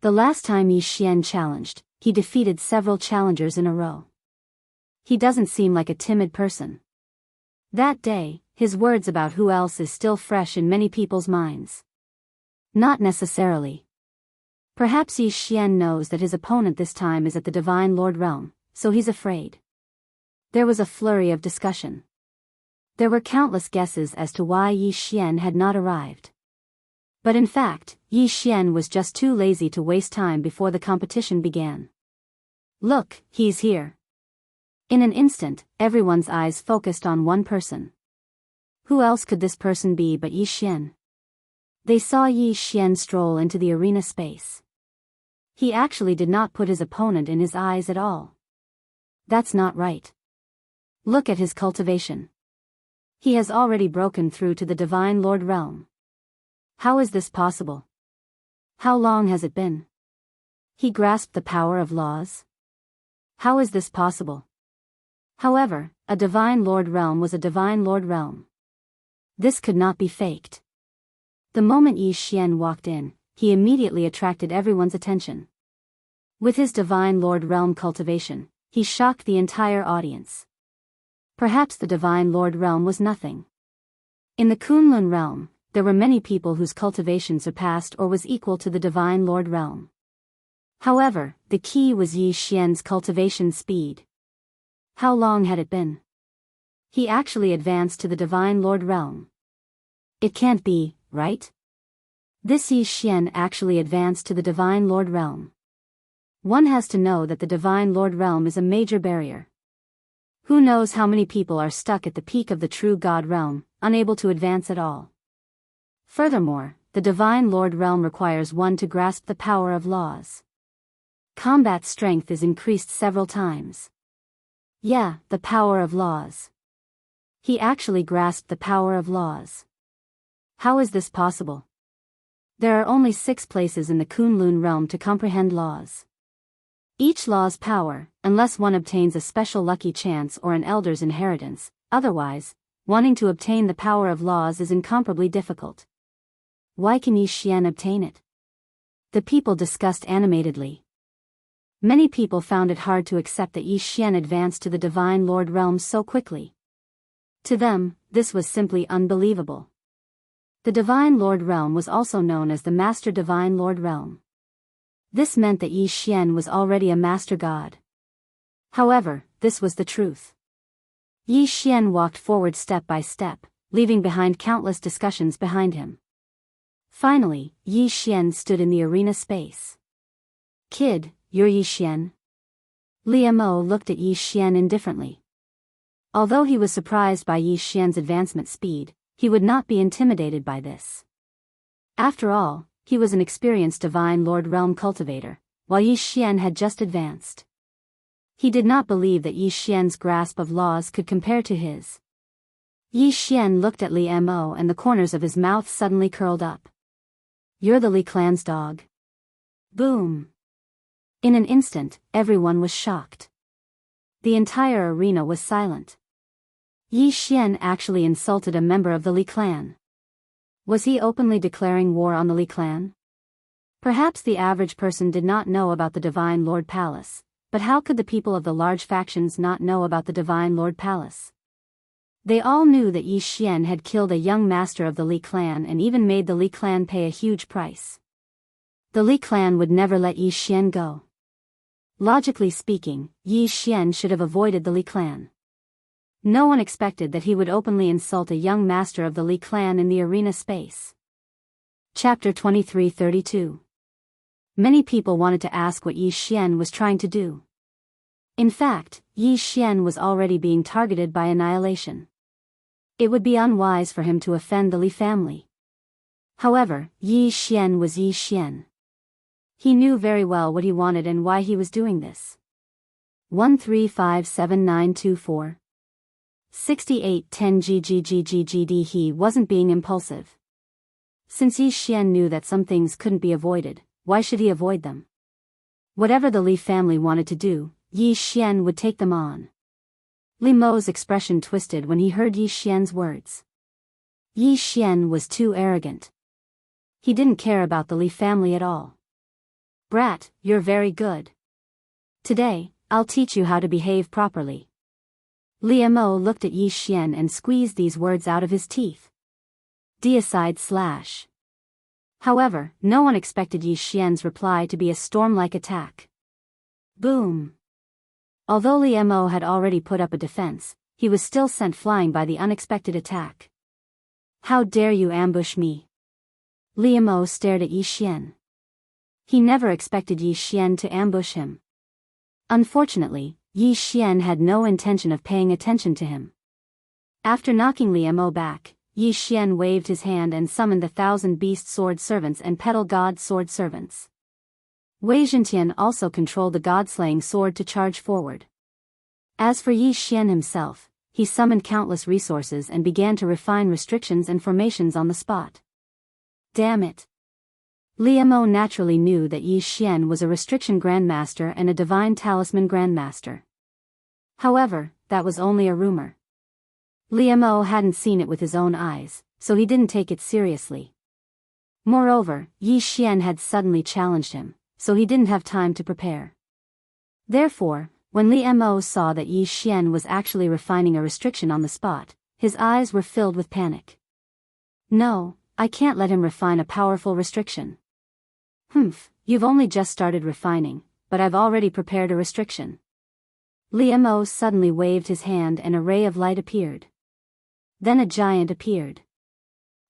The last time Yi Xian challenged, he defeated several challengers in a row. He doesn't seem like a timid person. That day, his words about who else is still fresh in many people's minds. Not necessarily. Perhaps Yi Xian knows that his opponent this time is at the Divine Lord realm, so he's afraid. There was a flurry of discussion. There were countless guesses as to why Yi Xian had not arrived. But in fact, Yi Xian was just too lazy to waste time before the competition began. Look, he's here. In an instant, everyone's eyes focused on one person. Who else could this person be but Yi Xian? They saw Yi Xian stroll into the arena space. He actually did not put his opponent in his eyes at all. That's not right. Look at his cultivation. He has already broken through to the Divine Lord realm. How is this possible? How long has it been? He grasped the power of laws? How is this possible? However, a Divine Lord realm was a Divine Lord realm. This could not be faked. The moment Yi Xian walked in, he immediately attracted everyone's attention. With his Divine Lord Realm cultivation, he shocked the entire audience. Perhaps the Divine Lord Realm was nothing. In the Kunlun realm, there were many people whose cultivation surpassed or was equal to the Divine Lord Realm. However, the key was Yi Xian's cultivation speed. How long had it been? He actually advanced to the Divine Lord Realm. It can't be, right? This Yi Xian actually advanced to the Divine Lord Realm. One has to know that the Divine Lord Realm is a major barrier. Who knows how many people are stuck at the peak of the true God Realm, unable to advance at all. Furthermore, the Divine Lord Realm requires one to grasp the power of laws. Combat strength is increased several times. Yeah, the power of laws. He actually grasped the power of laws. How is this possible? There are only 6 places in the Kunlun realm to comprehend laws. Each law's power, unless one obtains a special lucky chance or an elder's inheritance, otherwise, wanting to obtain the power of laws is incomparably difficult. Why can Yi Xian obtain it? The people discussed animatedly. Many people found it hard to accept that Yi Xian advanced to the Divine Lord Realm so quickly. To them, this was simply unbelievable. The Divine Lord Realm was also known as the Master Divine Lord Realm. This meant that Yi Xian was already a Master God. However, this was the truth. Yi Xian walked forward step by step, leaving behind countless discussions behind him. Finally, Yi Xian stood in the arena space. Kid, you're Yi Xian? Liu Mo looked at Yi Xian indifferently. Although he was surprised by Yi Xian's advancement speed, he would not be intimidated by this. After all, he was an experienced Divine Lord Realm cultivator, while Yi Xian had just advanced. He did not believe that Yi Xian's grasp of laws could compare to his. Yi Xian looked at Liu Mo and the corners of his mouth suddenly curled up. You're the Li clan's dog. Boom. In an instant, everyone was shocked. The entire arena was silent. Yi Xian actually insulted a member of the Li clan. Was he openly declaring war on the Li clan? Perhaps the average person did not know about the Divine Lord Palace, but how could the people of the large factions not know about the Divine Lord Palace? They all knew that Yi Xian had killed a young master of the Li clan and even made the Li clan pay a huge price. The Li clan would never let Yi Xian go. Logically speaking, Yi Xian should have avoided the Li clan. No one expected that he would openly insult a young master of the Li clan in the arena space. Chapter 2332. Many people wanted to ask what Yi Xian was trying to do. In fact, Yi Xian was already being targeted by annihilation. It would be unwise for him to offend the Li family. However, Yi Xian was Yi Xian. He knew very well what he wanted and why he was doing this. 1357924 6810 GGGGGD. He wasn't being impulsive. Since Yi Xian knew that some things couldn't be avoided, why should he avoid them? Whatever the Li family wanted to do, Yi Xian would take them on. Li Mo's expression twisted when he heard Yi Xian's words. Yi Xian was too arrogant. He didn't care about the Li family at all. Brat, you're very good. Today, I'll teach you how to behave properly. Liu Mo looked at Yi Xian and squeezed these words out of his teeth. Deicide/. However, no one expected Yi Xian's reply to be a storm-like attack. Boom. Although Liu Mo had already put up a defense, he was still sent flying by the unexpected attack. How dare you ambush me? Liu Mo stared at Yi Xian. He never expected Yi Xian to ambush him. Unfortunately, Yi Xian had no intention of paying attention to him. After knocking Liu Mo back, Yi Xian waved his hand and summoned the 1,000 beast sword servants and petal god sword servants. Wei Zhentian also controlled the god-slaying sword to charge forward. As for Yi Xian himself, he summoned countless resources and began to refine restrictions and formations on the spot. Damn it. Liu Mo naturally knew that Yi Xian was a restriction grandmaster and a divine talisman grandmaster. However, that was only a rumor. Liu Mo hadn't seen it with his own eyes, so he didn't take it seriously. Moreover, Yi Xian had suddenly challenged him, so he didn't have time to prepare. Therefore, when Li Mo saw that Yi Xian was actually refining a restriction on the spot, his eyes were filled with panic. No, I can't let him refine a powerful restriction. You've only just started refining, but I've already prepared a restriction. Li Mo suddenly waved his hand and a ray of light appeared. Then a giant appeared.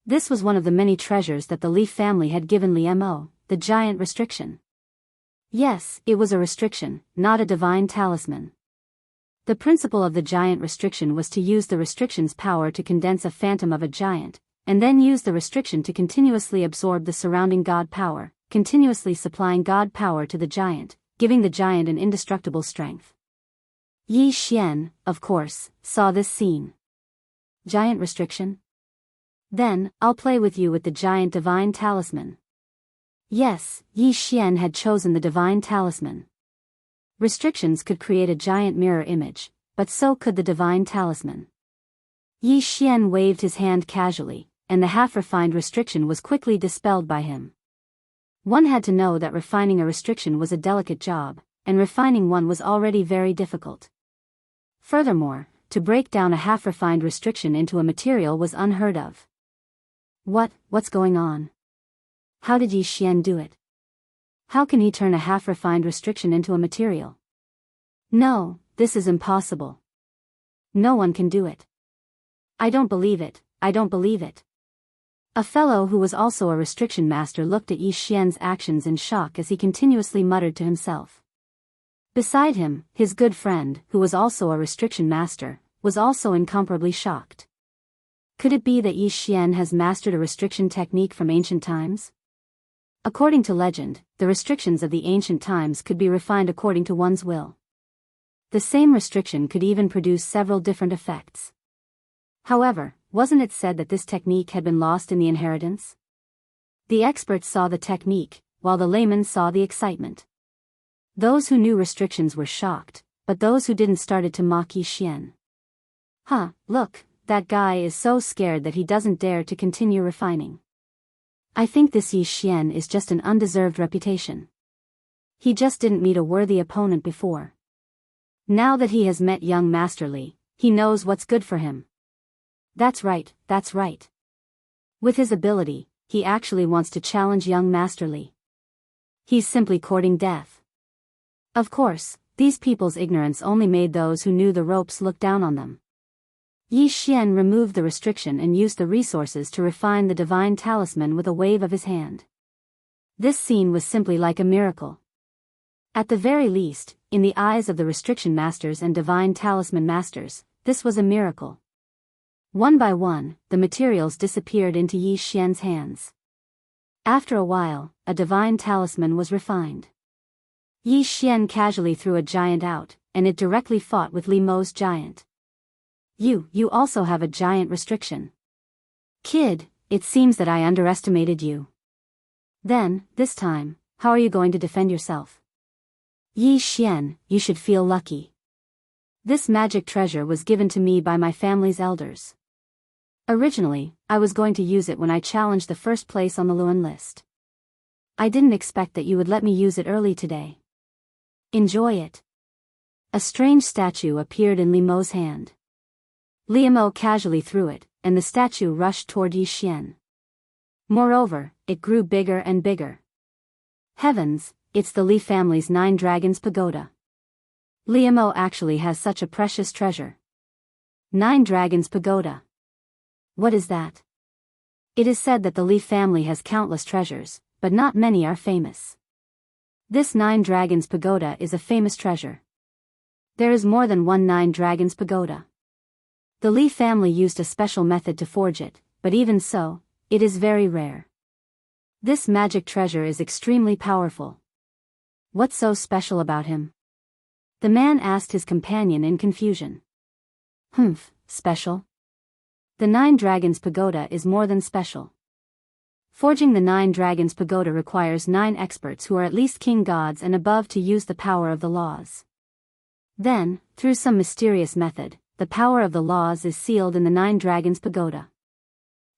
This was one of the many treasures that the Li family had given Li Mo, the giant restriction. Yes, it was a restriction, not a divine talisman. The principle of the giant restriction was to use the restriction's power to condense a phantom of a giant, and then use the restriction to continuously absorb the surrounding God power, continuously supplying God power to the giant, giving the giant an indestructible strength. Yi Xian, of course, saw this scene. Giant restriction? Then, I'll play with you with the giant divine talisman. Yes, Yi Xian had chosen the divine talisman. Restrictions could create a giant mirror image, but so could the divine talisman. Yi Xian waved his hand casually, and the half-refined restriction was quickly dispelled by him. One had to know that refining a restriction was a delicate job, and refining one was already very difficult. Furthermore, to break down a half-refined restriction into a material was unheard of. What's going on? How did Yi Xian do it? How can he turn a half-refined restriction into a material? No, this is impossible. No one can do it. I don't believe it, I don't believe it. A fellow who was also a restriction master looked at Yi Xian's actions in shock as he continuously muttered to himself. Beside him, his good friend, who was also a restriction master, was also incomparably shocked. Could it be that Yi Xian has mastered a restriction technique from ancient times? According to legend, the restrictions of the ancient times could be refined according to one's will. The same restriction could even produce several different effects. However, wasn't it said that this technique had been lost in the inheritance? The experts saw the technique, while the laymen saw the excitement. Those who knew restrictions were shocked, but those who didn't started to mock Yi Xian. Look, that guy is so scared that he doesn't dare to continue refining. I think this Yi Xian is just an undeserved reputation. He just didn't meet a worthy opponent before. Now that he has met young Master Li, he knows what's good for him. That's right, that's right. With his ability, he actually wants to challenge young Master Li. He's simply courting death. Of course, these people's ignorance only made those who knew the ropes look down on them. Yi Xian removed the restriction and used the resources to refine the divine talisman with a wave of his hand. This scene was simply like a miracle. At the very least, in the eyes of the restriction masters and divine talisman masters, this was a miracle. One by one, the materials disappeared into Yi Xian's hands. After a while, a divine talisman was refined. Yi Xian casually threw a giant out, and it directly fought with Li Mo's giant. You also have a giant restriction. Kid, it seems that I underestimated you. Then, this time, how are you going to defend yourself? Yi Xian, you should feel lucky. This magic treasure was given to me by my family's elders. Originally, I was going to use it when I challenged the first place on the Luan list. I didn't expect that you would let me use it early today. Enjoy it. A strange statue appeared in Li Mo's hand. Li Mo casually threw it, and the statue rushed toward Yi Xian. Moreover, it grew bigger and bigger. Heavens, it's the Li family's 9 Dragons Pagoda. Li Mo actually has such a precious treasure. 9 Dragons Pagoda. What is that? It is said that the Li family has countless treasures, but not many are famous. This 9 Dragons Pagoda is a famous treasure. There is more than one 9 Dragons Pagoda. The Li family used a special method to forge it, but even so, it is very rare. This magic treasure is extremely powerful. What's so special about him? The man asked his companion in confusion. Special? The 9 Dragons Pagoda is more than special. Forging the 9 Dragons Pagoda requires 9 experts who are at least king gods and above to use the power of the laws. Then, through some mysterious method, the power of the laws is sealed in the 9 Dragons Pagoda.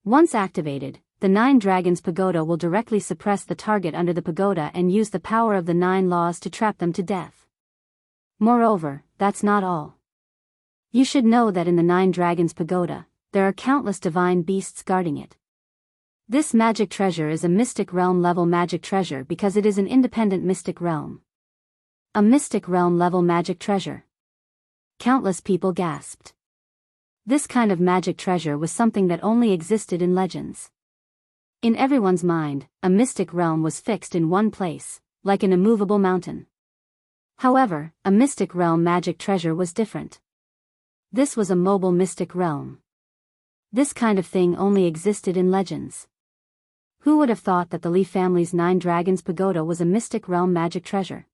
Once activated, the 9 Dragons Pagoda will directly suppress the target under the pagoda and use the power of the 9 laws to trap them to death. Moreover, that's not all. You should know that in the 9 Dragons Pagoda, there are countless divine beasts guarding it. This magic treasure is a mystic realm level magic treasure because it is an independent mystic realm. A mystic realm level magic treasure. Countless people gasped. This kind of magic treasure was something that only existed in legends. In everyone's mind, a mystic realm was fixed in one place, like an immovable mountain. However, a mystic realm magic treasure was different. This was a mobile mystic realm. This kind of thing only existed in legends. Who would have thought that the Lee family's 9 Dragons Pagoda was a mystic realm magic treasure?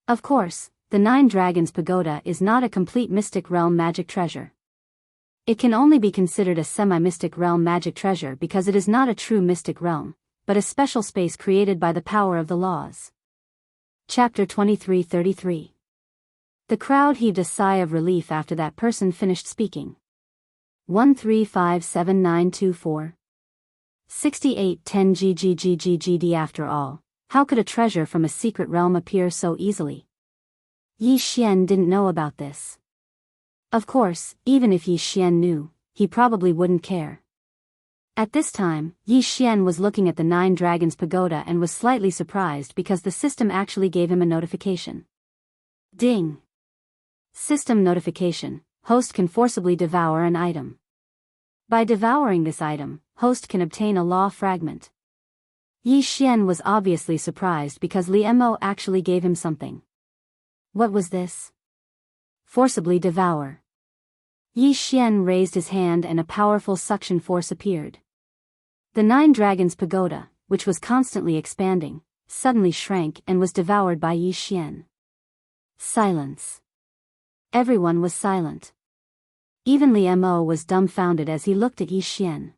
Of course, the 9 Dragons Pagoda is not a complete mystic realm magic treasure. It can only be considered a semi-mystic realm magic treasure because it is not a true mystic realm, but a special space created by the power of the laws. Chapter 23:33. The crowd heaved a sigh of relief after that person finished speaking. 1357924. 6810 GGGGGD. After all, how could a treasure from a secret realm appear so easily? Yi Xian didn't know about this. Of course, even if Yi Xian knew, he probably wouldn't care. At this time, Yi Xian was looking at the 9 Dragons Pagoda and was slightly surprised because the system actually gave him a notification. Ding! System notification: host can forcibly devour an item. By devouring this item, host can obtain a law fragment. Yi Xian was obviously surprised because Li Mo actually gave him something. What was this? Forcibly devour. Yi Xian raised his hand and a powerful suction force appeared. The 9 Dragons Pagoda, which was constantly expanding, suddenly shrank and was devoured by Yi Xian. Silence. Everyone was silent. Even Li Mo was dumbfounded as he looked at Yi Xian.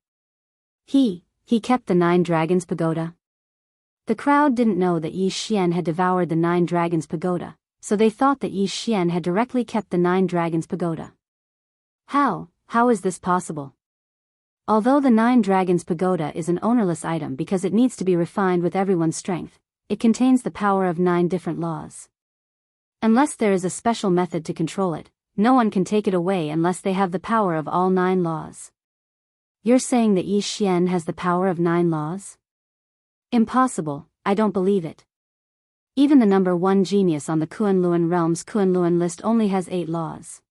He kept the 9 Dragons Pagoda? The crowd didn't know that Yi Xian had devoured the 9 Dragons Pagoda, so they thought that Yi Xian had directly kept the 9 Dragons Pagoda. How is this possible? Although the 9 Dragons Pagoda is an ownerless item because it needs to be refined with everyone's strength, it contains the power of 9 different laws. Unless there is a special method to control it, no one can take it away unless they have the power of all 9 laws. You're saying that Yi Xian has the power of 9 laws? Impossible, I don't believe it. Even the number 1 genius on the Kunlun realm's Kunlun list only has 8 laws.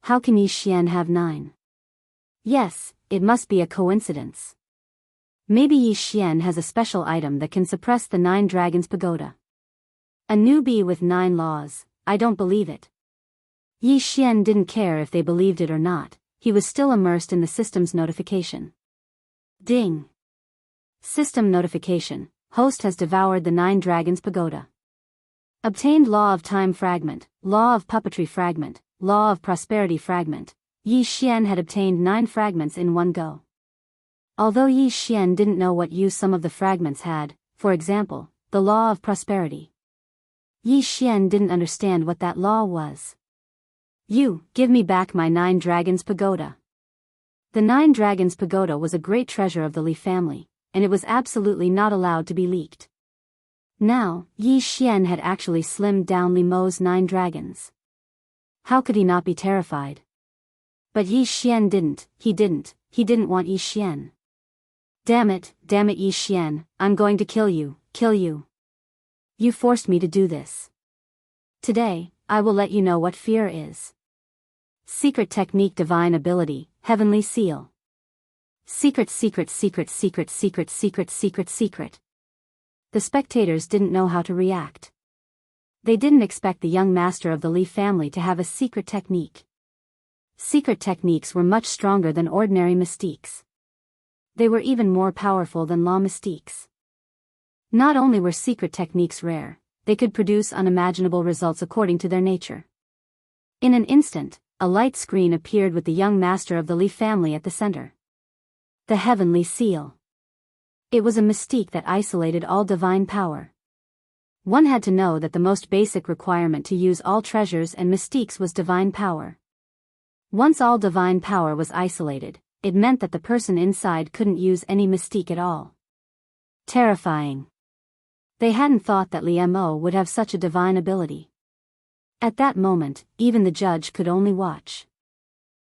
How can Yi Xian have 9? Yes, it must be a coincidence. Maybe Yi Xian has a special item that can suppress the 9 Dragons Pagoda. A newbie with 9 laws, I don't believe it. Yi Xian didn't care if they believed it or not, he was still immersed in the system's notification. Ding! System notification: host has devoured the 9 Dragons Pagoda. Obtained Law of Time Fragment, Law of Puppetry Fragment, Law of Prosperity Fragment. Yi Xian had obtained 9 fragments in one go. Although Yi Xian didn't know what use some of the fragments had, for example, the Law of Prosperity. Yi Xian didn't understand what that law was. You, give me back my 9 Dragons Pagoda. The 9 Dragons Pagoda was a great treasure of the Li family, and it was absolutely not allowed to be leaked. Now, Yi Xian had actually slimmed down Li Mo's 9 dragons. How could he not be terrified? But Yi Xian didn't, he didn't want Yi Xian. Damn it, Yi Xian, I'm going to kill you. You forced me to do this. Today, I will let you know what fear is. Secret technique, divine ability, heavenly seal. Secret. The spectators didn't know how to react. They didn't expect the young master of the Li family to have a secret technique. Secret techniques were much stronger than ordinary mystiques. They were even more powerful than law mystiques. Not only were secret techniques rare, they could produce unimaginable results according to their nature. In an instant, a light screen appeared with the young master of the Li family at the center. The heavenly seal. It was a mystique that isolated all divine power. One had to know that the most basic requirement to use all treasures and mystiques was divine power. Once all divine power was isolated, it meant that the person inside couldn't use any mystique at all. Terrifying. They hadn't thought that Li Mo would have such a divine ability. At that moment, even the judge could only watch.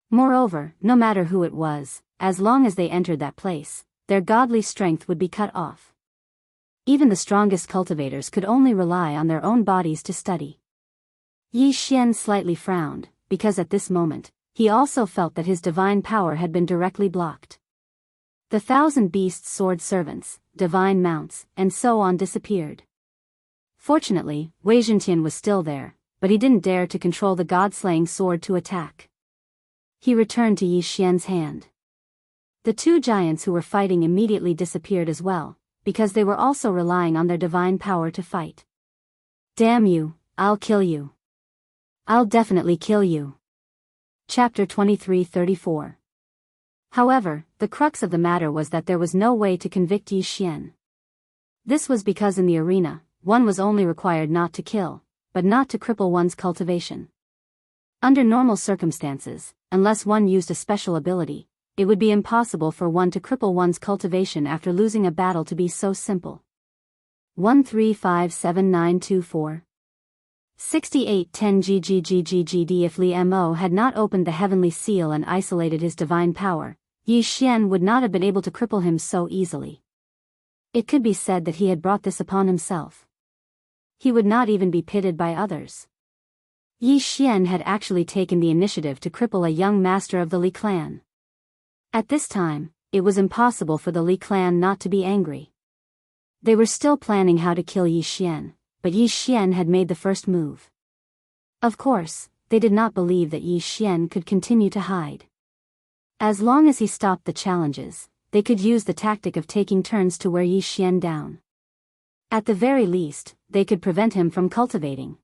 Moreover, no matter who it was, as long as they entered that place, their godly strength would be cut off. Even the strongest cultivators could only rely on their own bodies to study. Yi Xian slightly frowned, because at this moment, he also felt that his divine power had been directly blocked. The 1,000 beasts, sword servants, divine mounts, and so on disappeared. Fortunately, Wei Zhentian was still there, but he didn't dare to control the god-slaying sword to attack. He returned to Yi Xian's hand. The two giants who were fighting immediately disappeared as well, because they were also relying on their divine power to fight. Damn you, I'll kill you. I'll definitely kill you. Chapter 23:34. However, the crux of the matter was that there was no way to convict Yi Xian. This was because in the arena, one was only required not to kill, but not to cripple one's cultivation. Under normal circumstances, unless one used a special ability, it would be impossible for one to cripple one's cultivation after losing a battle to be so simple. 1357924 6810 GGGGGD. If Li Mo had not opened the heavenly seal and isolated his divine power, Yi Xian would not have been able to cripple him so easily. It could be said that he had brought this upon himself. He would not even be pitied by others. Yi Xian had actually taken the initiative to cripple a young master of the Li clan. At this time, it was impossible for the Li clan not to be angry. They were still planning how to kill Yi Xian, but Yi Xian had made the first move. Of course, they did not believe that Yi Xian could continue to hide. As long as he stopped the challenges, they could use the tactic of taking turns to wear Yi Xian down. At the very least, they could prevent him from cultivating.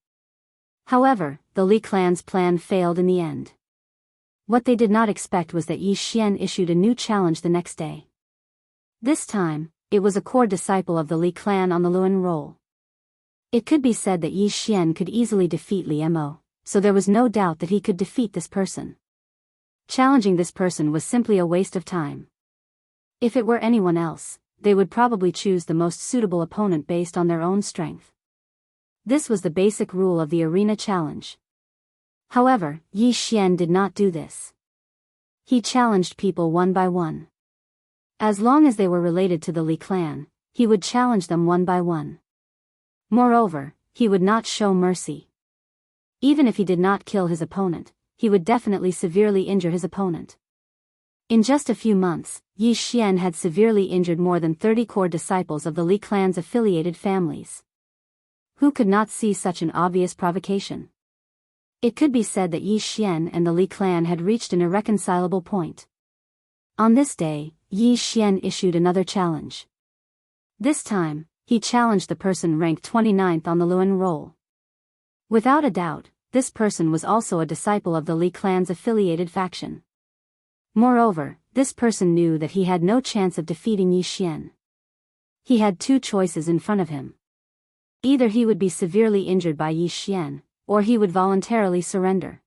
However, the Li clan's plan failed in the end. What they did not expect was that Yi Xian issued a new challenge the next day. This time, it was a core disciple of the Li clan on the Luan roll. It could be said that Yi Xian could easily defeat Li Mo, so there was no doubt that he could defeat this person. Challenging this person was simply a waste of time. If it were anyone else, they would probably choose the most suitable opponent based on their own strength. This was the basic rule of the arena challenge. However, Yi Xian did not do this. He challenged people one by one. As long as they were related to the Li clan, he would challenge them one by one. Moreover, he would not show mercy. Even if he did not kill his opponent, he would definitely severely injure his opponent. In just a few months, Yi Xian had severely injured more than 30 core disciples of the Li clan's affiliated families. Who could not see such an obvious provocation? It could be said that Yi Xian and the Li clan had reached an irreconcilable point. On this day, Yi Xian issued another challenge. This time, he challenged the person ranked 29th on the Luan roll. Without a doubt, this person was also a disciple of the Li clan's affiliated faction. Moreover, this person knew that he had no chance of defeating Yi Xian. He had two choices in front of him. Either he would be severely injured by Yi Xian, or he would voluntarily surrender.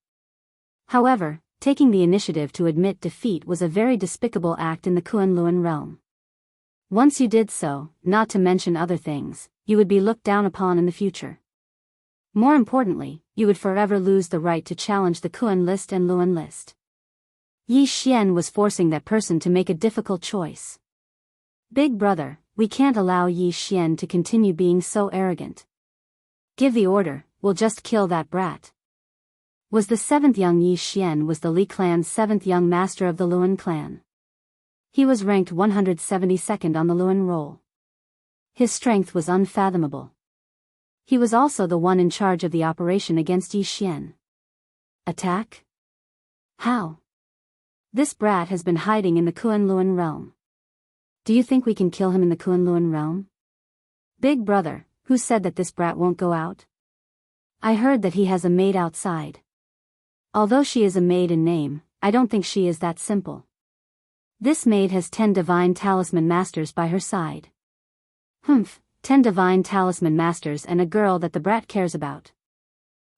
However, taking the initiative to admit defeat was a very despicable act in the Kunlun realm. Once you did so, not to mention other things, you would be looked down upon in the future. More importantly, you would forever lose the right to challenge the Kun list and Luan list. Yi Xian was forcing that person to make a difficult choice. Big brother, we can't allow Yi Xian to continue being so arrogant. Give the order, we'll just kill that brat. Was the seventh young Yi Xian was the Li clan's seventh young master of the Luan clan. He was ranked 172nd on the Luan roll. His strength was unfathomable. He was also the one in charge of the operation against Yi Xian. Attack? How? This brat has been hiding in the Kunlun realm. Do you think we can kill him in the Kunlun realm? Big brother, who said that this brat won't go out? I heard that he has a maid outside. Although she is a maid in name, I don't think she is that simple. This maid has 10 divine talisman masters by her side. 10 divine talisman masters and a girl that the brat cares about.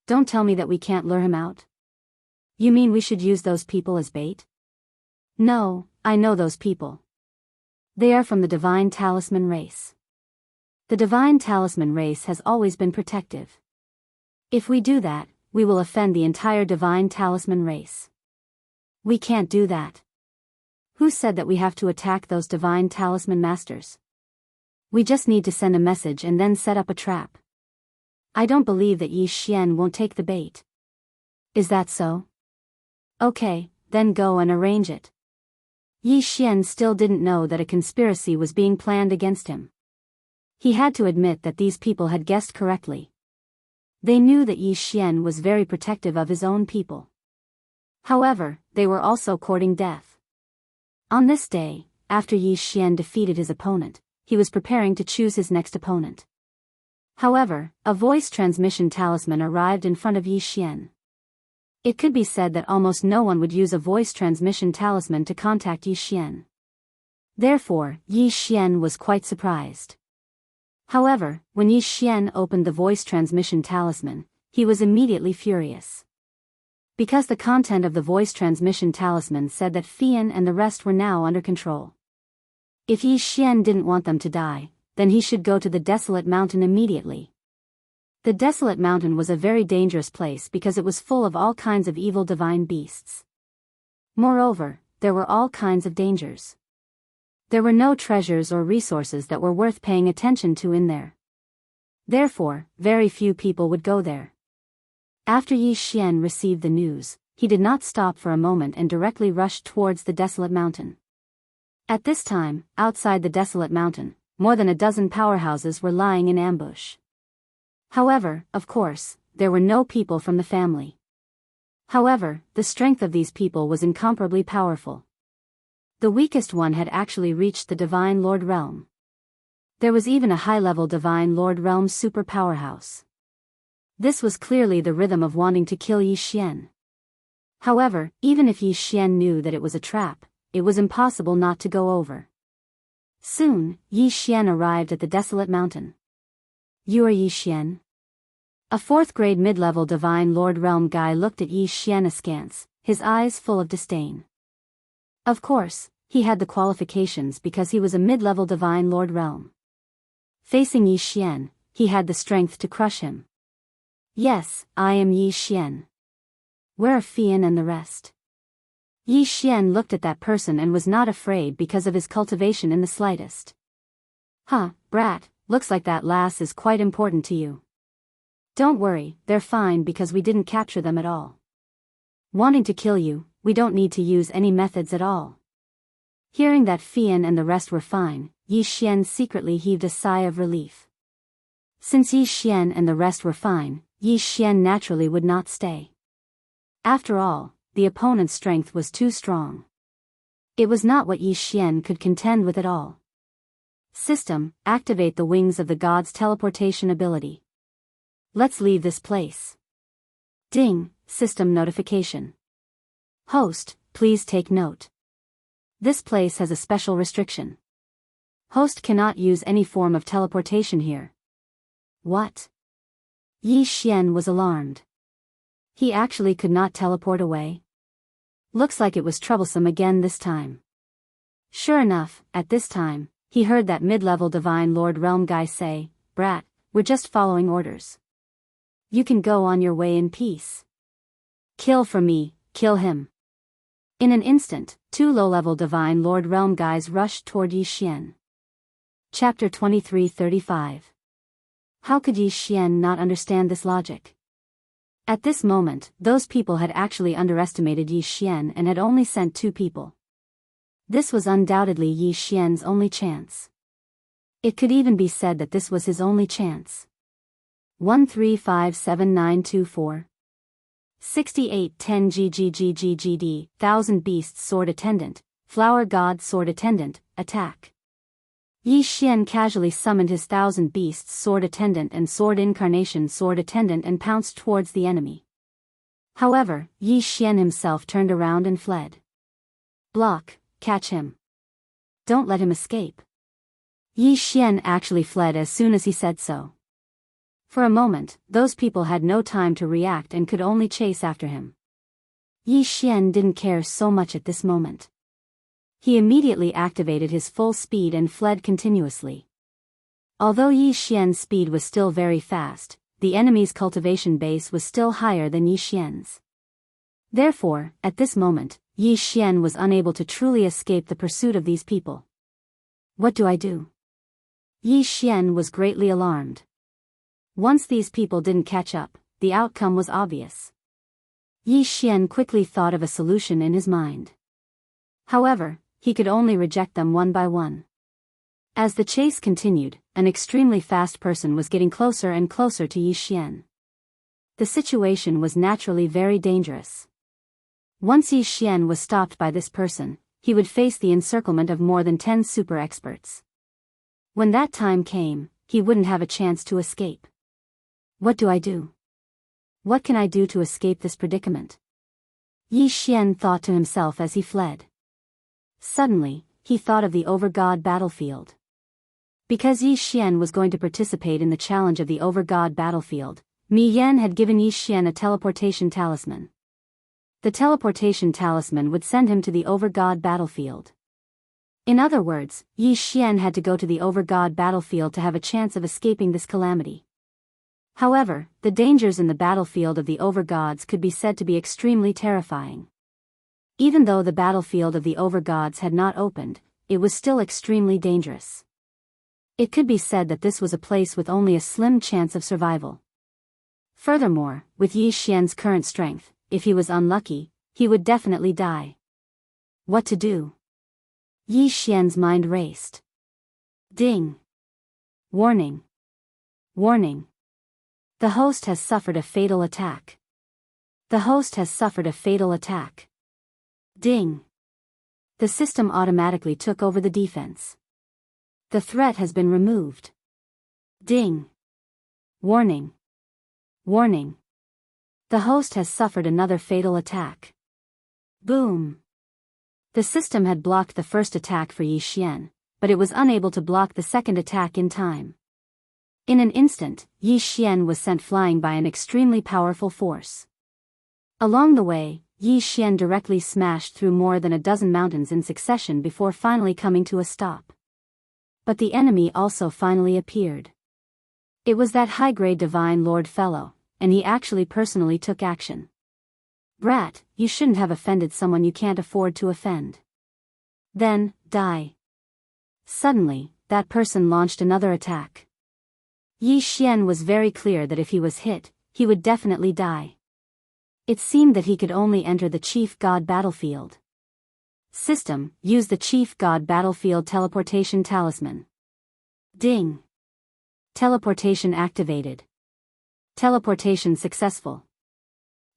Don't tell me that we can't lure him out. You mean we should use those people as bait? No, I know those people. They are from the Divine Talisman race. The Divine Talisman race has always been protective. If we do that, we will offend the entire Divine Talisman race. We can't do that. Who said that we have to attack those Divine Talisman masters? We just need to send a message and then set up a trap. I don't believe that Yi Xian won't take the bait. Is that so? Okay, then go and arrange it. Yi Xian still didn't know that a conspiracy was being planned against him. He had to admit that these people had guessed correctly. They knew that Yi Xian was very protective of his own people. However, they were also courting death. On this day, after Yi Xian defeated his opponent, he was preparing to choose his next opponent. However, a voice transmission talisman arrived in front of Yi Xian. It could be said that almost no one would use a voice transmission talisman to contact Yi Xian. Therefore, Yi Xian was quite surprised. However, when Yi Xian opened the voice transmission talisman, he was immediately furious. Because the content of the voice transmission talisman said that Fian and the rest were now under control. If Yi Xian didn't want them to die, then he should go to the Desolate Mountain immediately. The Desolate Mountain was a very dangerous place because it was full of all kinds of evil divine beasts. Moreover, there were all kinds of dangers. There were no treasures or resources that were worth paying attention to in there. Therefore, very few people would go there. After Yi Xian received the news, he did not stop for a moment and directly rushed towards the Desolate Mountain. At this time, outside the Desolate Mountain, more than a dozen powerhouses were lying in ambush. However, of course, there were no people from the family. However, the strength of these people was incomparably powerful. The weakest one had actually reached the Divine Lord Realm. There was even a high-level Divine Lord Realm super powerhouse. This was clearly the rhythm of wanting to kill Yi Xian. However, even if Yi Xian knew that it was a trap, it was impossible not to go over. Soon, Yi Xian arrived at the Desolate Mountain. You are Yi Xian? A 4th grade mid-level Divine Lord Realm guy looked at Yi Xian askance, his eyes full of disdain. Of course, he had the qualifications because he was a mid-level Divine Lord Realm. Facing Yi Xian, he had the strength to crush him. Yes, I am Yi Xian. Where are Fian and the rest? Yi Xian looked at that person and was not afraid because of his cultivation in the slightest. Huh, brat, looks like that lass is quite important to you. Don't worry, they're fine because we didn't capture them at all. Wanting to kill you, we don't need to use any methods at all. Hearing that Fian and the rest were fine, Yi Xian secretly heaved a sigh of relief. Since Yi Xian and the rest were fine, Yi Xian naturally would not stay. After all, the opponent's strength was too strong. It was not what Yi Xian could contend with at all. System, activate the wings of the god's teleportation ability. Let's leave this place. Ding, system notification. Host, please take note. This place has a special restriction. Host cannot use any form of teleportation here. What? Yi Xian was alarmed. He actually could not teleport away? Looks like it was troublesome again this time. Sure enough, at this time, he heard that mid-level Divine Lord Realm guy say, "Brat, we're just following orders. You can go on your way in peace. Kill for me, kill him." In an instant, 2 low-level Divine Lord Realm guys rushed toward Yi Xian. Chapter 23:35. How could Yi Xian not understand this logic? At this moment, those people had actually underestimated Yi Xian and had only sent 2 people. This was undoubtedly Yi Xian's only chance. It could even be said that this was his only chance. 1357924 6810 GGGGGD 1000 Beasts Sword Attendant, Flower God Sword Attendant, attack. Yi Xian casually summoned his 1000 Beasts Sword Attendant and Sword Incarnation Sword Attendant and pounced towards the enemy. However, Yi Xian himself turned around and fled. Block, catch him. Don't let him escape. Yi Xian actually fled as soon as he said so. For a moment, those people had no time to react and could only chase after him. Yi Xian didn't care so much at this moment. He immediately activated his full speed and fled continuously. Although Yi Xian's speed was still very fast, the enemy's cultivation base was still higher than Yi Xian's. Therefore, at this moment, Yi Xian was unable to truly escape the pursuit of these people. What do I do? Yi Xian was greatly alarmed. Once these people didn't catch up, the outcome was obvious. Yi Xian quickly thought of a solution in his mind. However, he could only reject them one by one. As the chase continued, an extremely fast person was getting closer and closer to Yi Xian. The situation was naturally very dangerous. Once Yi Xian was stopped by this person, he would face the encirclement of more than 10 super experts. When that time came, he wouldn't have a chance to escape. What do I do? What can I do to escape this predicament? Yi Xian thought to himself as he fled. Suddenly, he thought of the Over-God battlefield. Because Yi Xian was going to participate in the challenge of the Over-God battlefield, Mi Yan had given Yi Xian a teleportation talisman. The teleportation talisman would send him to the Over-God battlefield. In other words, Yi Xian had to go to the Over-God battlefield to have a chance of escaping this calamity. However, the dangers in the battlefield of the Over-Gods could be said to be extremely terrifying. Even though the battlefield of the Over-Gods had not opened, it was still extremely dangerous. It could be said that this was a place with only a slim chance of survival. Furthermore, with Yi Xian's current strength, if he was unlucky, he would definitely die. What to do? Yi Xian's mind raced. Ding! Warning! Warning! The host has suffered a fatal attack. The host has suffered a fatal attack. Ding! The system automatically took over the defense. The threat has been removed. Ding! Warning! Warning! The host has suffered another fatal attack. Boom! The system had blocked the first attack for Yi Xian, but it was unable to block the second attack in time. In an instant, Yi Xian was sent flying by an extremely powerful force. Along the way, Yi Xian directly smashed through more than a dozen mountains in succession before finally coming to a stop. But the enemy also finally appeared. It was that high-grade Divine Lord fellow, and he actually personally took action. Brat, you shouldn't have offended someone you can't afford to offend. Then, die. Suddenly, that person launched another attack. Yi Xian was very clear that if he was hit, he would definitely die. It seemed that he could only enter the Chief God battlefield. System, use the Chief God battlefield teleportation talisman. Ding! Teleportation activated. Teleportation successful.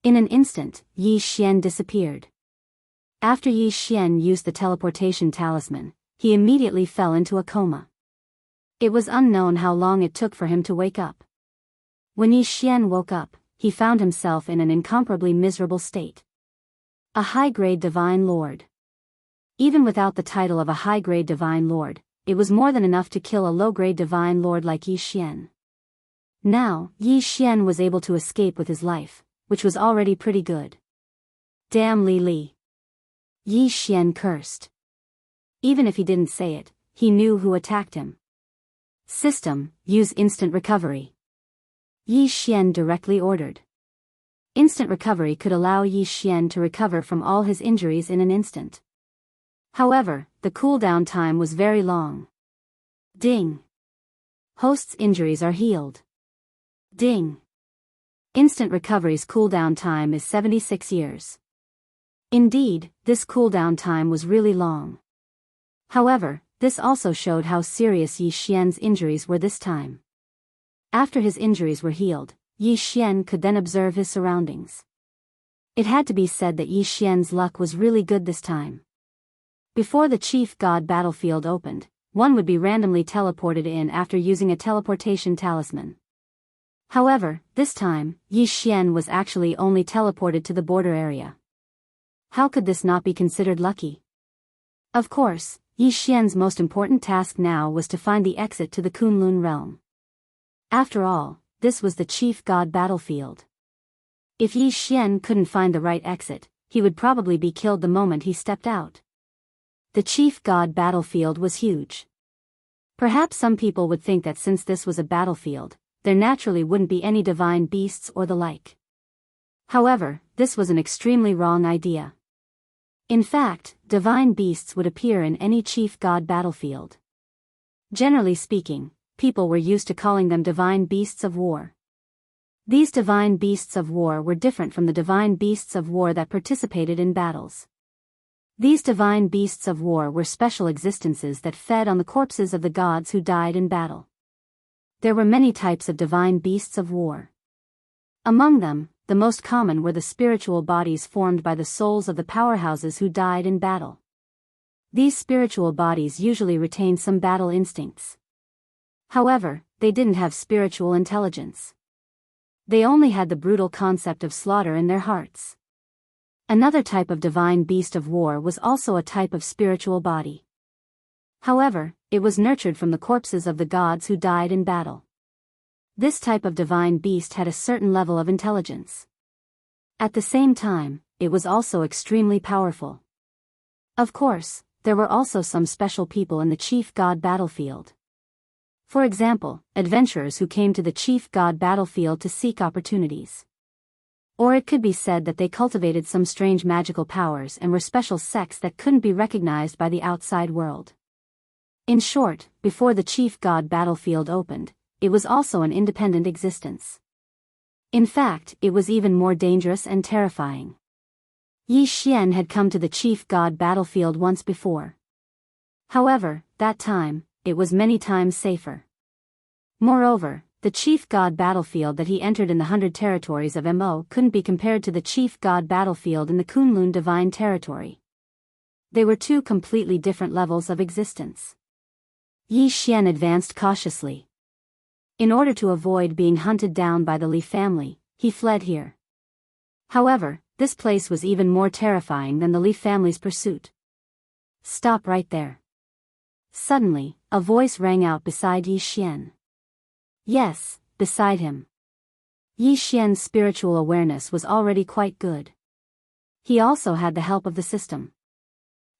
In an instant, Yi Xian disappeared. After Yi Xian used the teleportation talisman, he immediately fell into a coma. It was unknown how long it took for him to wake up. When Yi Xian woke up, he found himself in an incomparably miserable state. A high-grade Divine Lord. Even without the title of a high-grade Divine Lord, it was more than enough to kill a low-grade Divine Lord like Yi Xian. Now, Yi Xian was able to escape with his life, which was already pretty good. Damn Li Li! Yi Xian cursed. Even if he didn't say it, he knew who attacked him. System, use instant recovery. Yi Xian directly ordered. Instant recovery could allow Yi Xian to recover from all his injuries in an instant. However, the cooldown time was very long. Ding! Host's injuries are healed. Ding! Instant recovery's cooldown time is 76 years. Indeed, this cooldown time was really long. However, this also showed how serious Yi Xian's injuries were this time. After his injuries were healed, Yi Xian could then observe his surroundings. It had to be said that Yi Xian's luck was really good this time. Before the Chief God battlefield opened, one would be randomly teleported in after using a teleportation talisman. However, this time, Yi Xian was actually only teleported to the border area. How could this not be considered lucky? Of course, Yi Xian's most important task now was to find the exit to the Kunlun realm. After all, this was the Chief God battlefield. If Yi Xian couldn't find the right exit, he would probably be killed the moment he stepped out. the chief god battlefield was huge. Perhaps some people would think that since this was a battlefield, there naturally wouldn't be any divine beasts or the like. However, this was an extremely wrong idea. In fact, divine beasts would appear in any chief god battlefield. Generally speaking, people were used to calling them divine beasts of war. These divine beasts of war were different from the divine beasts of war that participated in battles. These divine beasts of war were special existences that fed on the corpses of the gods who died in battle. There were many types of divine beasts of war. Among them, the most common were the spiritual bodies formed by the souls of the powerhouses who died in battle. These spiritual bodies usually retained some battle instincts. However, they didn't have spiritual intelligence. They only had the brutal concept of slaughter in their hearts. Another type of divine beast of war was also a type of spiritual body. However, it was nurtured from the corpses of the gods who died in battle. This type of divine beast had a certain level of intelligence. At the same time, it was also extremely powerful. Of course, there were also some special people in the chief god battlefield. For example, adventurers who came to the chief god battlefield to seek opportunities. Or it could be said that they cultivated some strange magical powers and were special sects that couldn't be recognized by the outside world. In short, before the chief god battlefield opened, it was also an independent existence. In fact, it was even more dangerous and terrifying. Yi Xian had come to the chief god battlefield once before. However, that time, it was many times safer. Moreover, the chief god battlefield that he entered in the 100 territories of Mo couldn't be compared to the chief god battlefield in the Kunlun divine territory. They were two completely different levels of existence. Yi Xian advanced cautiously. In order to avoid being hunted down by the Li family, he fled here. However, this place was even more terrifying than the Li family's pursuit. Stop right there. Suddenly, a voice rang out beside Yi Xian. Yes, beside him. Yi Xian's spiritual awareness was already quite good. He also had the help of the system.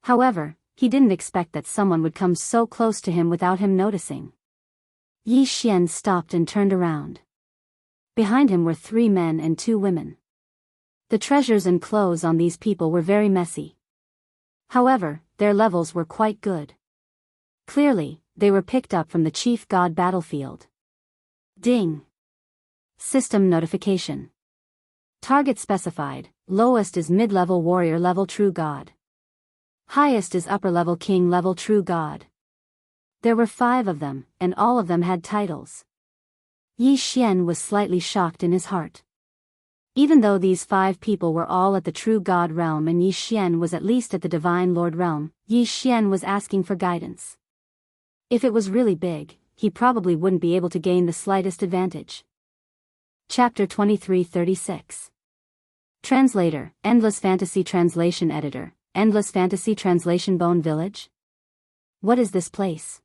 However, he didn't expect that someone would come so close to him without him noticing. Yi Xian stopped and turned around. Behind him were 3 men and 2 women. The treasures and clothes on these people were very messy. However, their levels were quite good. Clearly, they were picked up from the chief god battlefield. Ding. System notification. Target specified, lowest is mid-level warrior level true god. Highest is upper-level king level true god. There were 5 of them, and all of them had titles. Yi Xian was slightly shocked in his heart. Even though these 5 people were all at the true god realm and Yi Xian was at least at the divine lord realm, Yi Xian was asking for guidance. If it was really big, he probably wouldn't be able to gain the slightest advantage. Chapter 2336. Translator, Endless Fantasy Translation Editor, Endless Fantasy Translation Bone Village? What is this place?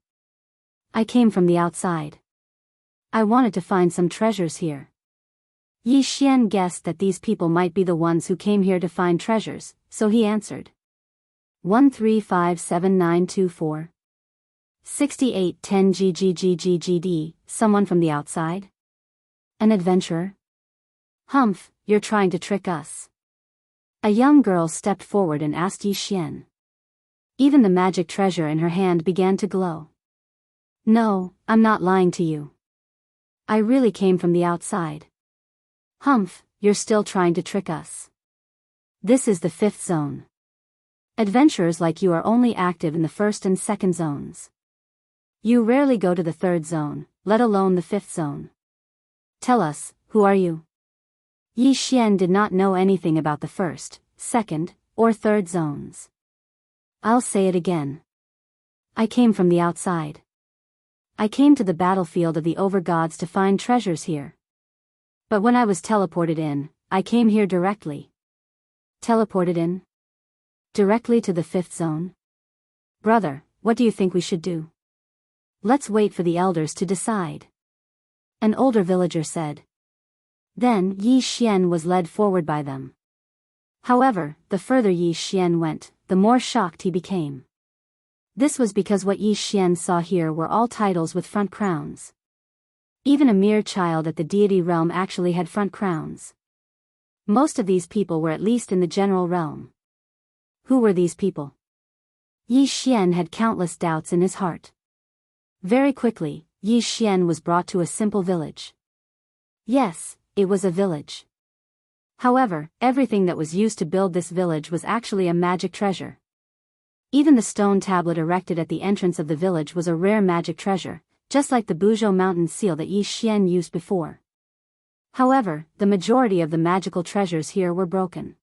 I came from the outside. I wanted to find some treasures here. Yi Xian guessed that these people might be the ones who came here to find treasures, so he answered. 1357924. 6810 GGGGGD, someone from the outside? An adventurer? Humph, you're trying to trick us. A young girl stepped forward and asked Yi Xian. Even the magic treasure in her hand began to glow. No, I'm not lying to you. I really came from the outside. Humph, you're still trying to trick us. This is the 5th zone. Adventurers like you are only active in the 1st and 2nd zones. You rarely go to the 3rd zone, let alone the 5th zone. Tell us, who are you? Yi Xian did not know anything about the 1st, 2nd, or 3rd zones. I'll say it again. I came from the outside. I came to the battlefield of the overgods to find treasures here. But when I was teleported in, I came here directly. Teleported in? Directly to the 5th zone? Brother, what do you think we should do? Let's wait for the elders to decide. An older villager said. Then Yi Xian was led forward by them. However, the further Yi Xian went, the more shocked he became. This was because what Yi Xian saw here were all titles with front crowns. Even a mere child at the deity realm actually had front crowns. Most of these people were at least in the general realm. Who were these people? Yi Xian had countless doubts in his heart. Very quickly, Yi Xian was brought to a simple village. Yes, it was a village. However, everything that was used to build this village was actually a magic treasure. Even the stone tablet erected at the entrance of the village was a rare magic treasure, just like the Buzhou mountain seal that Yi Xian used before. However, the majority of the magical treasures here were broken.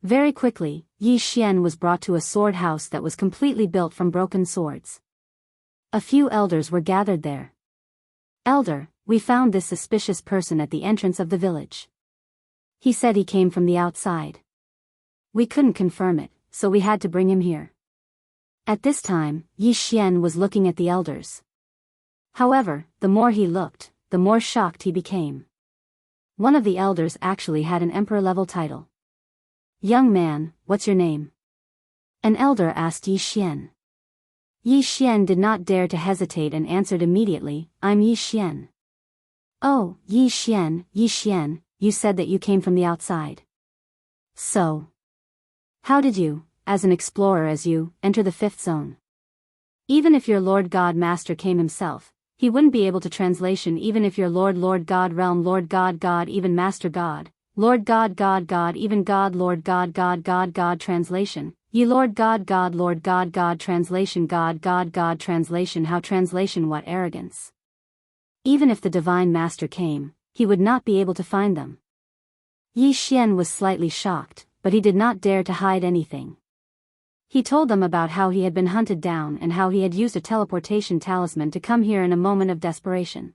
Very quickly, Yi Xian was brought to a sword house that was completely built from broken swords. A few elders were gathered there. Elder, we found this suspicious person at the entrance of the village. He said he came from the outside. We couldn't confirm it, so we had to bring him here. At this time, Yi Xian was looking at the elders. However, the more he looked, the more shocked he became. One of the elders actually had an emperor-level title. Young man, what's your name? An elder asked Yi Xian. Yi Xian did not dare to hesitate and answered immediately, I'm Yi Xian. Oh, Yi Xian, you said that you came from the outside. So, how did you, as an explorer as you, enter the fifth zone? Even if your Lord God Master came himself, he wouldn't be able to translation even if your Lord God realm Lord God even Master God, Lord God even God Lord God translation, ye Lord God translation God translation how translation what arrogance. Even if the Divine Master came, he would not be able to find them. Yi Xian was slightly shocked, but he did not dare to hide anything. He told them about how he had been hunted down and how he had used a teleportation talisman to come here in a moment of desperation.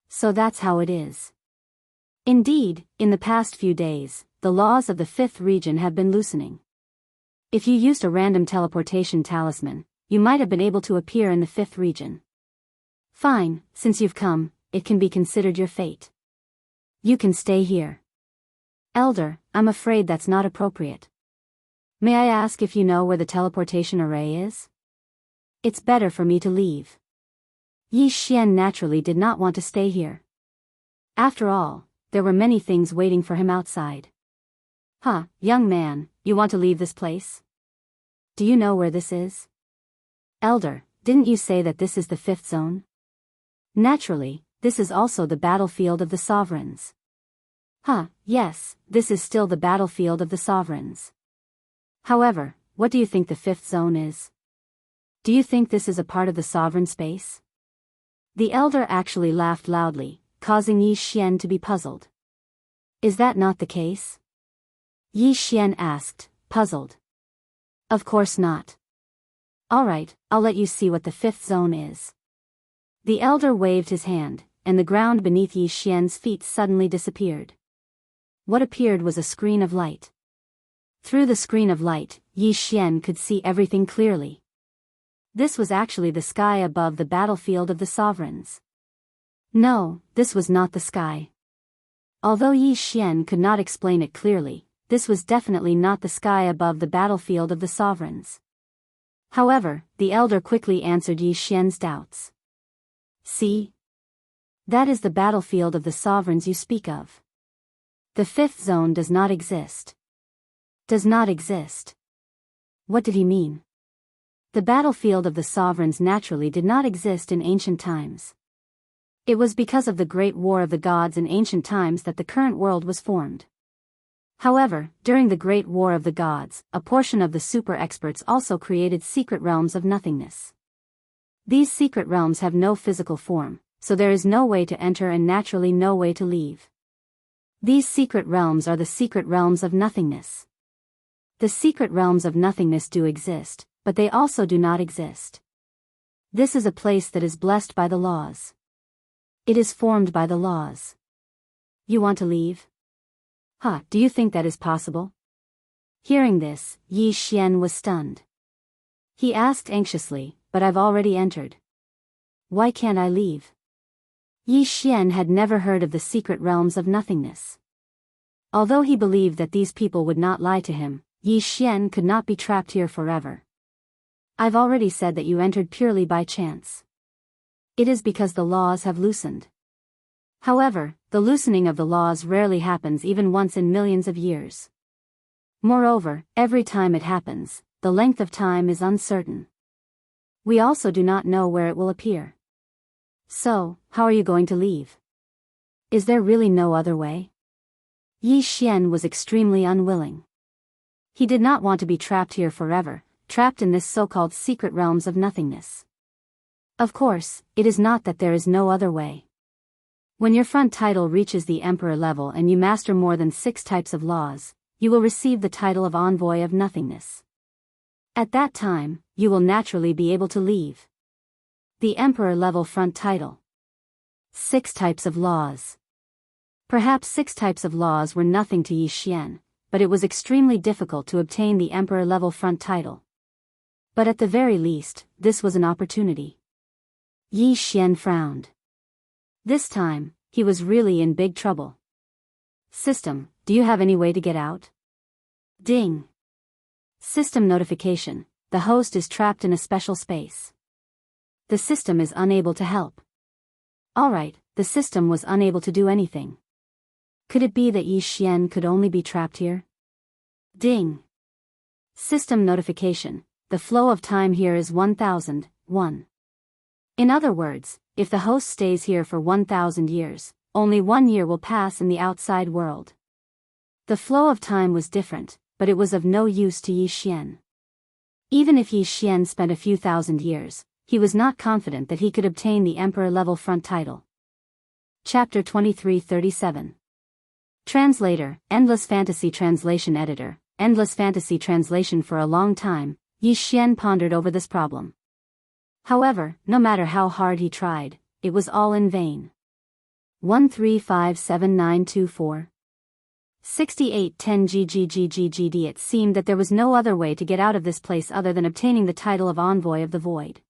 So that's how it is. Indeed, in the past few days, the laws of the fifth region have been loosening. If you used a random teleportation talisman, you might have been able to appear in the fifth region. Fine, since you've come, it can be considered your fate. You can stay here. Elder, I'm afraid that's not appropriate. May I ask if you know where the teleportation array is? It's better for me to leave. Yi Xian naturally did not want to stay here. After all, there were many things waiting for him outside. Huh, young man, you want to leave this place? Do you know where this is? Elder, didn't you say that this is the fifth zone? Naturally, this is also the battlefield of the sovereigns. Huh, yes, this is still the battlefield of the sovereigns. However, what do you think the fifth zone is? Do you think this is a part of the sovereign space? The elder actually laughed loudly, causing Yi Xian to be puzzled. Is that not the case? Yi Xian asked, puzzled. Of course not. Alright, I'll let you see what the fifth zone is. The elder waved his hand, and the ground beneath Yi Xian's feet suddenly disappeared. What appeared was a screen of light. Through the screen of light, Yi Xian could see everything clearly. This was actually the sky above the battlefield of the sovereigns. No, this was not the sky. Although Yi Xian could not explain it clearly, this was definitely not the sky above the battlefield of the sovereigns. However, the elder quickly answered Yi Xian's doubts. See? That is the battlefield of the sovereigns you speak of. The fifth zone does not exist. Does not exist. What did he mean? The battlefield of the sovereigns naturally did not exist in ancient times. It was because of the Great War of the Gods in ancient times that the current world was formed. However, during the Great War of the Gods, a portion of the super experts also created secret realms of nothingness. These secret realms have no physical form, so there is no way to enter and naturally no way to leave. These secret realms are the secret realms of nothingness. The secret realms of nothingness do exist, but they also do not exist. This is a place that is blessed by the laws. It is formed by the laws. You want to leave? Huh, do you think that is possible? Hearing this, Yi Xian was stunned. He asked anxiously, but I've already entered. Why can't I leave? Yi Xian had never heard of the secret realms of nothingness. Although he believed that these people would not lie to him, Yi Xian could not be trapped here forever. I've already said that you entered purely by chance. It is because the laws have loosened. However, the loosening of the laws rarely happens even once in millions of years. Moreover, every time it happens, the length of time is uncertain. We also do not know where it will appear. So, how are you going to leave? Is there really no other way? Yi Xian was extremely unwilling. He did not want to be trapped here forever, trapped in this so-called secret realms of nothingness. Of course, it is not that there is no other way. When your front title reaches the emperor level and you master more than 6 types of laws, you will receive the title of envoy of nothingness. At that time, you will naturally be able to leave. The emperor level front title. 6 types of laws. Perhaps 6 types of laws were nothing to Yi Xian, but it was extremely difficult to obtain the emperor level front title. But at the very least, this was an opportunity. Yi Xian frowned. This time, he was really in big trouble. System, do you have any way to get out? Ding. System notification, the host is trapped in a special space. The system is unable to help. Alright, the system was unable to do anything. Could it be that Yi Xian could only be trapped here? Ding. System notification, the flow of time here is 1001. In other words, if the host stays here for 1000 years, only 1 year will pass in the outside world. The flow of time was different, but it was of no use to Yi Xian. Even if Yi Xian spent a few thousand years, he was not confident that he could obtain the emperor-level front title. Chapter 2337. Translator, Endless Fantasy Translation Editor, Endless Fantasy Translation. For a long time, Yi Xian pondered over this problem. However, no matter how hard he tried, it was all in vain. 1357924 6810 GGGGGD. It seemed that there was no other way to get out of this place other than obtaining the title of Envoy of the Void.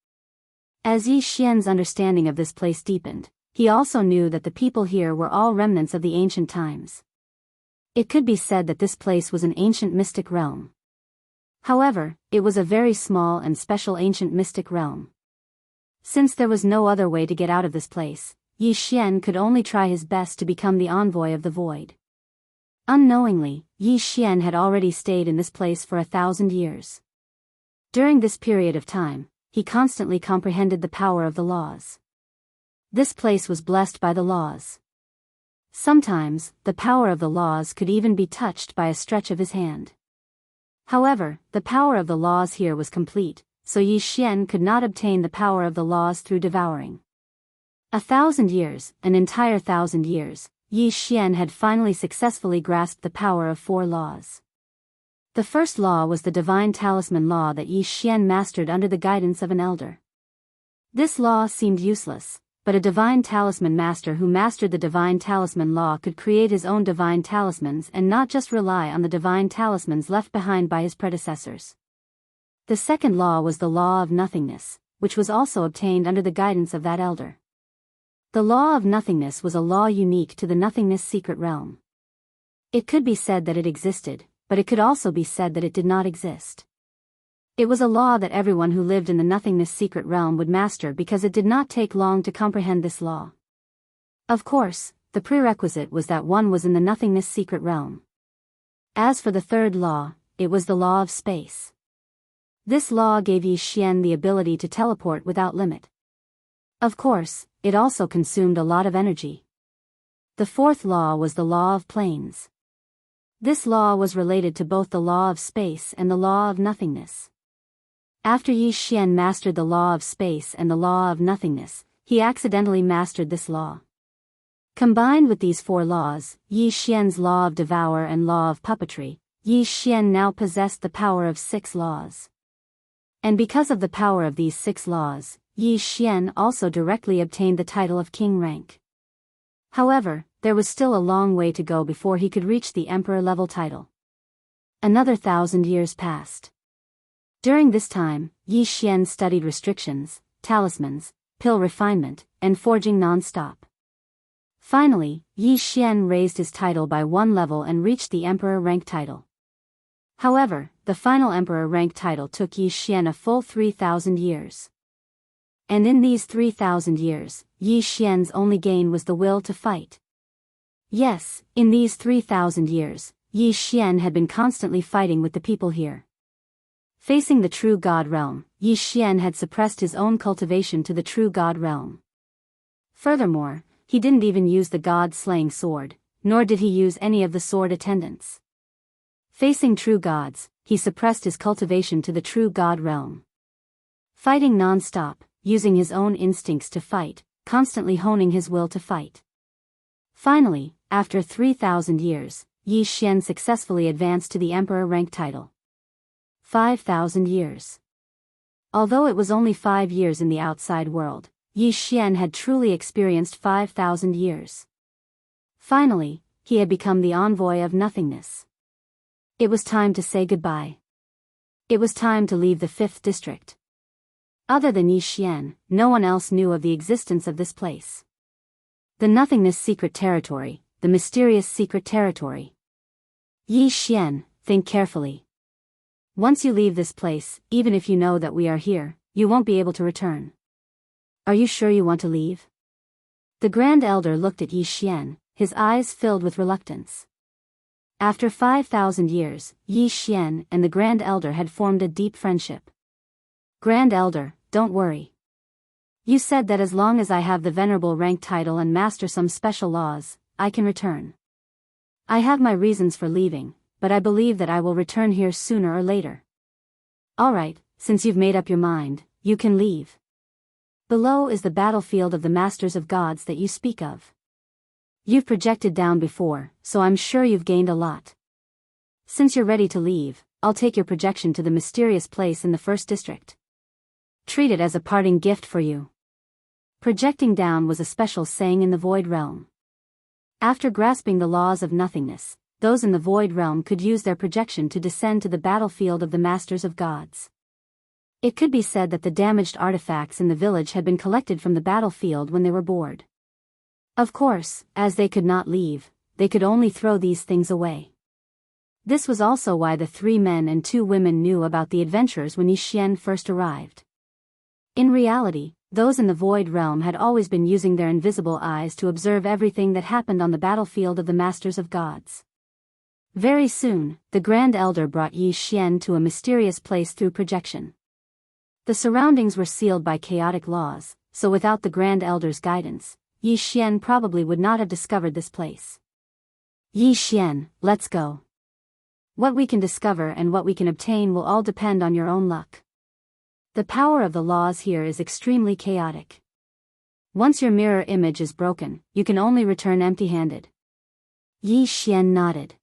As Yi Xian's understanding of this place deepened, he also knew that the people here were all remnants of the ancient times. It could be said that this place was an ancient mystic realm. However, it was a very small and special ancient mystic realm. Since there was no other way to get out of this place, Yi Xian could only try his best to become the Envoy of the Void. Unknowingly, Yi Xian had already stayed in this place for 1,000 years. During this period of time, he constantly comprehended the power of the laws. This place was blessed by the laws. Sometimes, the power of the laws could even be touched by a stretch of his hand. However, the power of the laws here was complete, so Yi Xian could not obtain the power of the laws through devouring. 1,000 years, an entire 1,000 years, Yi Xian had finally successfully grasped the power of 4 laws. The first law was the divine talisman law that Yi Xian mastered under the guidance of an elder. This law seemed useless, but a divine talisman master who mastered the divine talisman law could create his own divine talismans and not just rely on the divine talismans left behind by his predecessors. The second law was the law of nothingness, which was also obtained under the guidance of that elder. The law of nothingness was a law unique to the nothingness secret realm. It could be said that it existed, but it could also be said that it did not exist. It was a law that everyone who lived in the nothingness secret realm would master because it did not take long to comprehend this law. Of course, the prerequisite was that one was in the nothingness secret realm. As for the third law, it was the law of space. This law gave Yi Xian the ability to teleport without limit. Of course, it also consumed a lot of energy. The fourth law was the law of planes. This law was related to both the law of space and the law of nothingness. After Yi Xian mastered the law of space and the law of nothingness, he accidentally mastered this law. Combined with these 4 laws, Yi Xian's law of devour and law of puppetry, Yi Xian now possessed the power of 6 laws. And because of the power of these 6 laws, Yi Xian also directly obtained the title of king rank. However, there was still a long way to go before he could reach the emperor-level title. Another 1,000 years passed. During this time, Yi Xian studied restrictions, talismans, pill refinement, and forging non-stop. Finally, Yi Xian raised his title by 1 level and reached the emperor rank title. However, the final emperor rank title took Yi Xian a full 3,000 years. And in these 3,000 years, Yi Xian's only gain was the will to fight. Yes, in these 3,000 years, Yi Xian had been constantly fighting with the people here. Facing the true God realm, Yi Xian had suppressed his own cultivation to the true God realm. Furthermore, he didn't even use the god-slaying sword, nor did he use any of the sword attendants. Facing true gods, he suppressed his cultivation to the true God realm. Fighting non-stop, using his own instincts to fight, constantly honing his will to fight. Finally, after 3,000 years, Yi Xian successfully advanced to the emperor rank title. 5,000 years. Although it was only 5 years in the outside world, Yi Xian had truly experienced 5,000 years. Finally, he had become the envoy of nothingness. It was time to say goodbye. It was time to leave the 5th district. Other than Yi Xian, no one else knew of the existence of this place. The nothingness secret territory, the mysterious secret territory. Yi Xian, think carefully. Once you leave this place, even if you know that we are here, you won't be able to return. Are you sure you want to leave? The Grand Elder looked at Yi Xian, his eyes filled with reluctance. After 5,000 years, Yi Xian and the Grand Elder had formed a deep friendship. Grand Elder, don't worry. You said that as long as I have the venerable rank title and master some special laws, I can return. I have my reasons for leaving, but I believe that I will return here sooner or later. Alright, since you've made up your mind, you can leave. Below is the battlefield of the Masters of Gods that you speak of. You've projected down before, so I'm sure you've gained a lot. Since you're ready to leave, I'll take your projection to the mysterious place in the 1st district. Treat it as a parting gift for you. Projecting down was a special saying in the Void Realm. After grasping the laws of nothingness, those in the Void Realm could use their projection to descend to the battlefield of the Masters of Gods. It could be said that the damaged artifacts in the village had been collected from the battlefield when they were bored. Of course, as they could not leave, they could only throw these things away. This was also why the 3 men and 2 women knew about the adventurers when Yi Xian first arrived. In reality, those in the Void Realm had always been using their invisible eyes to observe everything that happened on the battlefield of the Masters of Gods. Very soon, the Grand Elder brought Yi Xian to a mysterious place through projection. The surroundings were sealed by chaotic laws, so without the Grand Elder's guidance, Yi Xian probably would not have discovered this place. Yi Xian, let's go. What we can discover and what we can obtain will all depend on your own luck. The power of the laws here is extremely chaotic. Once your mirror image is broken, you can only return empty-handed. Yi Xian nodded.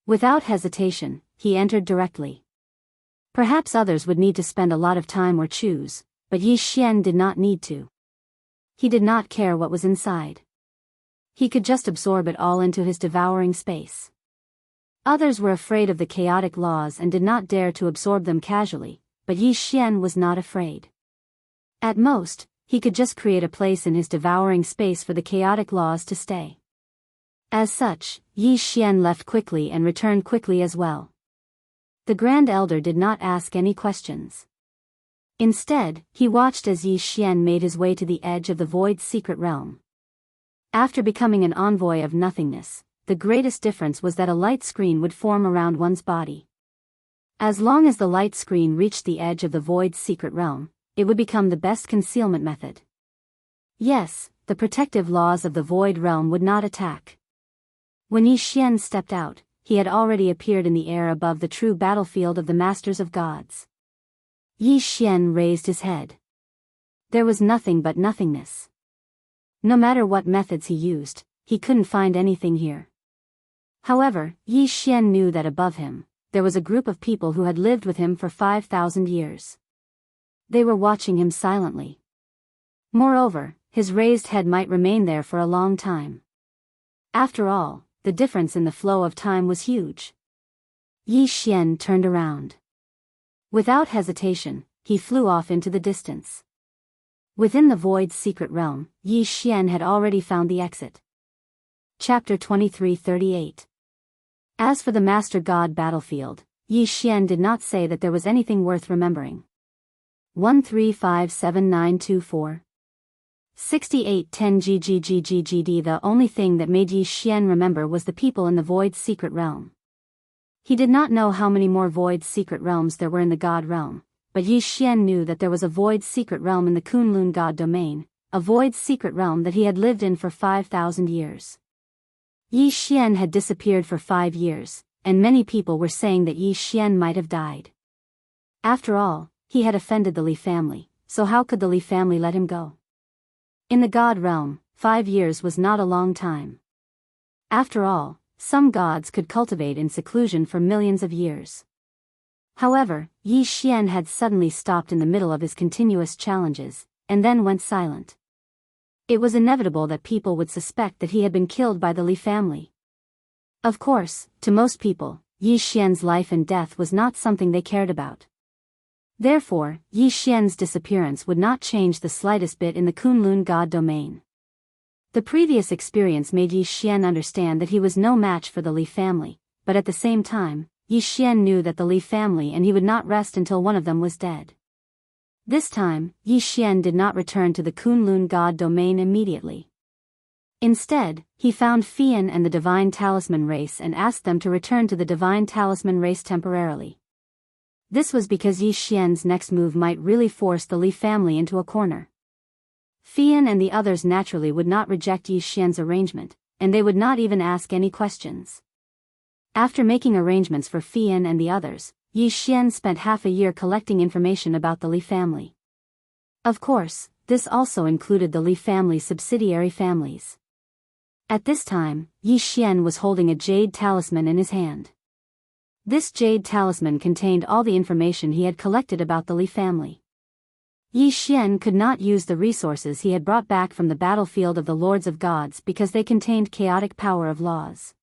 Without hesitation, he entered directly. Perhaps others would need to spend a lot of time or choose, but Yi Xian did not need to. He did not care what was inside. He could just absorb it all into his devouring space. Others were afraid of the chaotic laws and did not dare to absorb them casually, but Yi Xian was not afraid. At most, he could just create a place in his devouring space for the chaotic laws to stay. As such, Yi Xian left quickly and returned quickly as well. The Grand Elder did not ask any questions. Instead, he watched as Yi Xian made his way to the edge of the Void's secret realm. After becoming an envoy of nothingness, the greatest difference was that a light screen would form around one's body. As long as the light screen reached the edge of the Void's secret realm, it would become the best concealment method. Yes, the protective laws of the Void realm would not attack. When Yi Xian stepped out, he had already appeared in the air above the true battlefield of the Masters of Gods. Yi Xian raised his head. There was nothing but nothingness. No matter what methods he used, he couldn't find anything here. However, Yi Xian knew that above him, there was a group of people who had lived with him for 5,000 years. They were watching him silently. Moreover, his raised head might remain there for a long time. After all, the difference in the flow of time was huge. Yi Xian turned around. Without hesitation, he flew off into the distance. Within the Void's secret realm, Yi Xian had already found the exit. Chapter 23:38. As for the Master God battlefield, Yi Xian did not say that there was anything worth remembering. 1357924 6810 GGGGGD. The only thing that made Yi Xian remember was the people in the Void's secret realm. He did not know how many more Void's secret realms there were in the God realm, but Yi Xian knew that there was a Void's secret realm in the Kunlun God domain, a Void's secret realm that he had lived in for 5,000 years. Yi Xian had disappeared for 5 years, and many people were saying that Yi Xian might have died. After all, he had offended the Li family, so how could the Li family let him go? In the God realm, 5 years was not a long time. After all, some gods could cultivate in seclusion for millions of years. However, Yi Xian had suddenly stopped in the middle of his continuous challenges, and then went silent. It was inevitable that people would suspect that he had been killed by the Li family. Of course, to most people, Yi Xian's life and death was not something they cared about. Therefore, Yi Xian's disappearance would not change the slightest bit in the Kunlun God domain. The previous experience made Yi Xian understand that he was no match for the Li family, but at the same time, Yi Xian knew that the Li family and he would not rest until one of them was dead. This time, Yi Xian did not return to the Kunlun God domain immediately. Instead, he found Fian and the Divine Talisman race and asked them to return to the Divine Talisman race temporarily. This was because Yi Xian's next move might really force the Li family into a corner. Fian and the others naturally would not reject Yi Xian's arrangement, and they would not even ask any questions. After making arrangements for Fian and the others, Yi Xian spent half a year collecting information about the Li family. Of course, this also included the Li family's subsidiary families. At this time, Yi Xian was holding a jade talisman in his hand. This jade talisman contained all the information he had collected about the Li family. Yi Xian could not use the resources he had brought back from the battlefield of the Lords of Gods because they contained chaotic power of laws.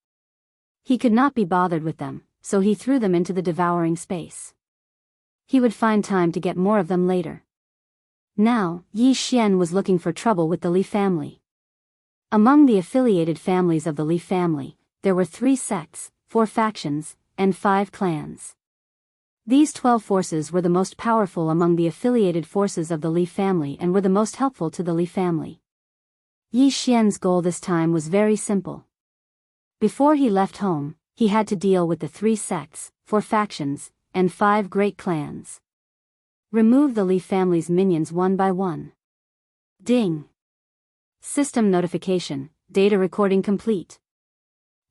He could not be bothered with them, so he threw them into the devouring space. He would find time to get more of them later. Now, Yi Xian was looking for trouble with the Li family. Among the affiliated families of the Li family, there were 3 sects, 4 factions, and 5 clans. These 12 forces were the most powerful among the affiliated forces of the Li family and were the most helpful to the Li family. Yi Xian's goal this time was very simple. Before he left home, he had to deal with the 3 sects, 4 factions, and 5 great clans. Remove the Li family's minions one by one. Ding! System notification, data recording complete.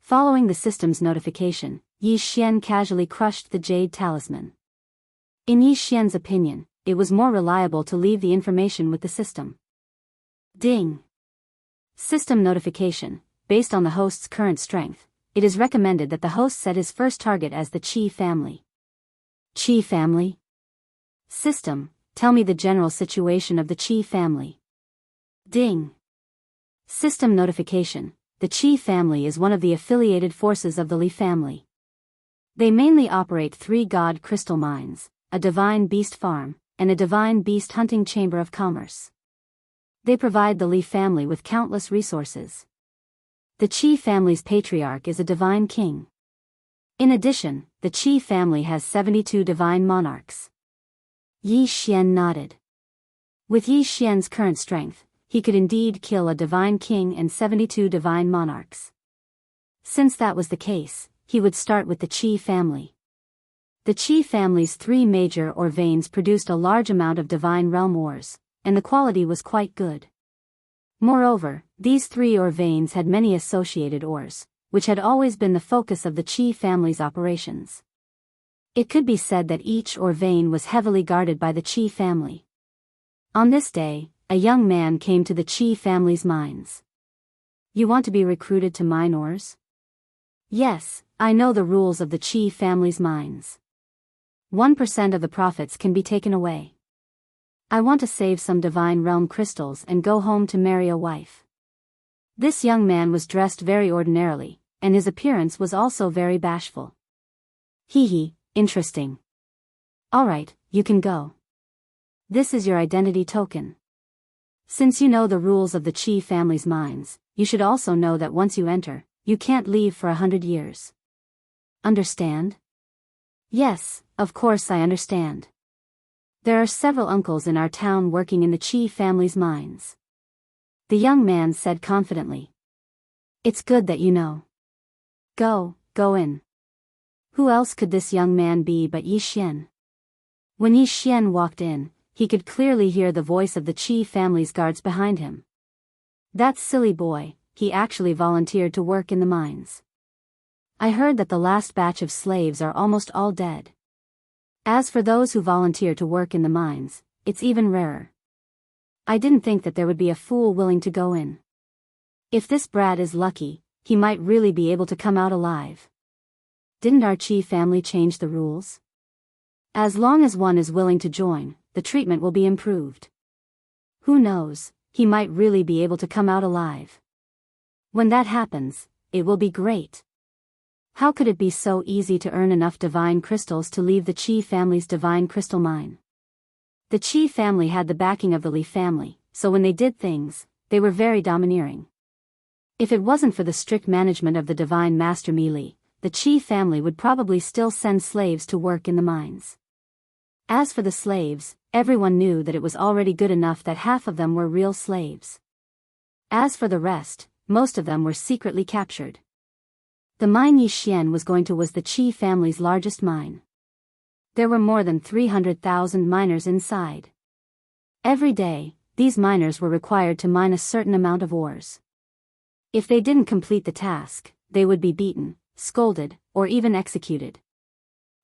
Following the system's notification, Yi Xian casually crushed the jade talisman. In Yi Xian's opinion, it was more reliable to leave the information with the system. Ding! System notification, based on the host's current strength, it is recommended that the host set his first target as the Qi family. Qi family? System, tell me the general situation of the Qi family. Ding! System notification, the Qi family is one of the affiliated forces of the Li family. They mainly operate 3 god crystal mines, a divine beast farm, and a divine beast hunting chamber of commerce. They provide the Li family with countless resources. The Qi family's patriarch is a divine king. In addition, the Qi family has 72 divine monarchs. Yi Xian nodded. With Yi Xian's current strength, he could indeed kill a divine king and 72 divine monarchs. Since that was the case, he would start with the Qi family. The Qi family's 3 major ore veins produced a large amount of divine realm ores, and the quality was quite good. Moreover, these 3 ore veins had many associated ores, which had always been the focus of the Qi family's operations. It could be said that each ore vein was heavily guarded by the Qi family. On this day, a young man came to the Qi family's mines. You want to be recruited to mine ores? Yes, I know the rules of the Qi family's mines. 1% of the profits can be taken away. I want to save some divine realm crystals and go home to marry a wife. This young man was dressed very ordinarily, and his appearance was also very bashful. Hee, interesting. Alright, you can go. This is your identity token. Since you know the rules of the Qi family's mines, you should also know that once you enter, you can't leave for 100 years. Understand? Yes, of course I understand. There are several uncles in our town working in the Qi family's mines. The young man said confidently. It's good that you know. Go in. Who else could this young man be but Yi Xian? When Yi Xian walked in, he could clearly hear the voice of the Qi family's guards behind him. That silly boy, he actually volunteered to work in the mines. I heard that the last batch of slaves are almost all dead. As for those who volunteer to work in the mines, it's even rarer. I didn't think that there would be a fool willing to go in. If this brat is lucky, he might really be able to come out alive. Didn't our Qi family change the rules? As long as one is willing to join, the treatment will be improved. Who knows, he might really be able to come out alive. When that happens, it will be great. How could it be so easy to earn enough divine crystals to leave the Qi family's divine crystal mine? The Qi family had the backing of the Li family, so when they did things, they were very domineering. If it wasn't for the strict management of the divine master Mi Li, the Qi family would probably still send slaves to work in the mines. As for the slaves, everyone knew that it was already good enough that half of them were real slaves. As for the rest, most of them were secretly captured. The mine Yi Xian was going to was the Qi family's largest mine. There were more than 300,000 miners inside. Every day, these miners were required to mine a certain amount of ores. If they didn't complete the task, they would be beaten, scolded, or even executed.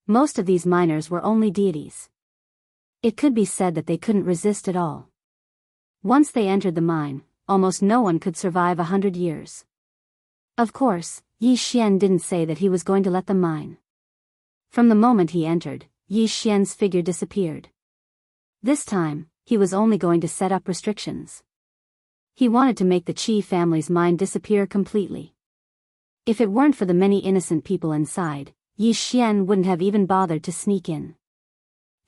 Most of these miners were only deities. It could be said that they couldn't resist at all. Once they entered the mine, almost no one could survive 100 years. Of course, Yi Xian didn't say that he was going to let them mine. From the moment he entered, Yi Xian's figure disappeared. This time, he was only going to set up restrictions. He wanted to make the Qi family's mine disappear completely. If it weren't for the many innocent people inside, Yi Xian wouldn't have even bothered to sneak in.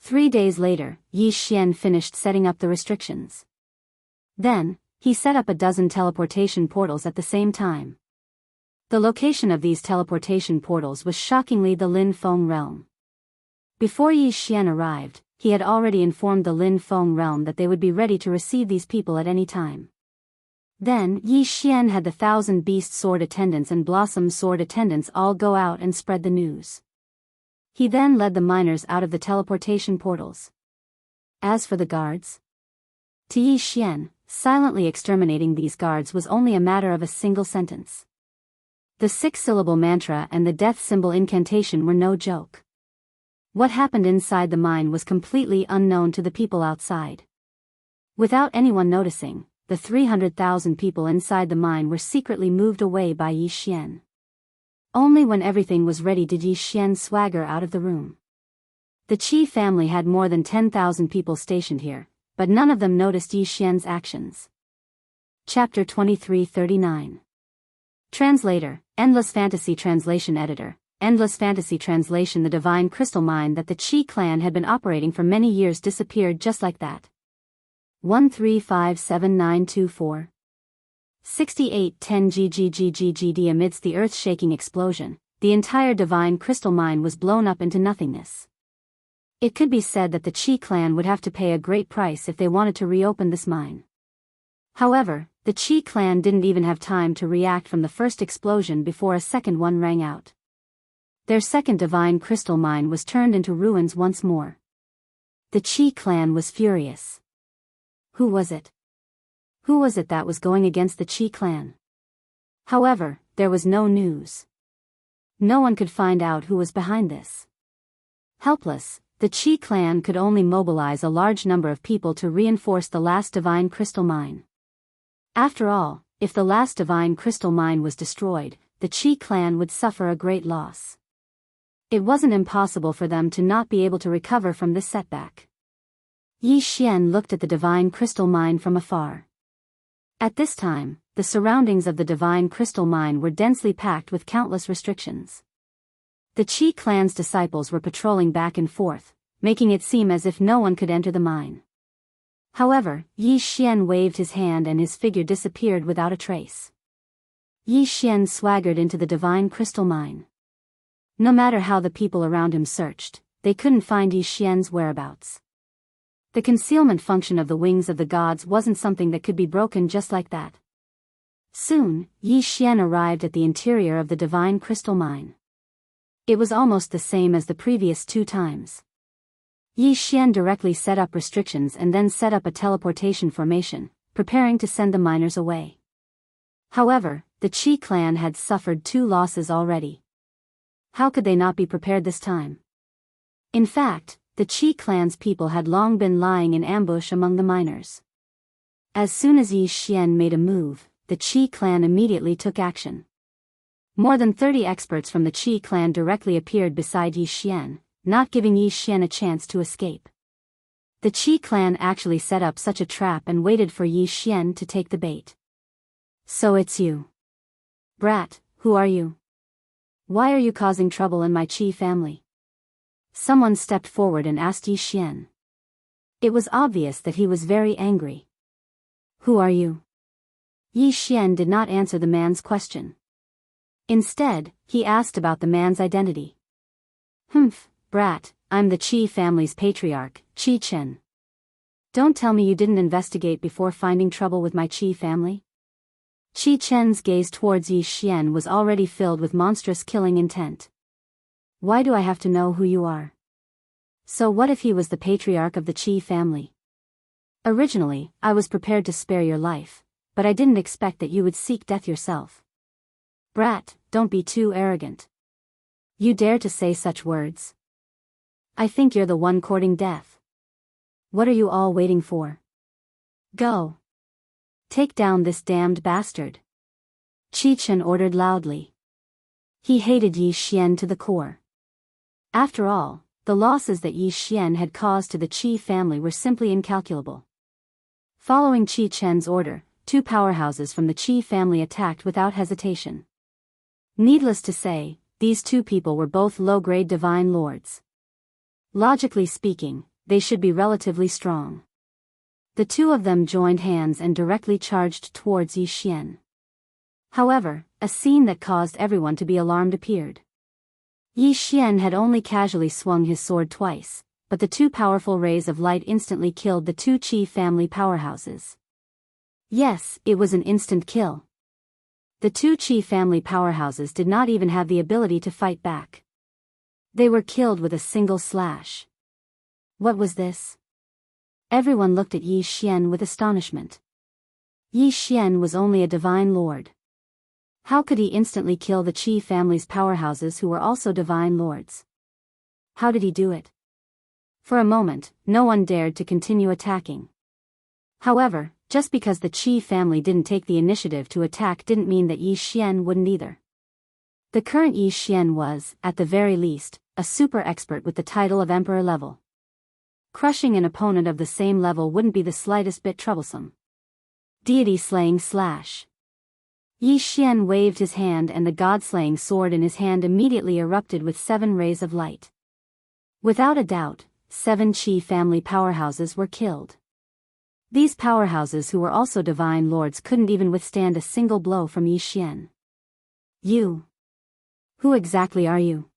3 days later, Yi Xian finished setting up the restrictions. Then, he set up a dozen teleportation portals at the same time. The location of these teleportation portals was shockingly the Lin Feng realm. Before Yi Xian arrived, he had already informed the Lin Feng realm that they would be ready to receive these people at any time. Then Yi Xian had the 1,000 Beast Sword attendants and Blossom Sword attendants all go out and spread the news. He then led the miners out of the teleportation portals. As for the guards, to Yi Xian, silently exterminating these guards was only a matter of a single sentence. The 6-syllable mantra and the death symbol incantation were no joke. What happened inside the mine was completely unknown to the people outside. Without anyone noticing, the 300,000 people inside the mine were secretly moved away by Yi Xian. Only when everything was ready did Yi Xian swagger out of the room. The Qi family had more than 10,000 people stationed here, but none of them noticed Yi Xian's actions. Chapter 2339. Translator, Endless Fantasy Translation Editor, Endless Fantasy Translation. The divine crystal mine that the Qi clan had been operating for many years disappeared just like that. 1357924 6810 GGGGGD. Amidst the earth-shaking explosion, the entire divine crystal mine was blown up into nothingness. It could be said that the Qi clan would have to pay a great price if they wanted to reopen this mine. However, the Qi clan didn't even have time to react from the first explosion before a second one rang out. Their second divine crystal mine was turned into ruins once more. The Qi clan was furious. Who was it? Who was it that was going against the Qi clan? However, there was no news. No one could find out who was behind this. Helpless, the Qi clan could only mobilize a large number of people to reinforce the last divine crystal mine. After all, if the last divine crystal mine was destroyed, the Qi clan would suffer a great loss. It wasn't impossible for them to not be able to recover from this setback. Yi Xian looked at the divine crystal mine from afar. At this time, the surroundings of the divine crystal mine were densely packed with countless restrictions. The Qi clan's disciples were patrolling back and forth, making it seem as if no one could enter the mine. However, Yi Xian waved his hand and his figure disappeared without a trace. Yi Xian swaggered into the divine crystal mine. No matter how the people around him searched, they couldn't find Yi Xian's whereabouts. The concealment function of the wings of the gods wasn't something that could be broken just like that. Soon, Yi Xian arrived at the interior of the divine crystal mine. It was almost the same as the previous 2 times. Yi Xian directly set up restrictions and then set up a teleportation formation, preparing to send the miners away. However, the Qi clan had suffered 2 losses already. How could they not be prepared this time? In fact, the Qi clan's people had long been lying in ambush among the miners. As soon as Yi Xian made a move, the Qi clan immediately took action. More than 30 experts from the Qi clan directly appeared beside Yi Xian, not giving Yi Xian a chance to escape. The Qi clan actually set up such a trap and waited for Yi Xian to take the bait. So it's you. Brat, who are you? Why are you causing trouble in my Qi family? Someone stepped forward and asked Yi Xian. It was obvious that he was very angry. Who are you? Yi Xian did not answer the man's question. Instead, he asked about the man's identity. Brat, I'm the Qi family's patriarch, Qi Chen. Don't tell me you didn't investigate before finding trouble with my Qi family? Qi Chen's gaze towards Yi Xian was already filled with monstrous killing intent. Why do I have to know who you are? So what if he was the patriarch of the Qi family? Originally, I was prepared to spare your life, but I didn't expect that you would seek death yourself. Brat, don't be too arrogant. You dare to say such words? I think you're the one courting death. What are you all waiting for? Go. Take down this damned bastard. Qi Chen ordered loudly. He hated Yi Xian to the core. After all, the losses that Yi Xian had caused to the Qi family were simply incalculable. Following Qi Chen's order, 2 powerhouses from the Qi family attacked without hesitation. Needless to say, these 2 people were both low-grade divine lords. Logically speaking, they should be relatively strong. The 2 of them joined hands and directly charged towards Yi Xian. However, a scene that caused everyone to be alarmed appeared. Yi Xian had only casually swung his sword twice, but the 2 powerful rays of light instantly killed the 2 Qi family powerhouses. Yes, it was an instant kill. The 2 Qi family powerhouses did not even have the ability to fight back. They were killed with a single slash. What was this? Everyone looked at Yi Xian with astonishment. Yi Xian was only a divine lord. How could he instantly kill the Qi family's powerhouses who were also divine lords? How did he do it? For a moment, no one dared to continue attacking. However, just because the Qi family didn't take the initiative to attack didn't mean that Yi Xian wouldn't either. The current Yi Xian was, at the very least, a super expert with the title of Emperor level. Crushing an opponent of the same level wouldn't be the slightest bit troublesome. Deity slaying slash. Yi Xian waved his hand and the god-slaying sword in his hand immediately erupted with 7 rays of light. Without a doubt, 7 Qi family powerhouses were killed. These powerhouses who were also divine lords couldn't even withstand a single blow from Yi Xian. You. Who exactly are you?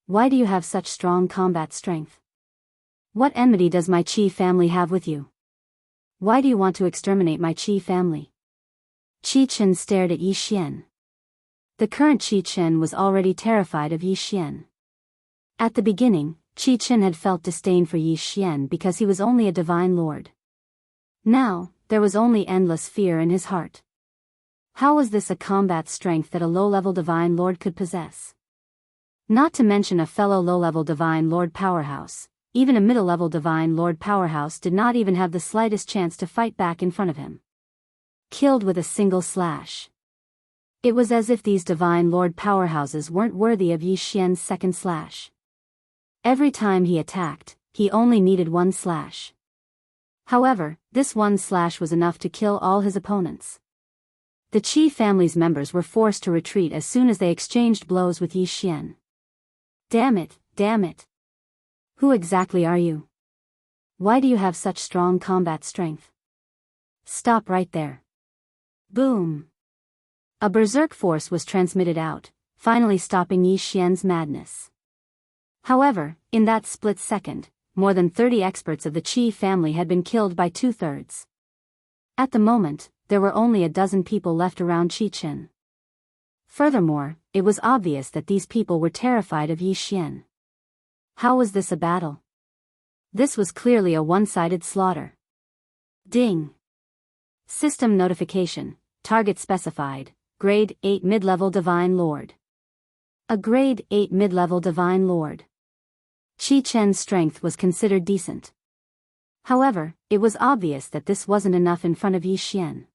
Why do you have such strong combat strength? What enmity does my Qi family have with you? Why do you want to exterminate my Qi family? Qi Chen stared at Yi Xian. The current Qi Chen was already terrified of Yi Xian. At the beginning, Qi Chen had felt disdain for Yi Xian because he was only a divine lord. Now, there was only endless fear in his heart. How was this a combat strength that a low-level divine lord could possess? Not to mention a fellow low-level divine lord powerhouse, even a middle-level divine lord powerhouse did not even have the slightest chance to fight back in front of him. Killed with a single slash. It was as if these divine lord powerhouses weren't worthy of Yi Xian's second slash. Every time he attacked, he only needed 1 slash. However, this 1 slash was enough to kill all his opponents. The Qi family's members were forced to retreat as soon as they exchanged blows with Yi Xian. Damn it, damn it. Who exactly are you? Why do you have such strong combat strength? Stop right there. Boom. A berserk force was transmitted out, finally stopping Yi Xian's madness. However, in that split second, more than 30 experts of the Qi family had been killed by 2/3. At the moment, there were only a dozen people left around Qi Chen. Furthermore, it was obvious that these people were terrified of Yi Xian. How was this a battle? This was clearly a one-sided slaughter. Ding! System notification, target specified, Grade 8 Mid-Level Divine Lord. A Grade 8 Mid-Level Divine Lord. Qi Chen's strength was considered decent. However, it was obvious that this wasn't enough in front of Yi Xian.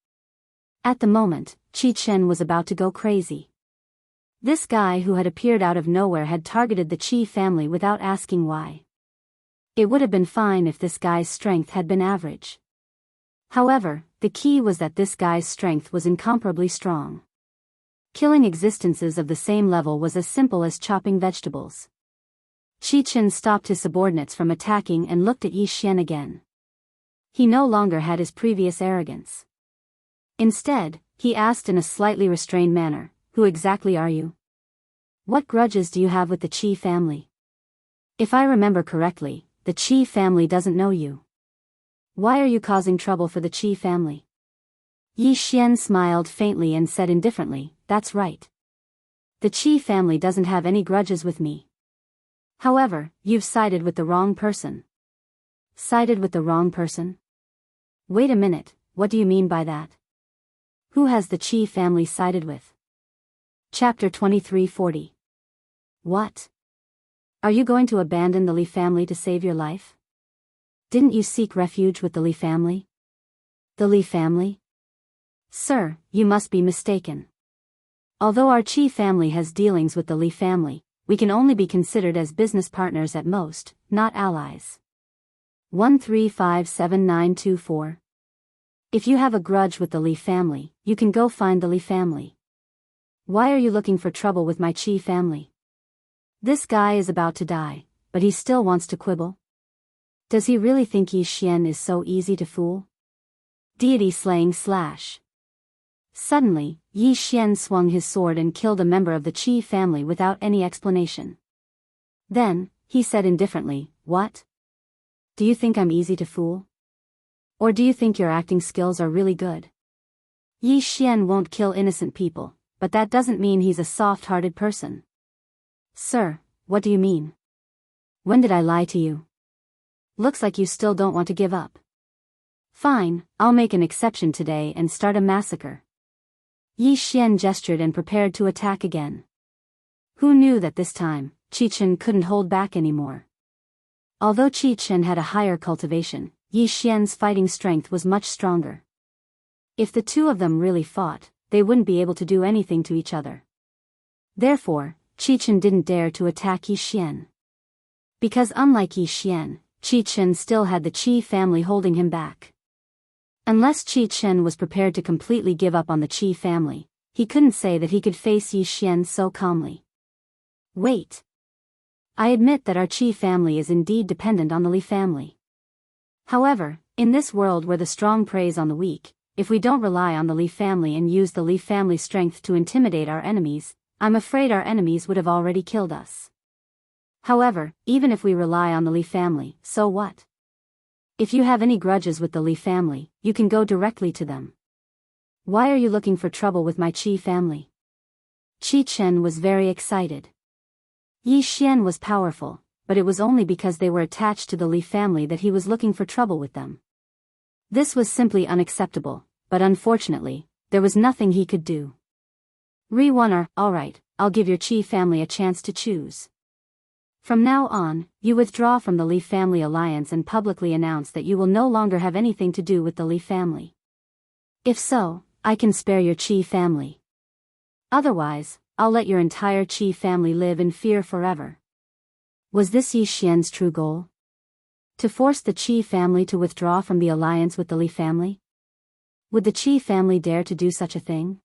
At the moment, Qi Chen was about to go crazy. This guy who had appeared out of nowhere had targeted the Qi family without asking why. It would have been fine if this guy's strength had been average. However, the key was that this guy's strength was incomparably strong. Killing existences of the same level was as simple as chopping vegetables. Qi Chen stopped his subordinates from attacking and looked at Yi Xian again. He no longer had his previous arrogance. Instead, he asked in a slightly restrained manner, "Who exactly are you? What grudges do you have with the Qi family? If I remember correctly, the Qi family doesn't know you. Why are you causing trouble for the Qi family?" Yi Xian smiled faintly and said indifferently, "That's right. The Qi family doesn't have any grudges with me. However, you've sided with the wrong person." Sided with the wrong person? Wait a minute, what do you mean by that? Who has the Qi family sided with? Chapter 2340. What? Are you going to abandon the Li family to save your life? Didn't you seek refuge with the Li family? The Li family? Sir, you must be mistaken. Although our Qi family has dealings with the Li family, we can only be considered as business partners at most, not allies. 1357924. If you have a grudge with the Li family, you can go find the Li family. Why are you looking for trouble with my Qi family? This guy is about to die, but he still wants to quibble. Does he really think Yi Xian is so easy to fool? Deity slaying slash. Suddenly, Yi Xian swung his sword and killed a member of the Qi family without any explanation. Then, he said indifferently, "What? Do you think I'm easy to fool? Or do you think your acting skills are really good? Yi Xian won't kill innocent people, but that doesn't mean he's a soft-hearted person." Sir, what do you mean? When did I lie to you? Looks like you still don't want to give up. Fine, I'll make an exception today and start a massacre. Yi Xian gestured and prepared to attack again. Who knew that this time, Qi Chen couldn't hold back anymore? Although Qi Chen had a higher cultivation, Yi Xian's fighting strength was much stronger. If the two of them really fought, they wouldn't be able to do anything to each other. Therefore, Qi Chen didn't dare to attack Yi Xian. Because unlike Yi Xian, Qi Chen still had the Qi family holding him back. Unless Qi Chen was prepared to completely give up on the Qi family, he couldn't say that he could face Yi Xian so calmly. Wait. I admit that our Qi family is indeed dependent on the Li family. However, in this world where the strong preys on the weak, if we don't rely on the Li family and use the Li family strength to intimidate our enemies, I'm afraid our enemies would have already killed us. However, even if we rely on the Li family, so what? If you have any grudges with the Li family, you can go directly to them. Why are you looking for trouble with my Qi family? Qi Chen was very excited. Yi Xian was powerful, but it was only because they were attached to the Li family that he was looking for trouble with them. This was simply unacceptable, but unfortunately, there was nothing he could do. Re-Wunner, alright, I'll give your Qi family a chance to choose. From now on, you withdraw from the Li family alliance and publicly announce that you will no longer have anything to do with the Li family. If so, I can spare your Qi family. Otherwise, I'll let your entire Qi family live in fear forever. Was this Yi Xian's true goal? To force the Qi family to withdraw from the alliance with the Li family? Would the Qi family dare to do such a thing?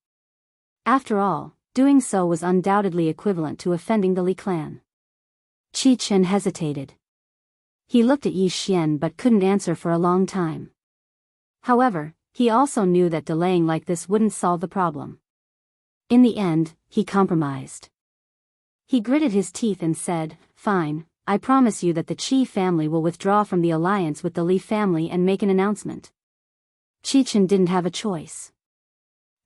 After all, doing so was undoubtedly equivalent to offending the Li clan. Qi Chen hesitated. He looked at Yi Xian but couldn't answer for a long time. However, he also knew that delaying like this wouldn't solve the problem. In the end, he compromised. He gritted his teeth and said, "Fine, I promise you that the Qi family will withdraw from the alliance with the Li family and make an announcement." Qichen didn't have a choice.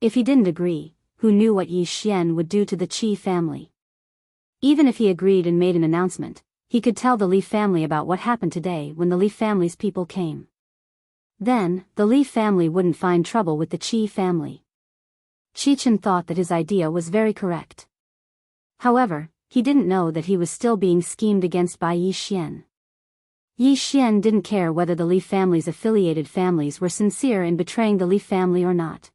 If he didn't agree, who knew what Yi Xian would do to the Qi family? Even if he agreed and made an announcement, he could tell the Li family about what happened today when the Li family's people came. Then, the Li family wouldn't find trouble with the Qi family. Qichen thought that his idea was very correct. However, he didn't know that he was still being schemed against by Yi Xian. Yi Xian didn't care whether the Li family's affiliated families were sincere in betraying the Li family or not.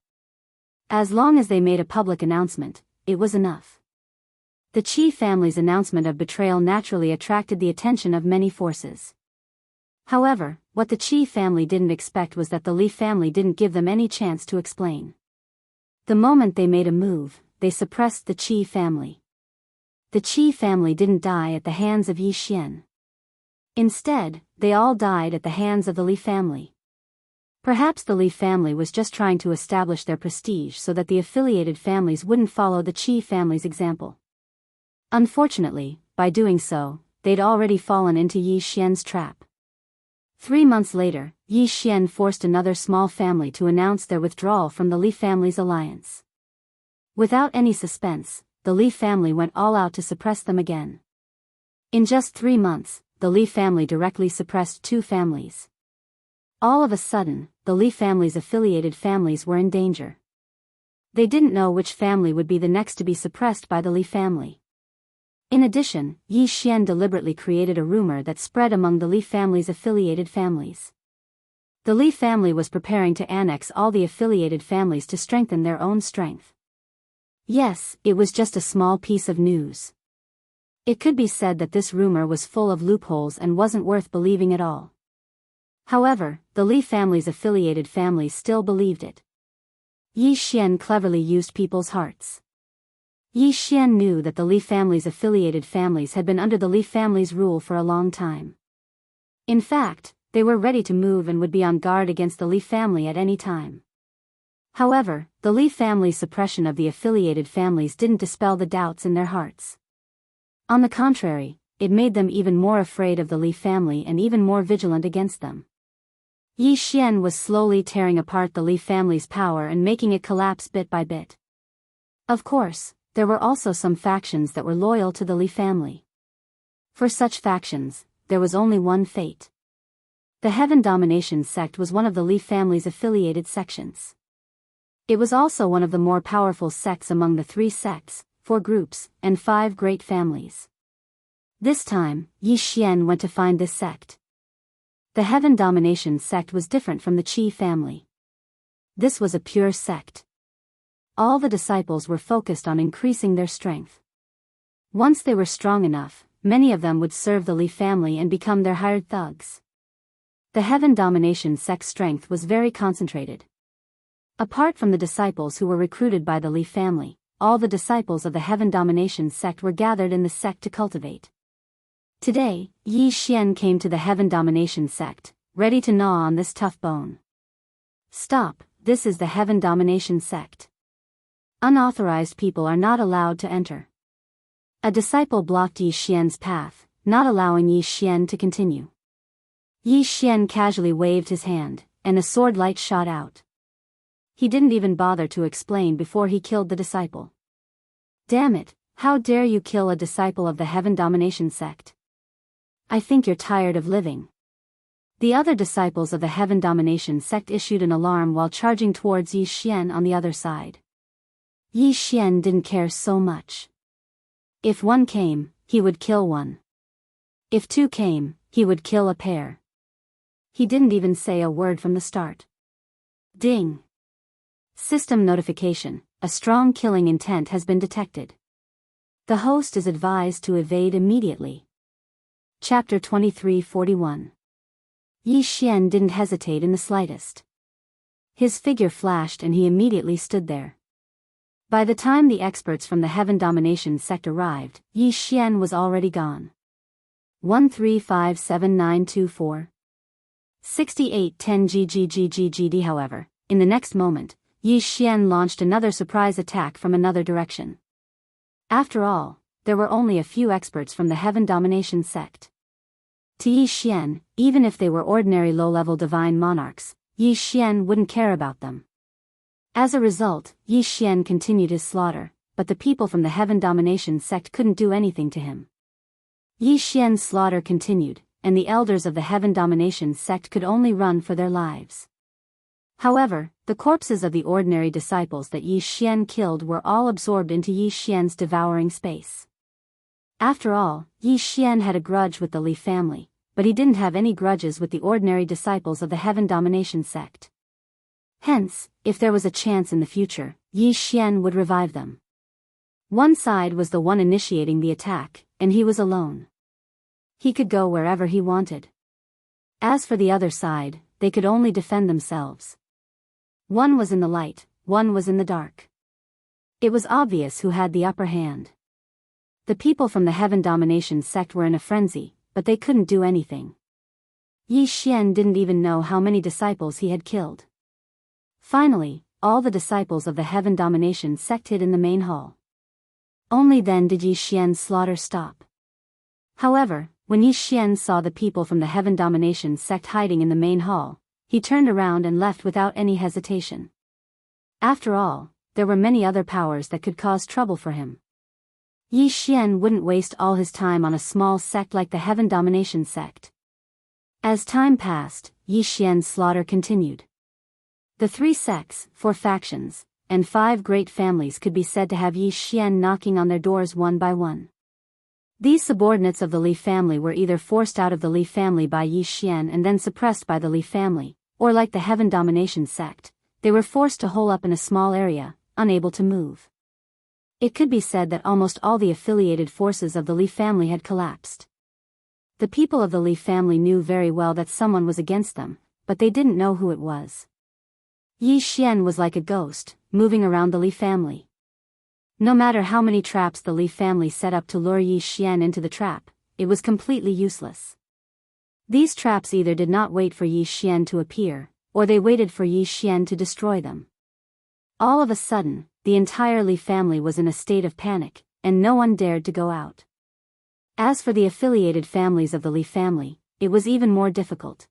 As long as they made a public announcement, it was enough. The Qi family's announcement of betrayal naturally attracted the attention of many forces. However, what the Qi family didn't expect was that the Li family didn't give them any chance to explain. The moment they made a move, they suppressed the Qi family. The Qi family didn't die at the hands of Yi Xian. Instead, they all died at the hands of the Li family. Perhaps the Li family was just trying to establish their prestige so that the affiliated families wouldn't follow the Qi family's example. Unfortunately, by doing so, they'd already fallen into Yi Xian's trap. 3 months later, Yi Xian forced another small family to announce their withdrawal from the Li family's alliance. Without any suspense, the Li family went all out to suppress them again. In just 3 months, the Li family directly suppressed 2 families. All of a sudden, the Li family's affiliated families were in danger. They didn't know which family would be the next to be suppressed by the Li family. In addition, Yi Xian deliberately created a rumor that spread among the Li family's affiliated families. The Li family was preparing to annex all the affiliated families to strengthen their own strength. Yes, it was just a small piece of news. It could be said that this rumor was full of loopholes and wasn't worth believing at all. However, the Li family's affiliated families still believed it. Yi Xian cleverly used people's hearts. Yi Xian knew that the Li family's affiliated families had been under the Li family's rule for a long time. In fact, they were ready to move and would be on guard against the Li family at any time. However, the Li family's suppression of the affiliated families didn't dispel the doubts in their hearts. On the contrary, it made them even more afraid of the Li family and even more vigilant against them. Yi Xian was slowly tearing apart the Li family's power and making it collapse bit by bit. Of course, there were also some factions that were loyal to the Li family. For such factions, there was only one fate. The Heaven Domination sect was one of the Li family's affiliated sections. It was also one of the more powerful sects among the 3 sects, 4 groups, and 5 great families. This time, Yi Xian went to find this sect. The Heaven Domination sect was different from the Qi family. This was a pure sect. All the disciples were focused on increasing their strength. Once they were strong enough, many of them would serve the Li family and become their hired thugs. The Heaven Domination sect's strength was very concentrated. Apart from the disciples who were recruited by the Li family, all the disciples of the Heaven Domination sect were gathered in the sect to cultivate. Today, Yi Xian came to the Heaven Domination sect, ready to gnaw on this tough bone. Stop, this is the Heaven Domination sect. Unauthorized people are not allowed to enter. A disciple blocked Yi Xian's path, not allowing Yi Xian to continue. Yi Xian casually waved his hand, and a sword light shot out. He didn't even bother to explain before he killed the disciple. Damn it, how dare you kill a disciple of the Heaven Domination sect? I think you're tired of living. The other disciples of the Heaven Domination sect issued an alarm while charging towards Yi Xian on the other side. Yi Xian didn't care so much. If one came, he would kill one. If 2 came, he would kill a pair. He didn't even say a word from the start. Ding! System notification, a strong killing intent has been detected. The host is advised to evade immediately. Chapter 2341. Yi Xian didn't hesitate in the slightest. His figure flashed and he immediately stood there. By the time the experts from the Heaven Domination sect arrived, Yi Xian was already gone. 1357924. 6810 GGGGGD. However, in the next moment, Yi Xian launched another surprise attack from another direction. After all, there were only a few experts from the Heaven Domination sect. To Yi Xian, even if they were ordinary low-level divine monarchs, Yi Xian wouldn't care about them. As a result, Yi Xian continued his slaughter, but the people from the Heaven Domination sect couldn't do anything to him. Yi Xian's slaughter continued, and the elders of the Heaven Domination sect could only run for their lives. However, the corpses of the ordinary disciples that Yi Xian killed were all absorbed into Yi Xian's devouring space. After all, Yi Xian had a grudge with the Li family, but he didn't have any grudges with the ordinary disciples of the Heaven Domination sect. Hence, if there was a chance in the future, Yi Xian would revive them. One side was the one initiating the attack, and he was alone. He could go wherever he wanted. As for the other side, they could only defend themselves. One was in the light, one was in the dark. It was obvious who had the upper hand. The people from the Heaven Domination sect were in a frenzy, but they couldn't do anything. Yi Xian didn't even know how many disciples he had killed. Finally, all the disciples of the Heaven Domination sect hid in the main hall. Only then did Yi Xian's slaughter stop. However, when Yi Xian saw the people from the Heaven Domination sect hiding in the main hall, he turned around and left without any hesitation. After all, there were many other powers that could cause trouble for him. Yi Xian wouldn't waste all his time on a small sect like the Heaven Domination sect. As time passed, Yi Xian's slaughter continued. The 3 sects, 4 factions, and 5 great families could be said to have Yi Xian knocking on their doors one by one. These subordinates of the Li family were either forced out of the Li family by Yi Xian and then suppressed by the Li family, or like the Heaven Domination sect, they were forced to hole up in a small area, unable to move. It could be said that almost all the affiliated forces of the Li family had collapsed. The people of the Li family knew very well that someone was against them, but they didn't know who it was. Yi Xian was like a ghost, moving around the Li family. No matter how many traps the Li family set up to lure Yi Xian into the trap, it was completely useless. These traps either did not wait for Yi Xian to appear, or they waited for Yi Xian to destroy them. All of a sudden, the entire Li family was in a state of panic, and no one dared to go out. As for the affiliated families of the Li family, it was even more difficult.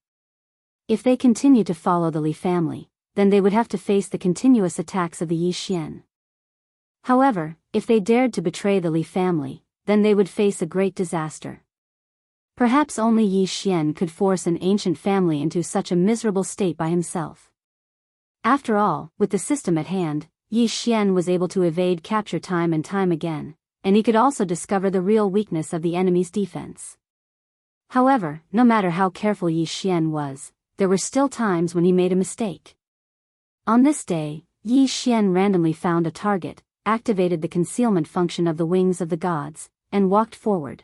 If they continued to follow the Li family, then they would have to face the continuous attacks of the Yi Xian. However, if they dared to betray the Li family, then they would face a great disaster. Perhaps only Yi Xian could force an ancient family into such a miserable state by himself. After all, with the system at hand, Yi Xian was able to evade capture time and time again, and he could also discover the real weakness of the enemy's defense. However, no matter how careful Yi Xian was, there were still times when he made a mistake. On this day, Yi Xian randomly found a target, activated the concealment function of the wings of the gods, and walked forward.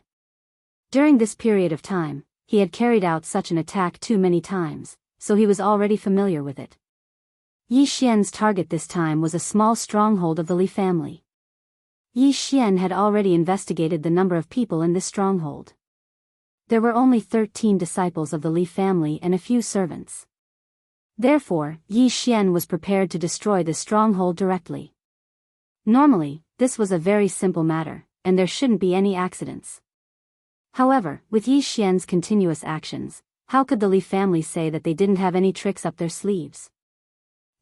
During this period of time, he had carried out such an attack too many times, so he was already familiar with it. Yi Xian's target this time was a small stronghold of the Li family. Yi Xian had already investigated the number of people in this stronghold. There were only 13 disciples of the Li family and a few servants. Therefore, Yi Xian was prepared to destroy this stronghold directly. Normally, this was a very simple matter, and there shouldn't be any accidents. However, with Yi Xian's continuous actions, how could the Li family say that they didn't have any tricks up their sleeves?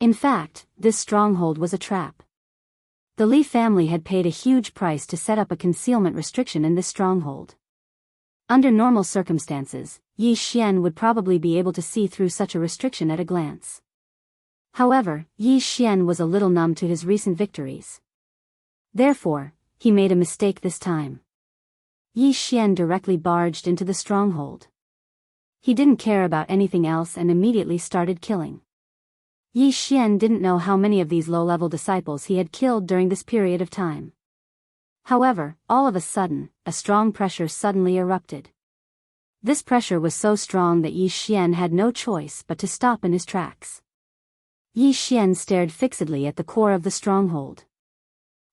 In fact, this stronghold was a trap. The Li family had paid a huge price to set up a concealment restriction in this stronghold. Under normal circumstances, Yi Xian would probably be able to see through such a restriction at a glance. However, Yi Xian was a little numb to his recent victories. Therefore, he made a mistake this time. Yi Xian directly barged into the stronghold. He didn't care about anything else and immediately started killing. Yi Xian didn't know how many of these low-level disciples he had killed during this period of time. However, all of a sudden, a strong pressure suddenly erupted. This pressure was so strong that Yi Xian had no choice but to stop in his tracks. Yi Xian stared fixedly at the core of the stronghold.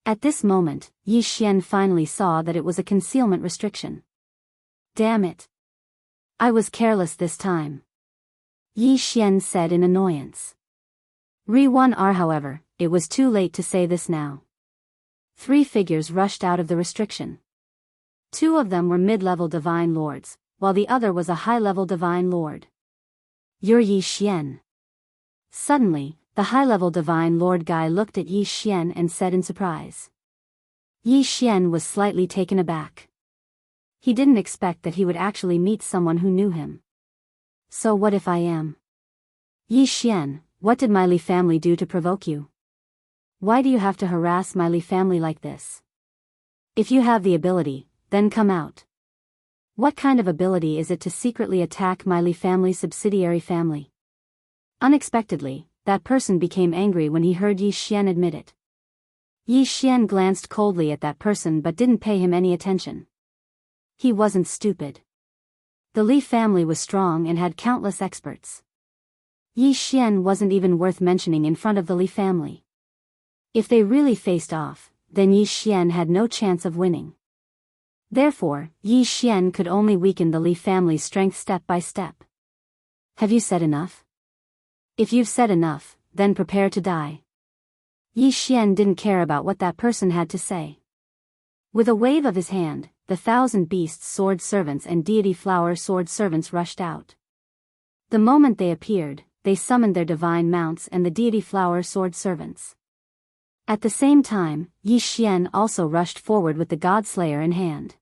At this moment, Yi Xian finally saw that it was a concealment restriction. Damn it! I was careless this time, Yi Xian said in annoyance. However, it was too late to say this now. 3 figures rushed out of the restriction. Two of them were mid-level divine lords, while the other was a high-level divine lord. "You're Yi Xian." Suddenly, the high-level divine lord guy looked at Yi Xian and said in surprise. Yi Xian was slightly taken aback. He didn't expect that he would actually meet someone who knew him. "So what if I am?" "Yi Xian, what did my Li family do to provoke you? Why do you have to harass my Li family like this? If you have the ability, then come out. What kind of ability is it to secretly attack my Li family's subsidiary family?" Unexpectedly, that person became angry when he heard Yi Xian admit it. Yi Xian glanced coldly at that person but didn't pay him any attention. He wasn't stupid. The Li family was strong and had countless experts. Yi Xian wasn't even worth mentioning in front of the Li family. If they really faced off, then Yi Xian had no chance of winning. Therefore, Yi Xian could only weaken the Li family's strength step by step. "Have you said enough? If you've said enough, then prepare to die." Yi Xian didn't care about what that person had to say. With a wave of his hand, the 1,000 beasts sword servants and deity flower sword servants rushed out. The moment they appeared, they summoned their divine mounts and the deity flower sword servants. At the same time, Yi Xian also rushed forward with the Godslayer in hand.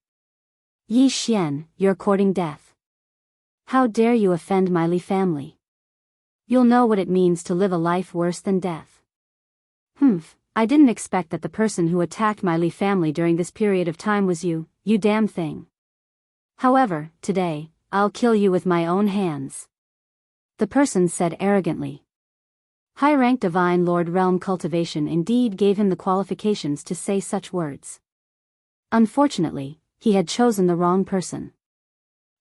"Yi Xian, you're courting death. How dare you offend my Li family? You'll know what it means to live a life worse than death." I didn't expect that the person who attacked my Li family during this period of time was you, you damn thing. However, today, I'll kill you with my own hands." The person said arrogantly. High-rank Divine Lord Realm Cultivation indeed gave him the qualifications to say such words. Unfortunately, he had chosen the wrong person.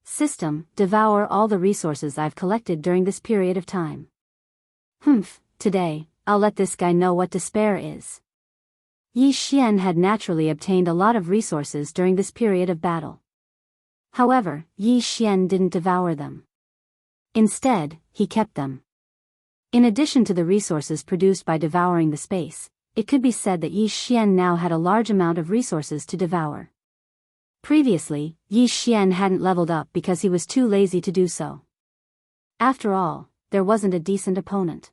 System, devour all the resources I've collected during this period of time. Today, I'll let this guy know what despair is. Yi Xian had naturally obtained a lot of resources during this period of battle. However, Yi Xian didn't devour them. Instead, he kept them. In addition to the resources produced by devouring the space, it could be said that Yi Xian now had a large amount of resources to devour. Previously, Yi Xian hadn't leveled up because he was too lazy to do so. After all, there wasn't a decent opponent.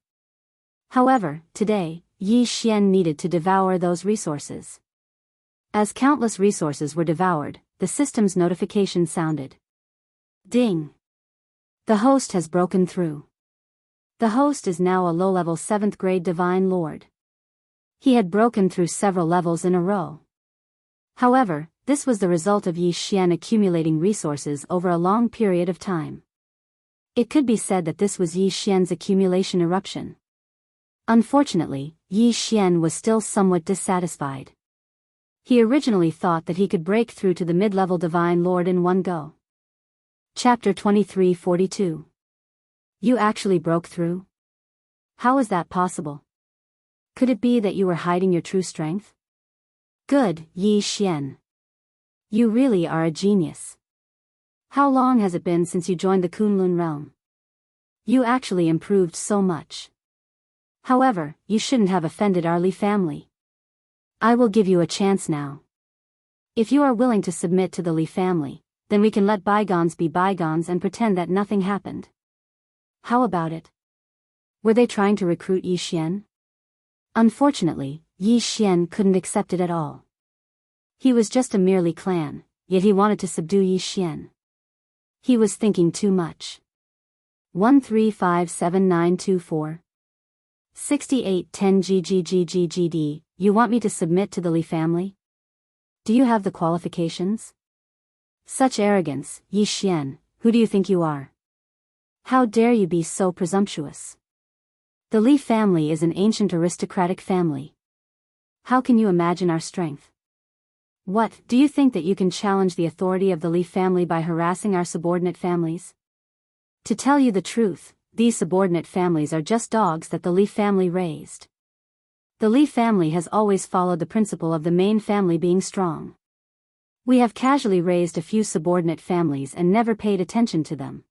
However, today, Yi Xian needed to devour those resources. As countless resources were devoured, the system's notification sounded. Ding! The host has broken through. The host is now a low-level 7th grade Divine Lord. He had broken through several levels in a row. However, this was the result of Yi Xian accumulating resources over a long period of time. It could be said that this was Yi Xian's accumulation eruption. Unfortunately, Yi Xian was still somewhat dissatisfied. He originally thought that he could break through to the mid-level Divine Lord in one go. Chapter 2342. You actually broke through? How is that possible? Could it be that you were hiding your true strength? Good, Yi Xian. You really are a genius. How long has it been since you joined the Kunlun realm? You actually improved so much. However, you shouldn't have offended our Li family. I will give you a chance now. If you are willing to submit to the Li family, then we can let bygones be bygones and pretend that nothing happened. How about it? Were they trying to recruit Yi Xian? Unfortunately, Yi Xian couldn't accept it at all. He was just a merely clan, yet he wanted to subdue Yi Xian. He was thinking too much. 1357924 6810 GGGGGD, you want me to submit to the Li family? Do you have the qualifications? Such arrogance, Yi Xian, who do you think you are? How dare you be so presumptuous? The Li family is an ancient aristocratic family. How can you imagine our strength? What, do you think that you can challenge the authority of the Li family by harassing our subordinate families? To tell you the truth, these subordinate families are just dogs that the Li family raised. The Li family has always followed the principle of the main family being strong. We have casually raised a few subordinate families and never paid attention to them.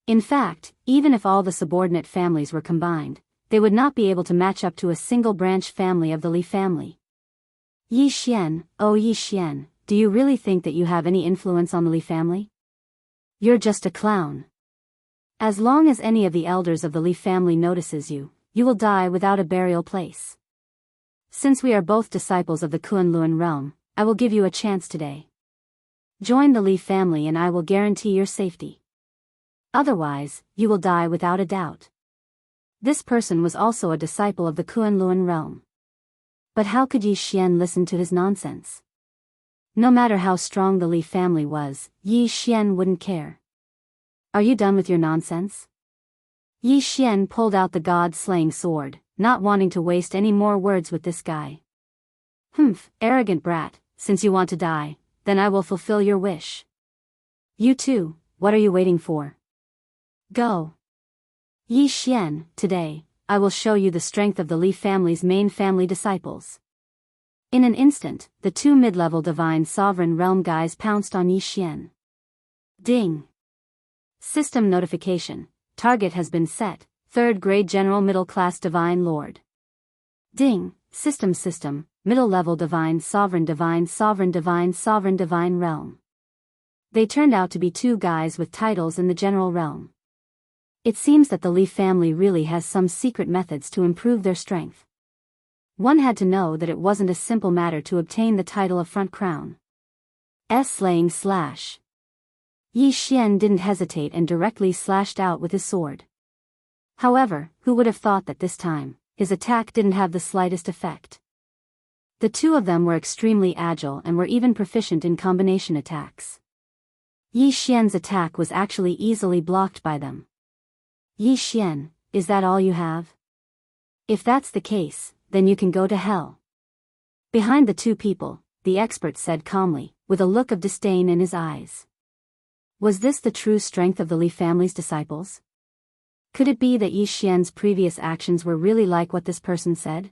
In fact, even if all the subordinate families were combined, they would not be able to match up to a single branch family of the Li family. Yi Xian, oh Yi Xian, do you really think that you have any influence on the Li family? You're just a clown. As long as any of the elders of the Li family notices you, you will die without a burial place. Since we are both disciples of the Kunlun realm, I will give you a chance today. Join the Li family and I will guarantee your safety. Otherwise, you will die without a doubt. This person was also a disciple of the Kunlun realm. But how could Yi Xian listen to his nonsense? No matter how strong the Li family was, Yi Xian wouldn't care. Are you done with your nonsense? Yi Xian pulled out the god-slaying sword, not wanting to waste any more words with this guy. Humph, arrogant brat, since you want to die, then I will fulfill your wish. You too, what are you waiting for? Go. Yi Xian, today, I will show you the strength of the Li family's main family disciples. In an instant, the two mid-level divine sovereign realm guys pounced on Yi Xian. Ding. System notification. Target has been set, 3rd grade general middle class divine lord. Ding. System, middle level divine sovereign realm. They turned out to be two guys with titles in the general realm. It seems that the Li family really has some secret methods to improve their strength. One had to know that it wasn't a simple matter to obtain the title of front crown. Slaying slash. Yi Xian didn't hesitate and directly slashed out with his sword. However, who would have thought that this time, his attack didn't have the slightest effect. The two of them were extremely agile and were even proficient in combination attacks. Yi Xian's attack was actually easily blocked by them. Yi Xian, is that all you have? If that's the case, then you can go to hell. Behind the two people, the expert said calmly, with a look of disdain in his eyes. Was this the true strength of the Li family's disciples? Could it be that Yi Xian's previous actions were really like what this person said?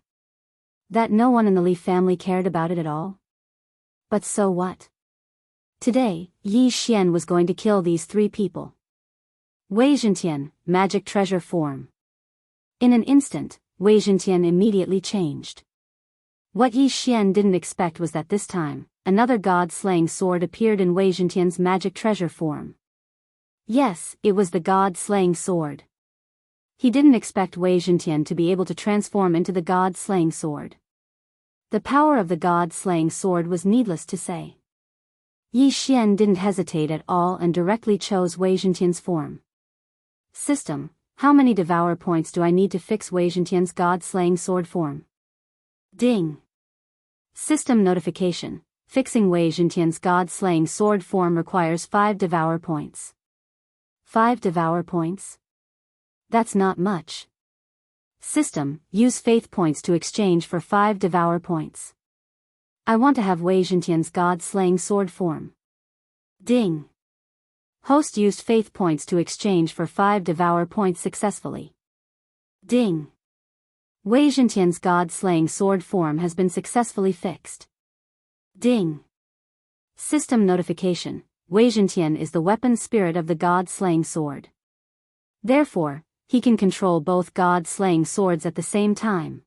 That no one in the Li family cared about it at all? But so what? Today, Yi Xian was going to kill these three people. Wei Zhentian, magic treasure form. In an instant, Wei Zhentian immediately changed. What Yi Xian didn't expect was that this time, another god-slaying sword appeared in Wei Zhentian's magic treasure form. Yes, it was the god-slaying sword. He didn't expect Wei Zhentian to be able to transform into the god-slaying sword. The power of the god-slaying sword was needless to say. Yi Xian didn't hesitate at all and directly chose Wei Zhentian's form. System, how many devour points do I need to fix Wei Zhentian's god-slaying sword form? Ding. System notification, fixing Wei Zhentian's god-slaying sword form requires 5 devour points. 5 devour points? That's not much. System, use faith points to exchange for 5 devour points. I want to have Wei Zhentian's god-slaying sword form. Ding. Host used faith points to exchange for 5 devour points successfully. Ding. Wei Zhentian's god-slaying sword form has been successfully fixed. Ding. System notification, Wei Zhentian is the weapon spirit of the god-slaying sword. Therefore, he can control both god-slaying swords at the same time.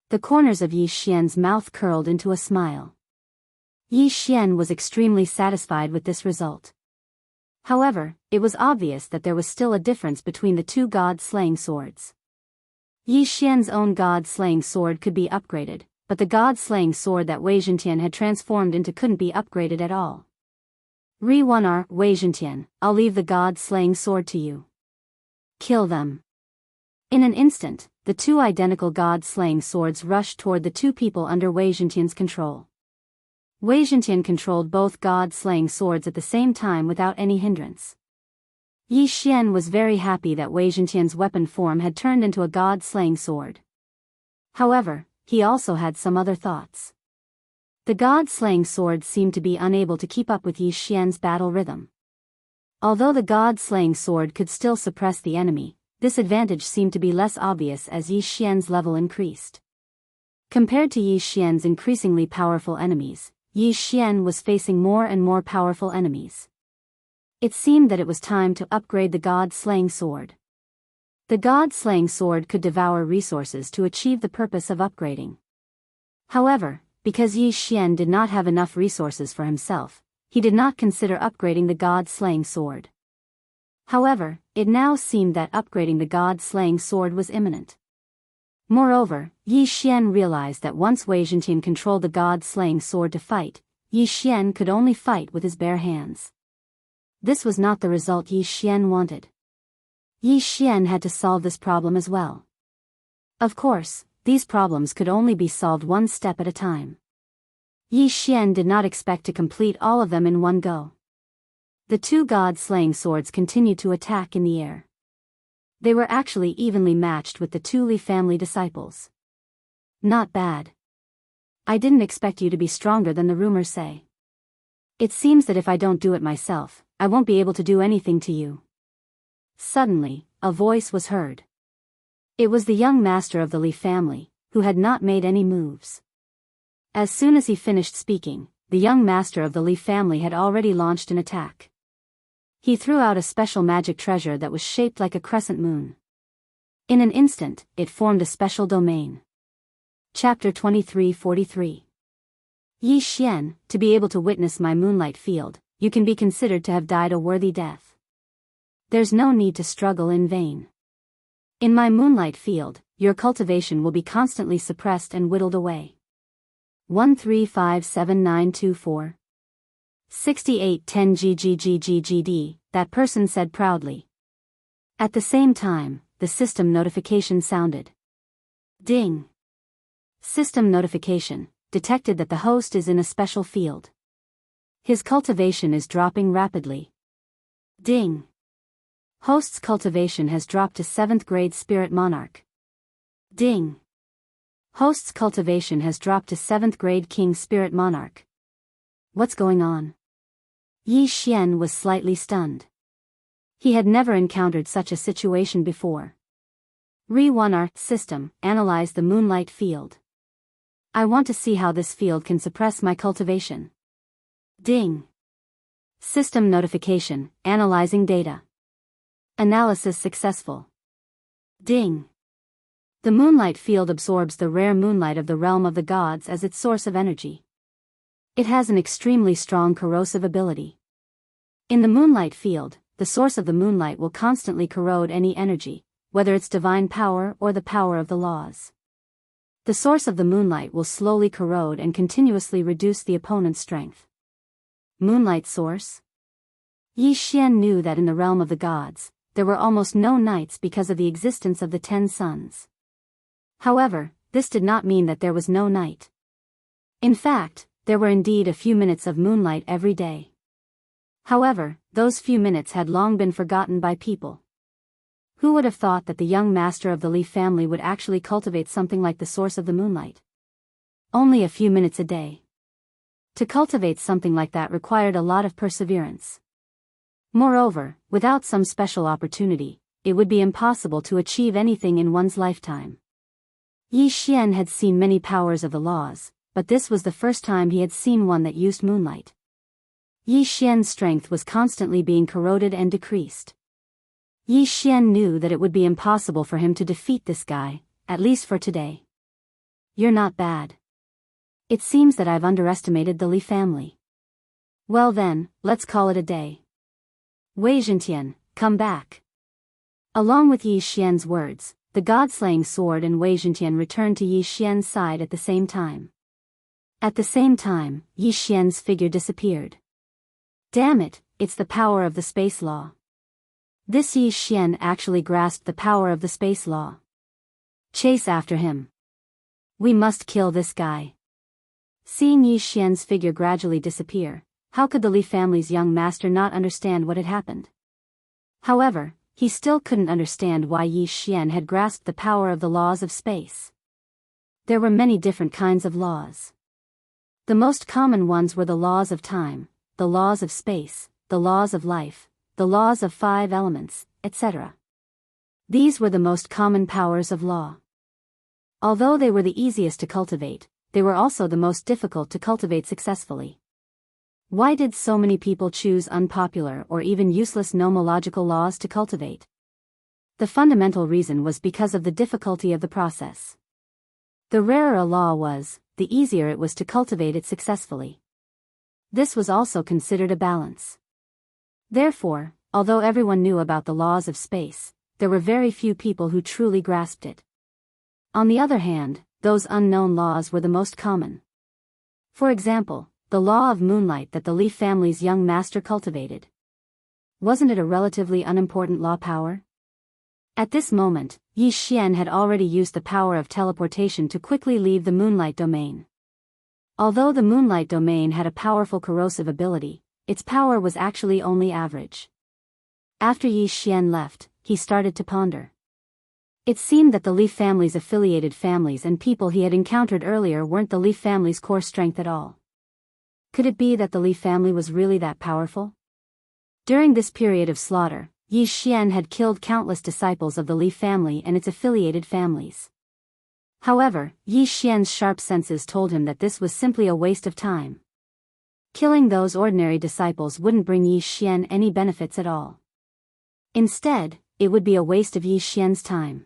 The corners of Yi Xian's mouth curled into a smile. Yi Xian was extremely satisfied with this result. However, it was obvious that there was still a difference between the two god-slaying swords. Yi Xian's own god-slaying sword could be upgraded, but the god-slaying sword that Wei Zhentian had transformed into couldn't be upgraded at all. Re-1R, Wei Zhentian, I'll leave the god-slaying sword to you. Kill them. In an instant, the two identical god-slaying swords rushed toward the two people under Wei Zhentian's control. Wei Zhentian controlled both god-slaying swords at the same time without any hindrance. Yi Xian was very happy that Wei Zhentian's weapon form had turned into a god-slaying sword. However, he also had some other thoughts. The god-slaying sword seemed to be unable to keep up with Yi Xian's battle rhythm. Although the god-slaying sword could still suppress the enemy, this advantage seemed to be less obvious as Yi Xian's level increased. Compared to Yi Xian's increasingly powerful enemies, Yi Xian was facing more and more powerful enemies. It seemed that it was time to upgrade the god-slaying sword. The god-slaying sword could devour resources to achieve the purpose of upgrading. However, because Yi Xian did not have enough resources for himself, he did not consider upgrading the god-slaying sword. However, it now seemed that upgrading the god-slaying sword was imminent. Moreover, Yi Xian realized that once Wei Zhentian controlled the god-slaying sword to fight, Yi Xian could only fight with his bare hands. This was not the result Yi Xian wanted. Yi Xian had to solve this problem as well. Of course, these problems could only be solved one step at a time. Yi Xian did not expect to complete all of them in one go. The two god-slaying swords continued to attack in the air. They were actually evenly matched with the two Li family disciples. Not bad. I didn't expect you to be stronger than the rumors say. It seems that if I don't do it myself, I won't be able to do anything to you. Suddenly, a voice was heard. It was the young master of the Li family, who had not made any moves. As soon as he finished speaking, the young master of the Li family had already launched an attack. He threw out a special magic treasure that was shaped like a crescent moon. In an instant, it formed a special domain. Chapter 2343. Yi Xian, to be able to witness my moonlight field, you can be considered to have died a worthy death. There's no need to struggle in vain. In my moonlight field, your cultivation will be constantly suppressed and whittled away. 1357924 6810 GGGGGD, that person said proudly. At the same time, the system notification sounded. Ding. System notification, detected that the host is in a special field. His cultivation is dropping rapidly. Ding. Host's cultivation has dropped to 7th grade Spirit Monarch. Ding. Host's cultivation has dropped to 7th grade King Spirit Monarch. What's going on? Yi Xian was slightly stunned. He had never encountered such a situation before. Re-1R system, analyze the moonlight field. I want to see how this field can suppress my cultivation. Ding. System notification, analyzing data. Analysis successful. Ding. The moonlight field absorbs the rare moonlight of the realm of the gods as its source of energy. It has an extremely strong corrosive ability. In the moonlight field, the source of the moonlight will constantly corrode any energy, whether it's divine power or the power of the laws. The source of the moonlight will slowly corrode and continuously reduce the opponent's strength. Moonlight source? Yi Xian knew that in the realm of the gods, there were almost no nights because of the existence of the 10 suns. However, this did not mean that there was no night. In fact, there were indeed a few minutes of moonlight every day. However, those few minutes had long been forgotten by people. Who would have thought that the young master of the Li family would actually cultivate something like the source of the moonlight? Only a few minutes a day. To cultivate something like that required a lot of perseverance. Moreover, without some special opportunity, it would be impossible to achieve anything in one's lifetime. Yi Xian had seen many powers of the laws, but this was the first time he had seen one that used moonlight. Yi Xian's strength was constantly being corroded and decreased. Yi Xian knew that it would be impossible for him to defeat this guy, at least for today. You're not bad. It seems that I've underestimated the Li family. Well then, let's call it a day. Wei Zhentian, come back. Along with Yi Xian's words, the god-slaying sword and Wei Zhentian returned to Yi Xian's side at the same time. At the same time, Yi Xian's figure disappeared. Damn it, it's the power of the space law. This Yi Xian actually grasped the power of the space law. Chase after him. We must kill this guy. Seeing Yi Xian's figure gradually disappear, how could the Li family's young master not understand what had happened? However, he still couldn't understand why Yi Xian had grasped the power of the laws of space. There were many different kinds of laws. The most common ones were the laws of time, the laws of space, the laws of life, the laws of 5 elements, etc. These were the most common powers of law. Although they were the easiest to cultivate, they were also the most difficult to cultivate successfully. Why did so many people choose unpopular or even useless nomological laws to cultivate? The fundamental reason was because of the difficulty of the process. The rarer a law was, the easier it was to cultivate it successfully. This was also considered a balance. Therefore, although everyone knew about the laws of space, there were very few people who truly grasped it. On the other hand, those unknown laws were the most common. For example, the law of moonlight that the Leaf family's young master cultivated. Wasn't it a relatively unimportant law power? At this moment, Yi Xian had already used the power of teleportation to quickly leave the moonlight domain. Although the moonlight domain had a powerful corrosive ability, its power was actually only average. After Yi Xian left, he started to ponder. It seemed that the Leaf family's affiliated families and people he had encountered earlier weren't the Leaf family's core strength at all. Could it be that the Leaf family was really that powerful? During this period of slaughter, Yi Xian had killed countless disciples of the Leaf family and its affiliated families. However, Yi Xian's sharp senses told him that this was simply a waste of time. Killing those ordinary disciples wouldn't bring Yi Xian any benefits at all. Instead, it would be a waste of Yi Xian's time.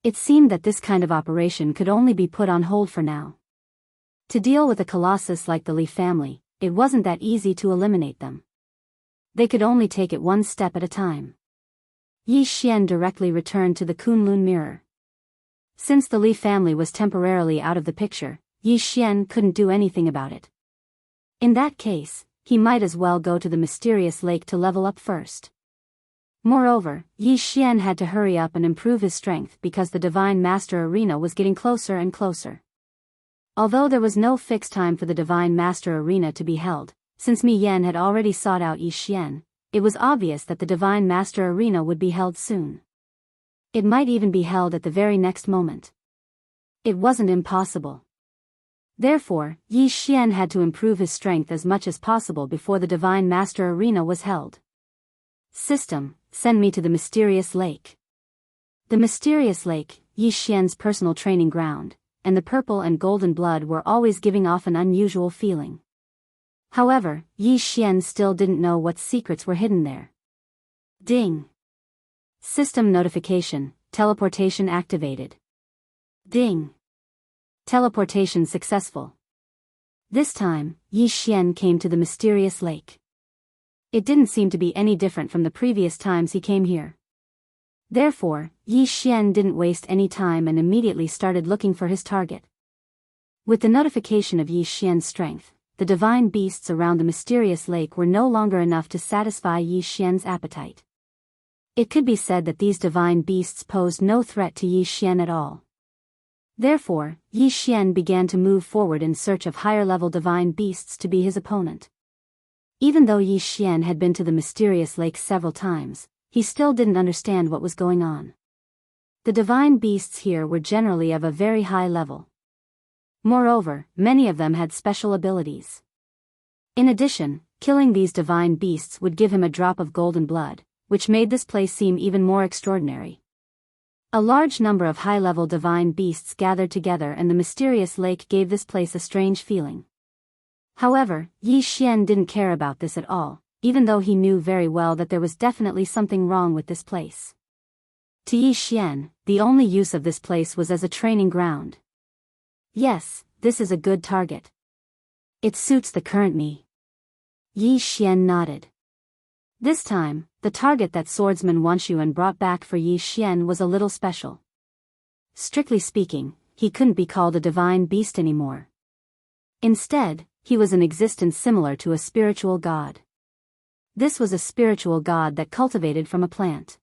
It seemed that this kind of operation could only be put on hold for now. To deal with a colossus like the Leaf family, it wasn't that easy to eliminate them. They could only take it one step at a time. Yi Xian directly returned to the Kunlun mirror. Since the Leaf family was temporarily out of the picture, Yi Xian couldn't do anything about it. In that case, he might as well go to the mysterious lake to level up first. Moreover, Yi Xian had to hurry up and improve his strength because the Divine Master Arena was getting closer and closer. Although there was no fixed time for the Divine Master Arena to be held, since Mi Yan had already sought out Yi Xian, it was obvious that the Divine Master Arena would be held soon. It might even be held at the very next moment. It wasn't impossible. Therefore, Yi Xian had to improve his strength as much as possible before the Divine Master Arena was held. System, send me to the mysterious lake. The mysterious lake, Yi Xian's personal training ground, and the purple and golden blood were always giving off an unusual feeling. However, Yi Xian still didn't know what secrets were hidden there. Ding. System notification, teleportation activated. Ding. Teleportation successful. This time, Yi Xian came to the mysterious lake. It didn't seem to be any different from the previous times he came here. Therefore, Yi Xian didn't waste any time and immediately started looking for his target. With the notification of Yi Xian's strength, the divine beasts around the mysterious lake were no longer enough to satisfy Yi Xian's appetite. It could be said that these divine beasts posed no threat to Yi Xian at all. Therefore, Yi Xian began to move forward in search of higher-level divine beasts to be his opponent. Even though Yi Xian had been to the mysterious lake several times, he still didn't understand what was going on. The divine beasts here were generally of a very high level. Moreover, many of them had special abilities. In addition, killing these divine beasts would give him a drop of golden blood, which made this place seem even more extraordinary. A large number of high-level divine beasts gathered together and the mysterious lake gave this place a strange feeling. However, Yi Xian didn't care about this at all, even though he knew very well that there was definitely something wrong with this place. To Yi Xian, the only use of this place was as a training ground. Yes, this is a good target. It suits the current me. Yi Xian nodded. This time, the target that swordsman Wanshuan brought back for Yi Xian was a little special. Strictly speaking, he couldn't be called a divine beast anymore. Instead, he was an existence similar to a spiritual god. This was a spiritual god that cultivated from a plant.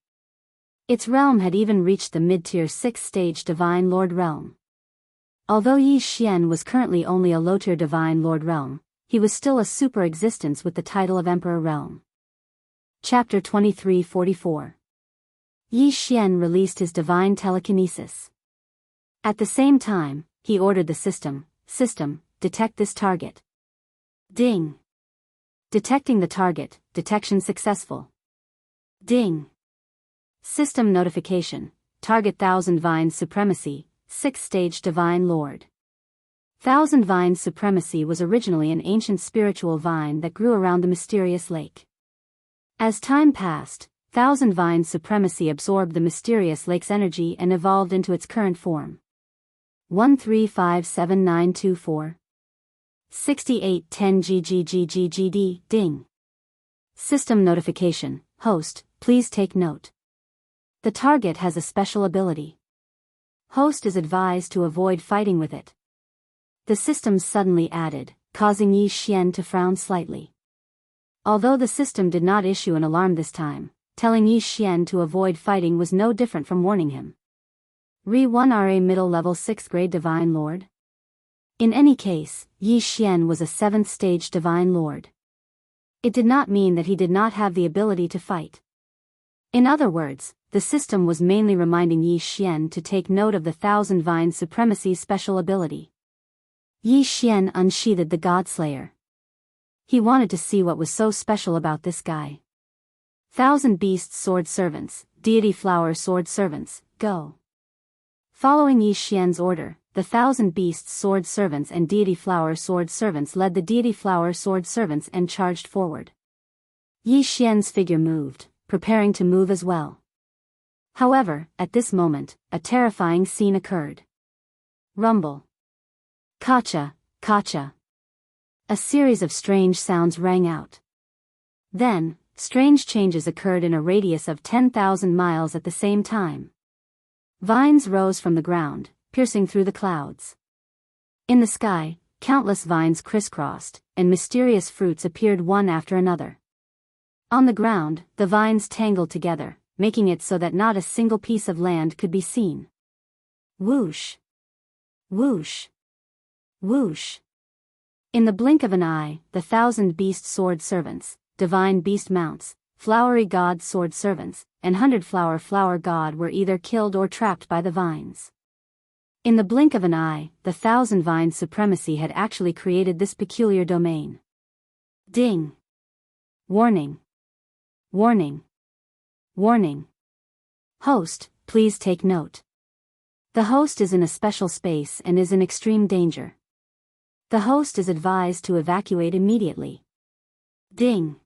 Its realm had even reached the mid-tier 6th-stage Divine Lord realm. Although Yi Xian was currently only a low-tier Divine Lord realm, he was still a super existence with the title of Emperor realm. Chapter 2344. Yi Xian released his divine telekinesis. At the same time, he ordered the system, detect this target. Ding. Detecting the target, detection successful. Ding. System notification, target Thousand Vine Supremacy, 6th stage Divine Lord. Thousand Vine Supremacy was originally an ancient spiritual vine that grew around the mysterious lake. As time passed, Thousand Vine Supremacy absorbed the mysterious lake's energy and evolved into its current form. 1357924. 6810 GGGGGD, ding. System notification, host, please take note. The target has a special ability. Host is advised to avoid fighting with it. The system suddenly added, causing Yi Xian to frown slightly. Although the system did not issue an alarm this time, telling Yi Xian to avoid fighting was no different from warning him. Re-1RA middle level 6th grade Divine Lord? In any case, Yi Xian was a 7th stage Divine Lord. It did not mean that he did not have the ability to fight. In other words, the system was mainly reminding Yi Xian to take note of the Thousand Vines Supremacy's special ability. Yi Xian unsheathed the Godslayer. He wanted to see what was so special about this guy. Thousand Beasts Sword Servants, Deity Flower Sword Servants, go. Following Yi Xian's order, the Thousand Beasts Sword Servants and Deity Flower Sword Servants led the Deity Flower Sword Servants and charged forward. Yi Xian's figure moved, preparing to move as well. However, at this moment, a terrifying scene occurred. Rumble. Kacha, kacha. A series of strange sounds rang out. Then, strange changes occurred in a radius of 10,000 miles at the same time. Vines rose from the ground, piercing through the clouds. In the sky, countless vines crisscrossed, and mysterious fruits appeared one after another. On the ground, the vines tangled together, making it so that not a single piece of land could be seen. Whoosh! Whoosh! Whoosh! In the blink of an eye, the Thousand Beast Sword Servants, Divine Beast Mounts, Flowery God Sword Servants, and Hundred Flower God were either killed or trapped by the vines. In the blink of an eye, the Thousand Vines Supremacy had actually created this peculiar domain. Ding! Warning! Warning! Warning! Host, please take note. The host is in a special space and is in extreme danger. The host is advised to evacuate immediately. Ding!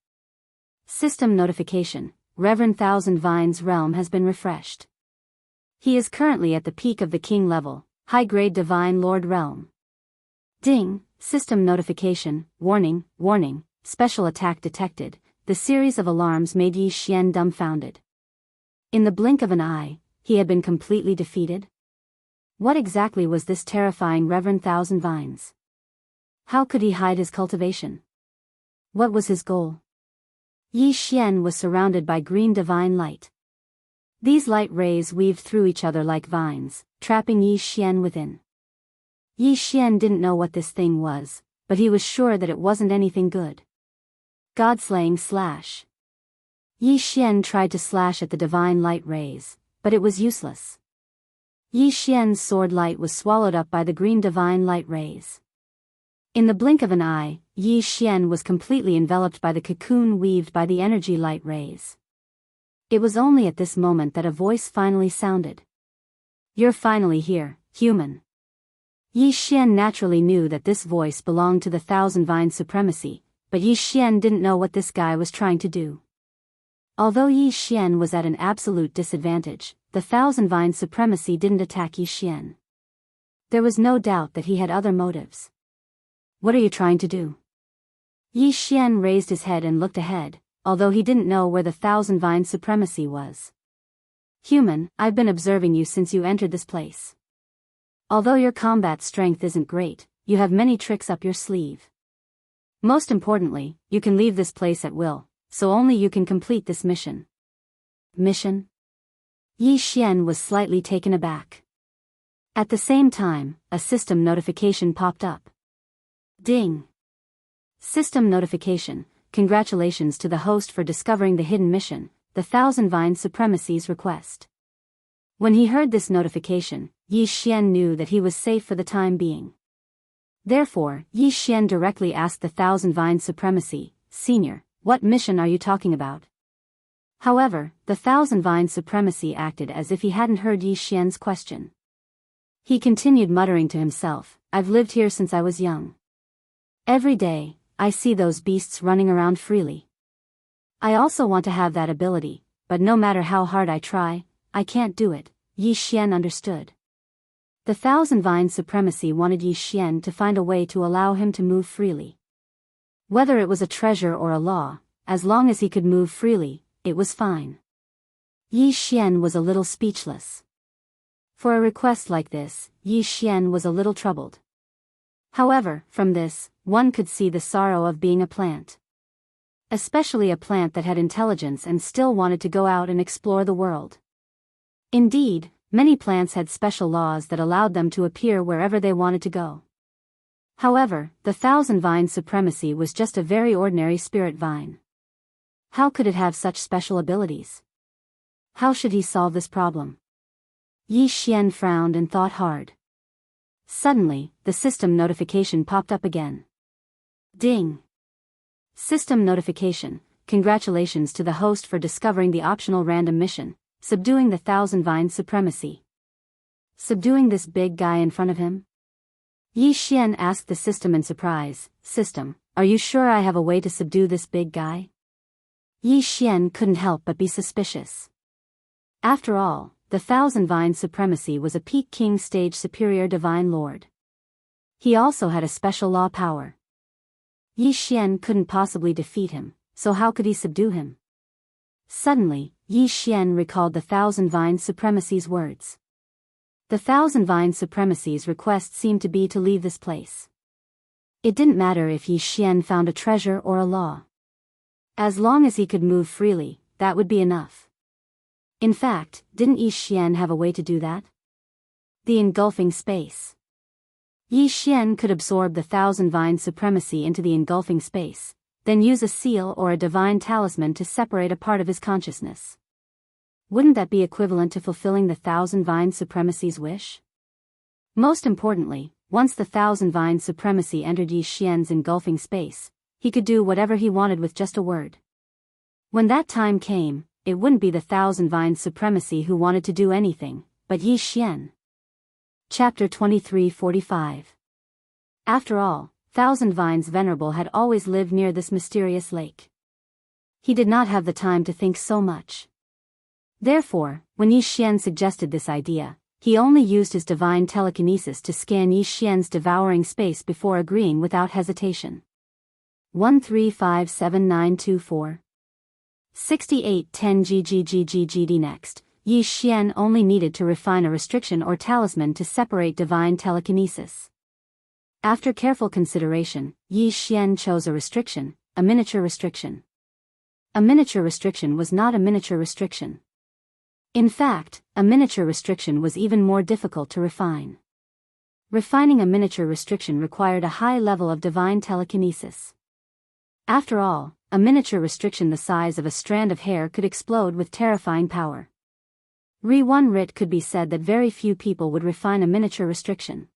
System notification, Reverend Thousand Vines realm has been refreshed. He is currently at the peak of the king level, high-grade Divine Lord realm. Ding! System notification, warning, warning, special attack detected. The series of alarms made Yi Xian dumbfounded. In the blink of an eye, he had been completely defeated? What exactly was this terrifying Reverend Thousand Vines? How could he hide his cultivation? What was his goal? Yi Xian was surrounded by green divine light. These light rays weaved through each other like vines, trapping Yi Xian within. Yi Xian didn't know what this thing was, but he was sure that it wasn't anything good. Godslaying slash. Yi Xian tried to slash at the divine light rays, but it was useless. Yi Xian's sword light was swallowed up by the green divine light rays. In the blink of an eye, Yi Xian was completely enveloped by the cocoon weaved by the energy light rays. It was only at this moment that a voice finally sounded. You're finally here, human. Yi Xian naturally knew that this voice belonged to the Thousand Vine Supremacy, but Yi Xian didn't know what this guy was trying to do. Although Yi Xian was at an absolute disadvantage, the Thousand Vine Supremacy didn't attack Yi Xian. There was no doubt that he had other motives. What are you trying to do? Yi Xian raised his head and looked ahead, although he didn't know where the Thousand Vine Supremacy was. Human, I've been observing you since you entered this place. Although your combat strength isn't great, you have many tricks up your sleeve. Most importantly, you can leave this place at will, so only you can complete this mission. Mission? Yi Xian was slightly taken aback. At the same time, a system notification popped up. Ding! System notification, congratulations to the host for discovering the hidden mission, the Thousand Vine Supremacy's request. When he heard this notification, Yi Xian knew that he was safe for the time being. Therefore, Yi Xian directly asked the Thousand Vine Supremacy, Senior, what mission are you talking about? However, the Thousand Vine Supremacy acted as if he hadn't heard Yi Xian's question. He continued muttering to himself, I've lived here since I was young. Every day, I see those beasts running around freely. I also want to have that ability, but no matter how hard I try, I can't do it. Yi Xian understood. The Thousand Vines Supremacy wanted Yi Xian to find a way to allow him to move freely. Whether it was a treasure or a law, as long as he could move freely, it was fine. Yi Xian was a little speechless. For a request like this, Yi Xian was a little troubled. However, from this, one could see the sorrow of being a plant. Especially a plant that had intelligence and still wanted to go out and explore the world. Indeed, many plants had special laws that allowed them to appear wherever they wanted to go. However, the Thousand Vines Supremacy was just a very ordinary spirit vine. How could it have such special abilities? How should he solve this problem? Yi Xian frowned and thought hard. Suddenly, the system notification popped up again. Ding! System notification: congratulations to the host for discovering the optional random mission, subduing the Thousand Vines Supremacy. Subduing this big guy in front of him? Yi Xian asked the system in surprise. System, are you sure I have a way to subdue this big guy? Yi Xian couldn't help but be suspicious. After all, the Thousand Vines Supremacy was a peak king stage superior divine lord. He also had a special law power. Yi Xian couldn't possibly defeat him, so how could he subdue him? Suddenly, Yi Xian recalled the Thousand Vines Supremacy's words. The Thousand Vines Supremacy's request seemed to be to leave this place. It didn't matter if Yi Xian found a treasure or a law. As long as he could move freely, that would be enough. In fact, didn't Yi Xian have a way to do that? The engulfing space. Yi Xian could absorb the Thousand Vines Supremacy into the engulfing space, then use a seal or a divine talisman to separate a part of his consciousness. Wouldn't that be equivalent to fulfilling the Thousand Vines Supremacy's wish? Most importantly, once the Thousand Vines Supremacy entered Yi Xian's engulfing space, he could do whatever he wanted with just a word. When that time came, it wouldn't be the Thousand Vines Supremacy who wanted to do anything, but Yi Xian. Chapter 2345. After all, Thousand Vines Venerable had always lived near this mysterious lake. He did not have the time to think so much. Therefore, when Yi Xian suggested this idea, he only used his divine telekinesis to scan Yi Xian's devouring space before agreeing without hesitation. 1357924 6810 GGGGGD. Next, Yi Xian only needed to refine a restriction or talisman to separate divine telekinesis. After careful consideration, Yi Xian chose a restriction, a miniature restriction. A miniature restriction was not a miniature restriction. In fact, a miniature restriction was even more difficult to refine. Refining a miniature restriction required a high level of divine telekinesis. After all, a miniature restriction the size of a strand of hair could explode with terrifying power. It could be said that very few people would refine a miniature restriction.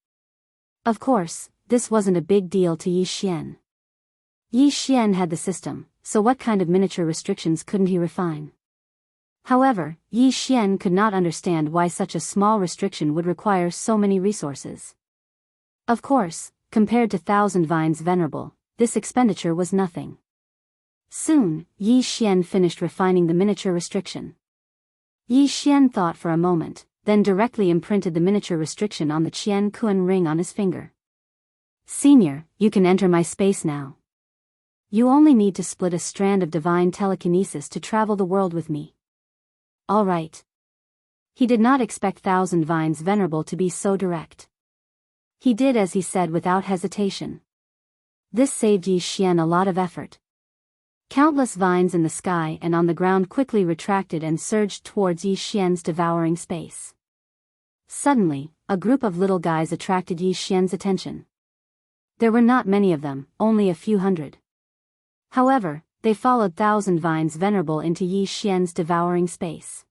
Of course, this wasn't a big deal to Yi Xian. Yi Xian had the system, so what kind of miniature restrictions couldn't he refine? However, Yi Xian could not understand why such a small restriction would require so many resources. Of course, compared to Thousand Vines Venerable, this expenditure was nothing. Soon, Yi Xian finished refining the miniature restriction. Yi Xian thought for a moment, then directly imprinted the miniature restriction on the Qian Kun ring on his finger. Senior, you can enter my space now. You only need to split a strand of divine telekinesis to travel the world with me. All right. He did not expect Thousand Vines Venerable to be so direct. He did as he said without hesitation. This saved Yi Xian a lot of effort. Countless vines in the sky and on the ground quickly retracted and surged towards Yi Xian's devouring space. Suddenly, a group of little guys attracted Yi Xian's attention. There were not many of them, only a few hundred. However, they followed Thousand Vines Venerable into Yi Xian's devouring space.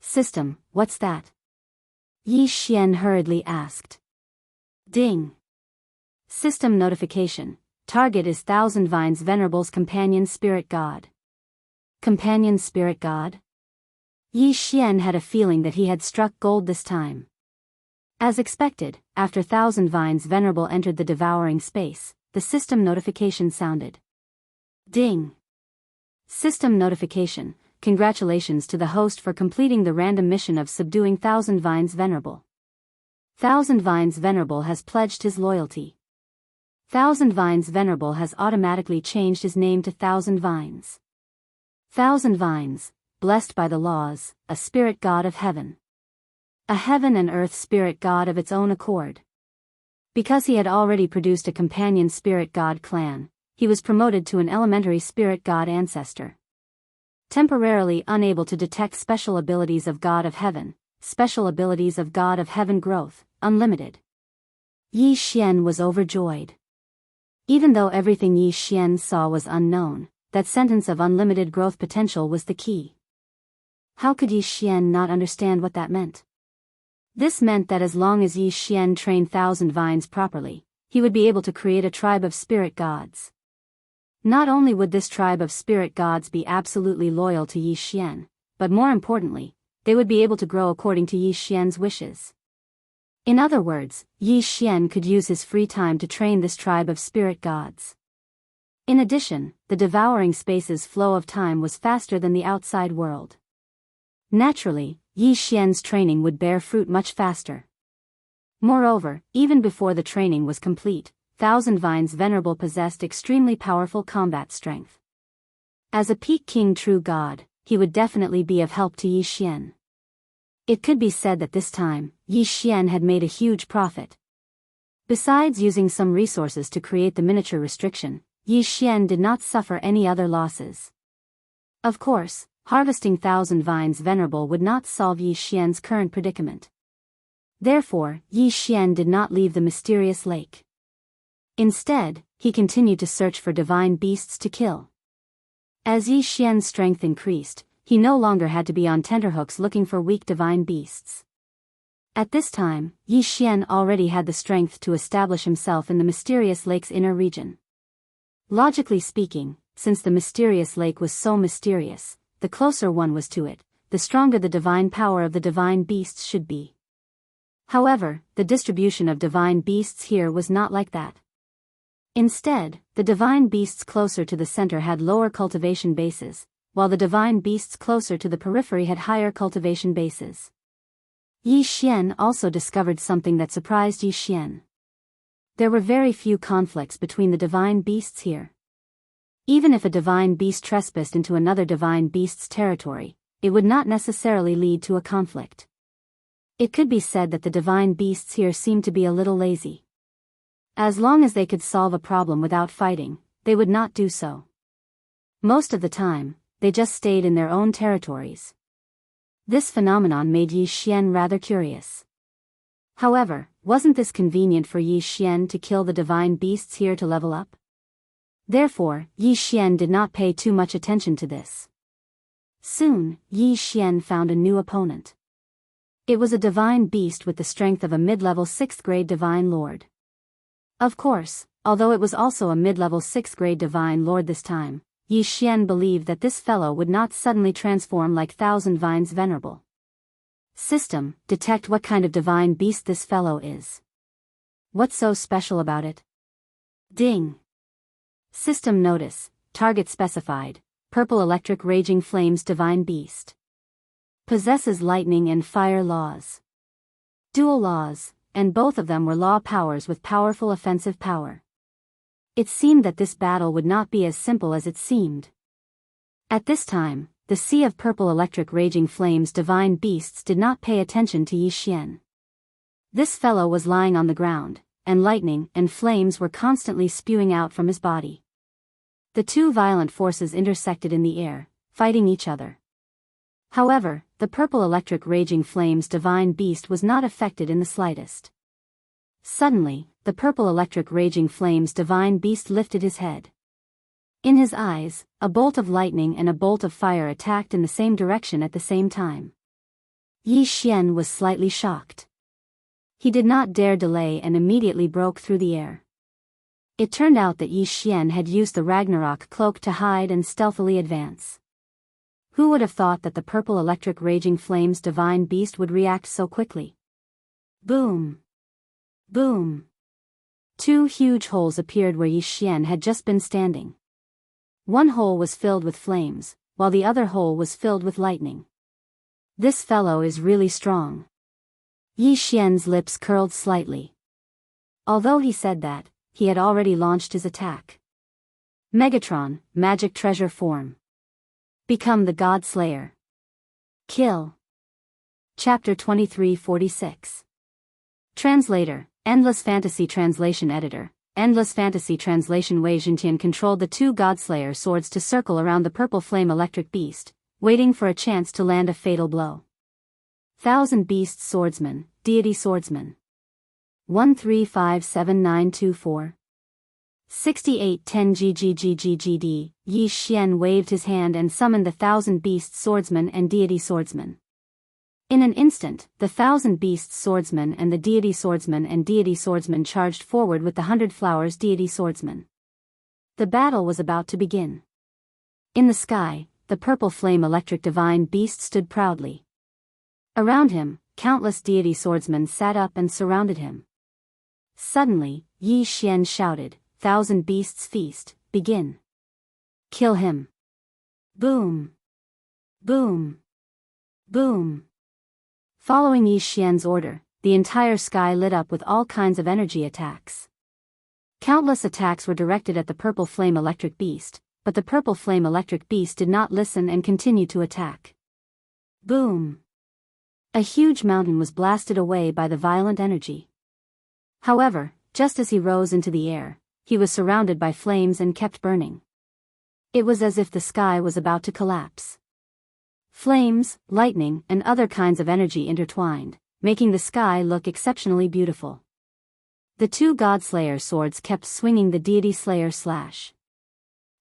System, what's that? Yi Xian hurriedly asked. Ding. System notification. Target is Thousand Vines Venerable's companion spirit god. Companion spirit god? Yi Xian had a feeling that he had struck gold this time. As expected, after Thousand Vines Venerable entered the devouring space, the system notification sounded. Ding. System notification. Congratulations to the host for completing the random mission of subduing Thousand Vines Venerable. Thousand Vines Venerable has pledged his loyalty. Thousand Vines Venerable has automatically changed his name to Thousand Vines. Thousand Vines, blessed by the laws, a spirit god of heaven. A heaven and earth spirit god of its own accord. Because he had already produced a companion spirit god clan, he was promoted to an elementary spirit god ancestor. Temporarily unable to detect special abilities of God of Heaven, special abilities of God of Heaven growth, unlimited. Yi Xian was overjoyed. Even though everything Yi Xian saw was unknown, that sentence of unlimited growth potential was the key. How could Yi Xian not understand what that meant? This meant that as long as Yi Xian trained Thousand Vines properly, he would be able to create a tribe of spirit gods. Not only would this tribe of spirit gods be absolutely loyal to Yi Xian, but more importantly, they would be able to grow according to Yi Xian's wishes. In other words, Yi Xian could use his free time to train this tribe of spirit gods. In addition, the devouring space's flow of time was faster than the outside world. Naturally, Yi Xian's training would bear fruit much faster. Moreover, even before the training was complete, Thousand Vines Venerable possessed extremely powerful combat strength. As a peak king true god, he would definitely be of help to Yi Xian. It could be said that this time, Yi Xian had made a huge profit. Besides using some resources to create the miniature restriction, Yi Xian did not suffer any other losses. Of course, harvesting Thousand Vines Venerable would not solve Yi Xian's current predicament. Therefore, Yi Xian did not leave the mysterious lake. Instead, he continued to search for divine beasts to kill. As Yi Xian's strength increased, he no longer had to be on tenterhooks looking for weak divine beasts. At this time, Yi Xian already had the strength to establish himself in the mysterious lake's inner region. Logically speaking, since the mysterious lake was so mysterious, the closer one was to it, the stronger the divine power of the divine beasts should be. However, the distribution of divine beasts here was not like that. Instead, the divine beasts closer to the center had lower cultivation bases, while the divine beasts closer to the periphery had higher cultivation bases. Yi Xian also discovered something that surprised Yi Xian. There were very few conflicts between the divine beasts here. Even if a divine beast trespassed into another divine beast's territory, it would not necessarily lead to a conflict. It could be said that the divine beasts here seemed to be a little lazy. As long as they could solve a problem without fighting, they would not do so. Most of the time, they just stayed in their own territories. This phenomenon made Yi Xian rather curious. However, wasn't this convenient for Yi Xian to kill the divine beasts here to level up? Therefore, Yi Xian did not pay too much attention to this. Soon, Yi Xian found a new opponent. It was a divine beast with the strength of a mid-level 6th grade divine lord. Of course, although it was also a mid-level 6th grade divine lord this time, Yi Xian believed that this fellow would not suddenly transform like Thousand Vines Venerable. System, detect what kind of divine beast this fellow is. What's so special about it? Ding. System notice, target specified, purple electric raging flames divine beast. Possesses lightning and fire laws. Dual laws, and both of them were law powers with powerful offensive power. It seemed that this battle would not be as simple as it seemed. At this time, the sea of purple electric raging flames divine beasts did not pay attention to Yi Xian. This fellow was lying on the ground, and lightning and flames were constantly spewing out from his body. The two violent forces intersected in the air, fighting each other. However, the purple electric raging flames divine beast was not affected in the slightest. Suddenly, the purple electric raging flames divine beast lifted his head. In his eyes, a bolt of lightning and a bolt of fire attacked in the same direction at the same time. Yi Xian was slightly shocked. He did not dare delay and immediately broke through the air. It turned out that Yi Xian had used the Ragnarok cloak to hide and stealthily advance. Who would have thought that the purple electric raging flames divine beast would react so quickly? Boom! Boom! Two huge holes appeared where Yi Xian had just been standing. One hole was filled with flames, while the other hole was filled with lightning. This fellow is really strong. Yi Xian's lips curled slightly. Although he said that, he had already launched his attack. Megatron, magic treasure form. Become the God Slayer. Kill. Chapter 2346. Translator, Endless Fantasy Translation Editor. Endless Fantasy Translation. Wei Jintian controlled the two Godslayer swords to circle around the purple flame electric beast, waiting for a chance to land a fatal blow. Thousand Beasts Swordsman, Deity Swordsman. 1357924. 6810 GGGGGD. Yi Xian waved his hand and summoned the Thousand Beasts Swordsman and Deity Swordsman. In an instant, the Thousand Beasts Swordsman and the Deity Swordsman charged forward with the 100 Flowers Deity Swordsman. The battle was about to begin. In the sky, the purple flame electric divine beast stood proudly. Around him, countless deity swordsmen sat up and surrounded him. Suddenly, Yi Xian shouted, "Thousand Beasts Feast, begin! Kill him!" Boom! Boom! Boom! Following Yi Xian's order, the entire sky lit up with all kinds of energy attacks. Countless attacks were directed at the purple flame electric beast, but the purple flame electric beast did not listen and continued to attack. Boom! A huge mountain was blasted away by the violent energy. However, just as he rose into the air, he was surrounded by flames and kept burning. It was as if the sky was about to collapse. Flames, lightning, and other kinds of energy intertwined, making the sky look exceptionally beautiful. The two Godslayer swords kept swinging the Deity Slayer slash.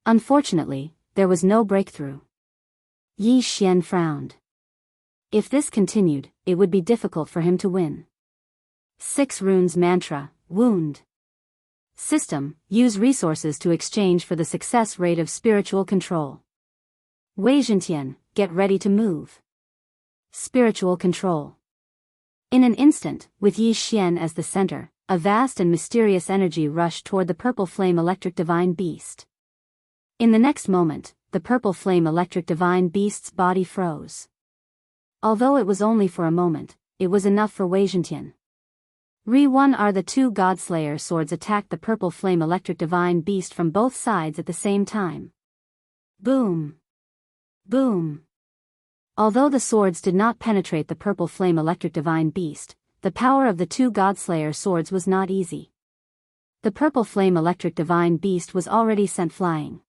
Unfortunately, there was no breakthrough. Yi Xian frowned. If this continued, it would be difficult for him to win. 6 Runes Mantra, Wound. System, use resources to exchange for the success rate of spiritual control. Wei Jintian, get ready to move. Spiritual control. In an instant, with Yi Xian as the center, a vast and mysterious energy rushed toward the purple flame electric divine beast. In the next moment, the purple flame electric divine beast's body froze. Although it was only for a moment, it was enough for Wei Jintian. Re-1 the two Godslayer swords attacked the purple flame electric divine beast from both sides at the same time. Boom! Boom! Although the swords did not penetrate the purple flame electric divine beast, the power of the two Godslayer swords was not easy. The purple flame electric divine beast was already sent flying.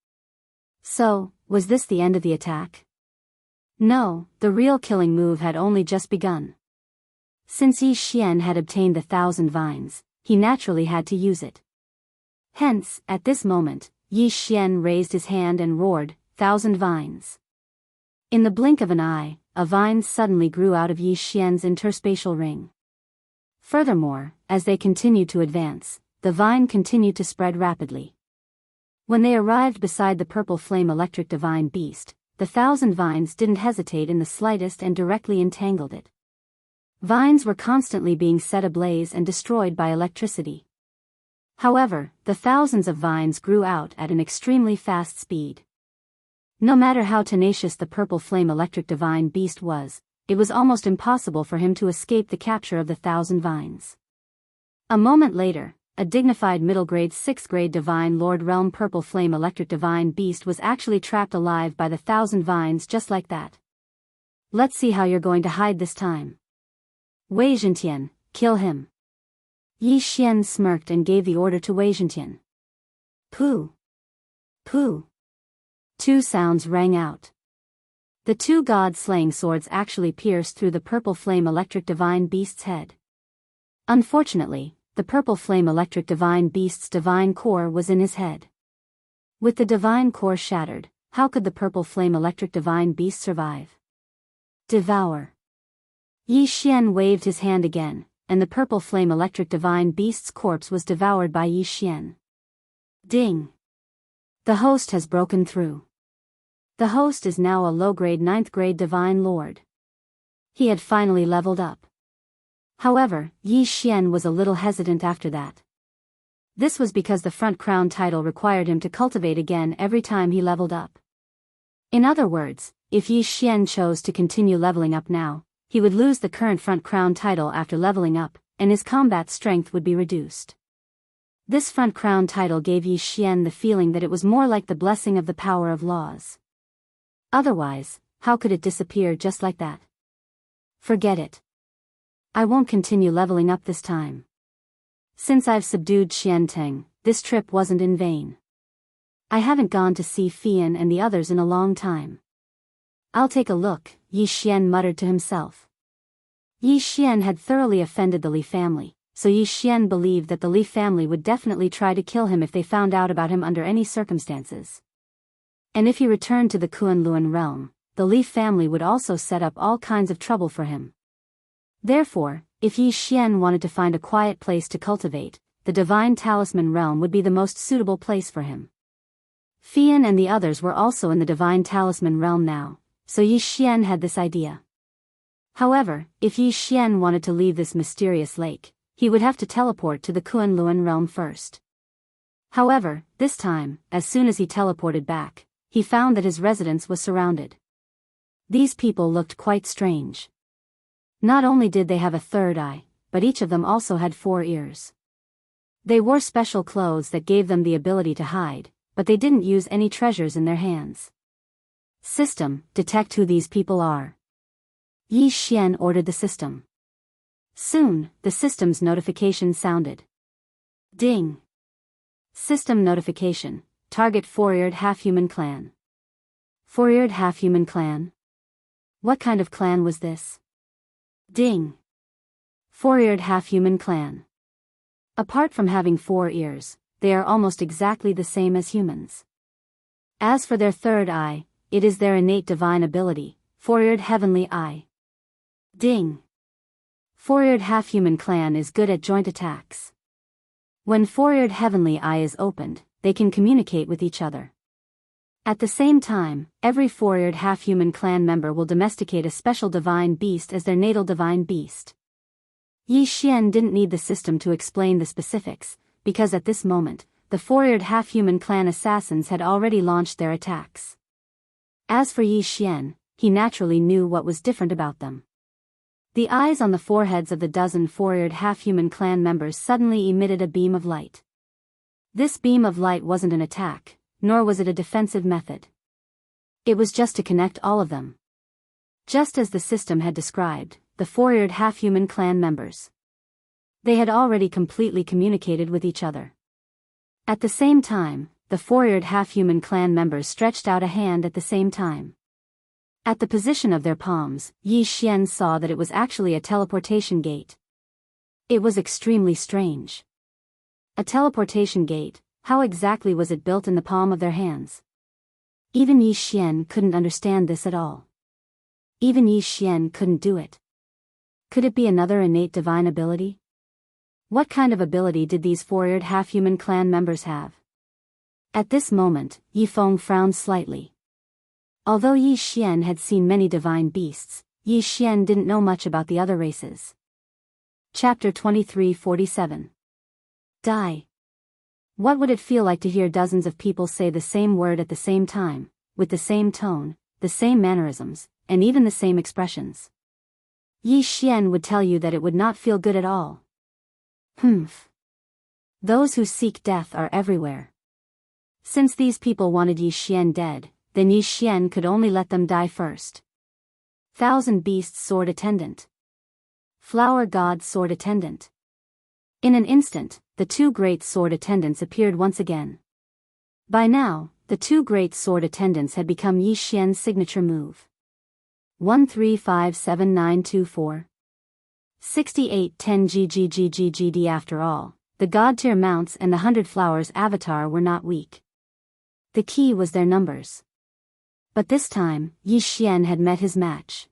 So, was this the end of the attack? No, the real killing move had only just begun. Since Yi Xian had obtained the 1,000 vines, he naturally had to use it. Hence, at this moment, Yi Xian raised his hand and roared, "1,000 vines." In the blink of an eye, a vine suddenly grew out of Yi Xian's interspatial ring. Furthermore, as they continued to advance, the vine continued to spread rapidly. When they arrived beside the purple flame electric divine beast, the 1,000 vines didn't hesitate in the slightest and directly entangled it. Vines were constantly being set ablaze and destroyed by electricity. However, the thousands of vines grew out at an extremely fast speed. No matter how tenacious the purple flame electric divine beast was, it was almost impossible for him to escape the capture of the 1,000 vines. A moment later, a dignified middle-grade 6th-grade divine Lord Realm purple flame electric divine beast was actually trapped alive by the 1,000 vines just like that. Let's see how you're going to hide this time. Wei Jintian, kill him. Yi Xian smirked and gave the order to Wei Jintian. Pooh! Pooh! 2 sounds rang out. The two god-slaying swords actually pierced through the purple flame electric divine beast's head. Unfortunately, the purple flame electric divine beast's divine core was in his head. With the divine core shattered, how could the purple flame electric divine beast survive? Devour. Yi Xian waved his hand again, and the purple flame electric divine beast's corpse was devoured by Yi Xian. Ding! The host has broken through. The host is now a low-grade 9th-grade divine lord. He had finally leveled up. However, Yi Xian was a little hesitant after that. This was because the front crown title required him to cultivate again every time he leveled up. In other words, if Yi Xian chose to continue leveling up now, he would lose the current front crown title after leveling up, and his combat strength would be reduced. This front crown title gave Yi Xian the feeling that it was more like the blessing of the power of laws. Otherwise, how could it disappear just like that? Forget it. I won't continue leveling up this time. Since I've subdued Xian Teng, this trip wasn't in vain. I haven't gone to see Fian and the others in a long time. I'll take a look, Yi Xian muttered to himself. Yi Xian had thoroughly offended the Li family, so Yi Xian believed that the Li family would definitely try to kill him if they found out about him under any circumstances. And if he returned to the Kunlun realm, the Li family would also set up all kinds of trouble for him. Therefore, if Yi Xian wanted to find a quiet place to cultivate, the Divine Talisman realm would be the most suitable place for him. Fian and the others were also in the Divine Talisman realm now, so Yi Xian had this idea. However, if Yi Xian wanted to leave this mysterious lake, he would have to teleport to the Kunlun realm first. However, this time, as soon as he teleported back, he found that his residence was surrounded. These people looked quite strange. Not only did they have a third eye, but each of them also had 4 ears. They wore special clothes that gave them the ability to hide, but they didn't use any treasures in their hands. System, detect who these people are. Yi Xian ordered the system. Soon, the system's notification sounded. Ding! System notification, target 4-eared half-human clan. 4-eared half-human clan? What kind of clan was this? Ding! 4-eared half-human clan. Apart from having 4 ears, they are almost exactly the same as humans. As for their third eye, it is their innate divine ability, 4-eared heavenly eye. Ding! 4-eared half-human clan is good at joint attacks. When 4-eared heavenly eye is opened, they can communicate with each other. At the same time, every 4-eared half-human clan member will domesticate a special divine beast as their natal divine beast. Yi Xian didn't need the system to explain the specifics, because at this moment, the 4-eared half-human clan assassins had already launched their attacks. As for Yi Xian, he naturally knew what was different about them. The eyes on the foreheads of the dozen 4-eared half-human clan members suddenly emitted a beam of light. This beam of light wasn't an attack, nor was it a defensive method. It was just to connect all of them. Just as the system had described, the 4-eared half-human clan members. They had already completely communicated with each other. At the same time, the 4-eared half-human clan members stretched out a hand at the same time. At the position of their palms, Yi Xian saw that it was actually a teleportation gate. It was extremely strange. A teleportation gate, how exactly was it built in the palm of their hands? Even Yi Xian couldn't understand this at all. Even Yi Xian couldn't do it. Could it be another innate divine ability? What kind of ability did these 4-eared half-human clan members have? At this moment, Yi Feng frowned slightly. Although Yi Xian had seen many divine beasts, Yi Xian didn't know much about the other races. Chapter 2347. Die. What would it feel like to hear dozens of people say the same word at the same time, with the same tone, the same mannerisms, and even the same expressions? Yi Xian would tell you that it would not feel good at all. Humph. Those who seek death are everywhere. Since these people wanted Yi Xian dead, then Yi Xian could only let them die first. 1,000 Beasts Sword Attendant. Flower God Sword Attendant. In an instant, the 2 great sword attendants appeared once again. By now, the 2 great sword attendants had become Yi Xian's signature move. 1357924. 6810 GGGGGD. After all, the God-tier mounts and the 100 Flowers avatar were not weak. The key was their numbers. But this time, Yi Xian had met his match.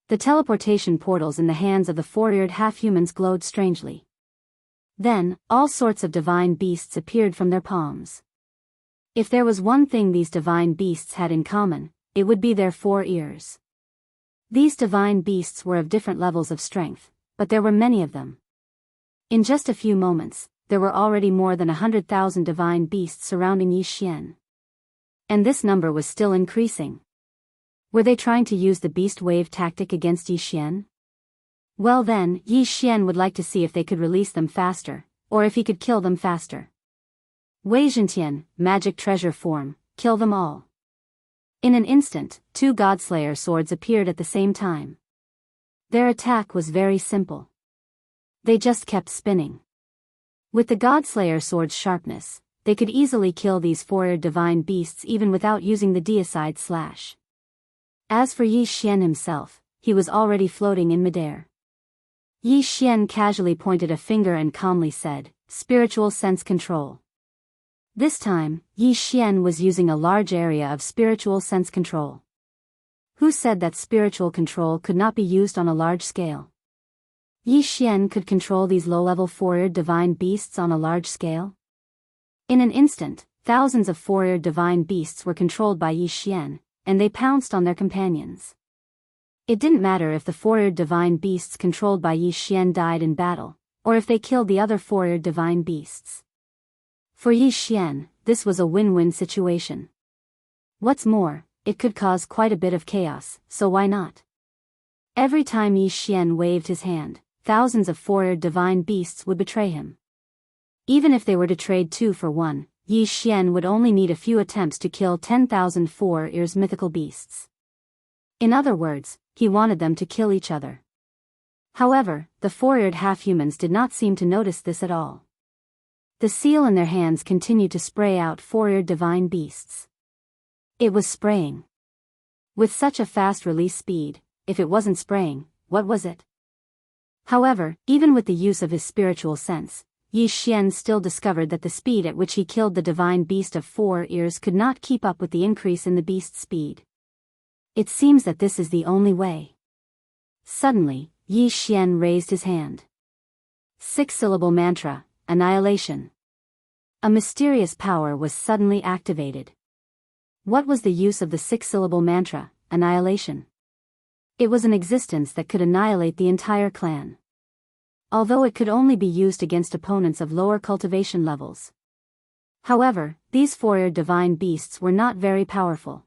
The teleportation portals in the hands of the 4-eared half-humans glowed strangely. Then, all sorts of divine beasts appeared from their palms. If there was one thing these divine beasts had in common, it would be their 4 ears. These divine beasts were of different levels of strength, but there were many of them. In just a few moments, there were already more than 100,000 divine beasts surrounding Yi Xian. And this number was still increasing. Were they trying to use the beast wave tactic against Yi Xian? Well then, Yi Xian would like to see if they could release them faster, or if he could kill them faster. Wei Zhentian, magic treasure form, kill them all. In an instant, 2 Godslayer swords appeared at the same time. Their attack was very simple. They just kept spinning. With the Godslayer sword's sharpness, they could easily kill these 4-eared divine beasts even without using the deicide slash. As for Yi Xian himself, he was already floating in midair. Yi Xian casually pointed a finger and calmly said, "Spiritual sense control." This time, Yi Xian was using a large area of spiritual sense control. Who said that spiritual control could not be used on a large scale? Yi Xian could control these low-level 4-eared divine beasts on a large scale? In an instant, thousands of 4-eared divine beasts were controlled by Yi Xian, and they pounced on their companions. It didn't matter if the 4-eared divine beasts controlled by Yi Xian died in battle, or if they killed the other 4-eared divine beasts. For Yi Xian, this was a win-win situation. What's more, it could cause quite a bit of chaos, so why not? Every time Yi Xian waved his hand, thousands of 4-eared divine beasts would betray him. Even if they were to trade 2 for 1, Yi Xian would only need a few attempts to kill 10,000 4-ears mythical beasts. In other words, he wanted them to kill each other. However, the 4-eared half-humans did not seem to notice this at all. The seal in their hands continued to spray out 4-eared divine beasts. It was spraying. With such a fast release speed, if it wasn't spraying, what was it? However, even with the use of his spiritual sense, Yi Xian still discovered that the speed at which he killed the divine beast of 4 ears could not keep up with the increase in the beast's speed. It seems that this is the only way. Suddenly, Yi Xian raised his hand. 6-syllable mantra, annihilation. A mysterious power was suddenly activated. What was the use of the 6-syllable mantra, annihilation? It was an existence that could annihilate the entire clan. Although it could only be used against opponents of lower cultivation levels. However, these 4-eared divine beasts were not very powerful.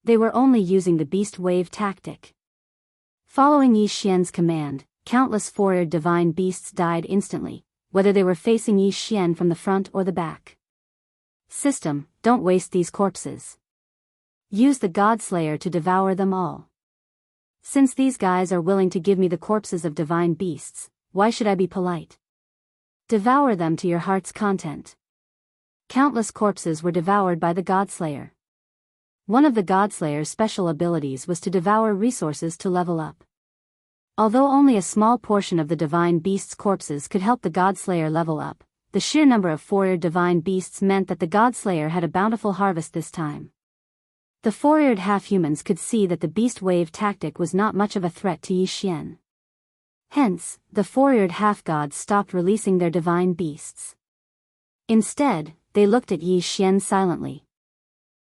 They were only using the beast wave tactic. Following Yi Xian's command, countless 4-eared divine beasts died instantly, whether they were facing Yi Xian from the front or the back. System, don't waste these corpses. Use the Godslayer to devour them all. Since these guys are willing to give me the corpses of divine beasts, why should I be polite? Devour them to your heart's content. Countless corpses were devoured by the Godslayer. One of the Godslayer's special abilities was to devour resources to level up. Although only a small portion of the divine beasts' corpses could help the Godslayer level up, the sheer number of 4-eared divine beasts meant that the Godslayer had a bountiful harvest this time. The 4-eared half-humans could see that the beast wave tactic was not much of a threat to Yi Xian. Hence, the 4-eared half-gods stopped releasing their divine beasts. Instead, they looked at Yi Xian silently.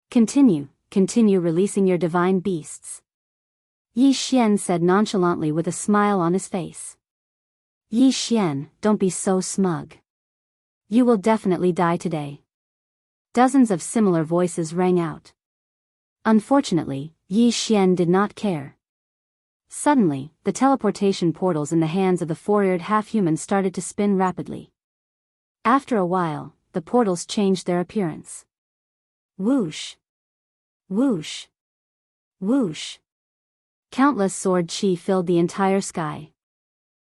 Continue releasing your divine beasts. Yi Xian said nonchalantly with a smile on his face. Yi Xian, don't be so smug. You will definitely die today. Dozens of similar voices rang out. Unfortunately, Yi Xian did not care. Suddenly, the teleportation portals in the hands of the 4-eared half-humans started to spin rapidly. After a while, the portals changed their appearance. Whoosh! Whoosh! Whoosh! Countless sword chi filled the entire sky.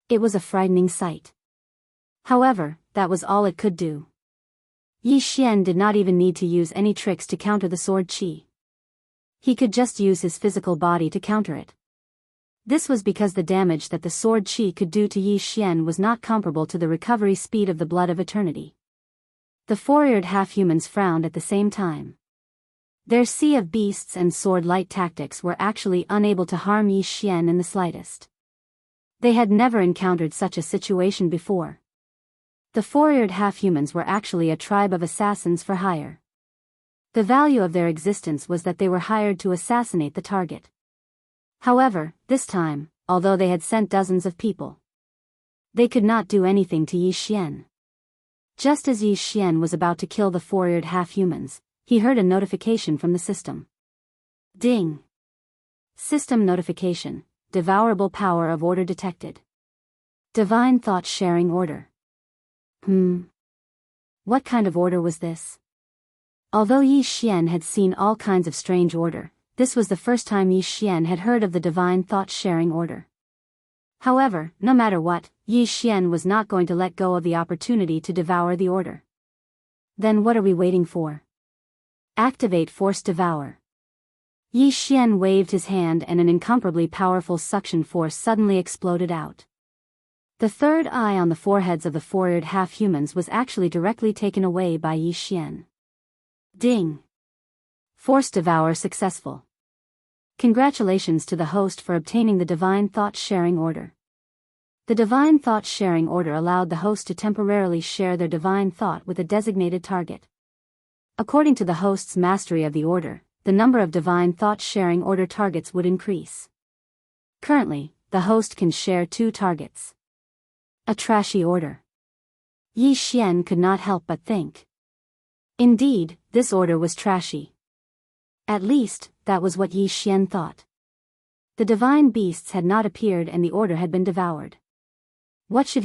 It was a frightening sight. However, that was all it could do. Yi Xian did not even need to use any tricks to counter the sword chi. He could just use his physical body to counter it. This was because the damage that the sword chi could do to Yi Xian was not comparable to the recovery speed of the blood of eternity. The 4-eared half-humans frowned at the same time. Their sea of beasts and sword-light tactics were actually unable to harm Yi Xian in the slightest. They had never encountered such a situation before. The 4-eared half-humans were actually a tribe of assassins for hire. The value of their existence was that they were hired to assassinate the target. However, this time, although they had sent dozens of people, they could not do anything to Yi Xian. Just as Yi Xian was about to kill the 4-eared half-humans, he heard a notification from the system. Ding! System notification. Devourable power of order detected. Divine thought sharing order. What kind of order was this? Although Yi Xian had seen all kinds of strange order, this was the first time Yi Xian had heard of the divine thought sharing order. However, no matter what, Yi Xian was not going to let go of the opportunity to devour the order. Then what are we waiting for? Activate Force Devour. Yi Xian waved his hand and an incomparably powerful suction force suddenly exploded out. The third eye on the foreheads of the four-eared half-humans was actually directly taken away by Yi Xian. Ding! Force Devour successful. Congratulations to the host for obtaining the Divine Thought Sharing Order. The Divine Thought Sharing Order allowed the host to temporarily share their divine thought with a designated target. According to the host's mastery of the order, the number of Divine Thought Sharing Order targets would increase. Currently, the host can share 2 targets. A trashy order. Yi Xian could not help but think. Indeed, this order was trashy. At least, that was what Yi Xian thought. The divine beasts had not appeared and the order had been devoured. What should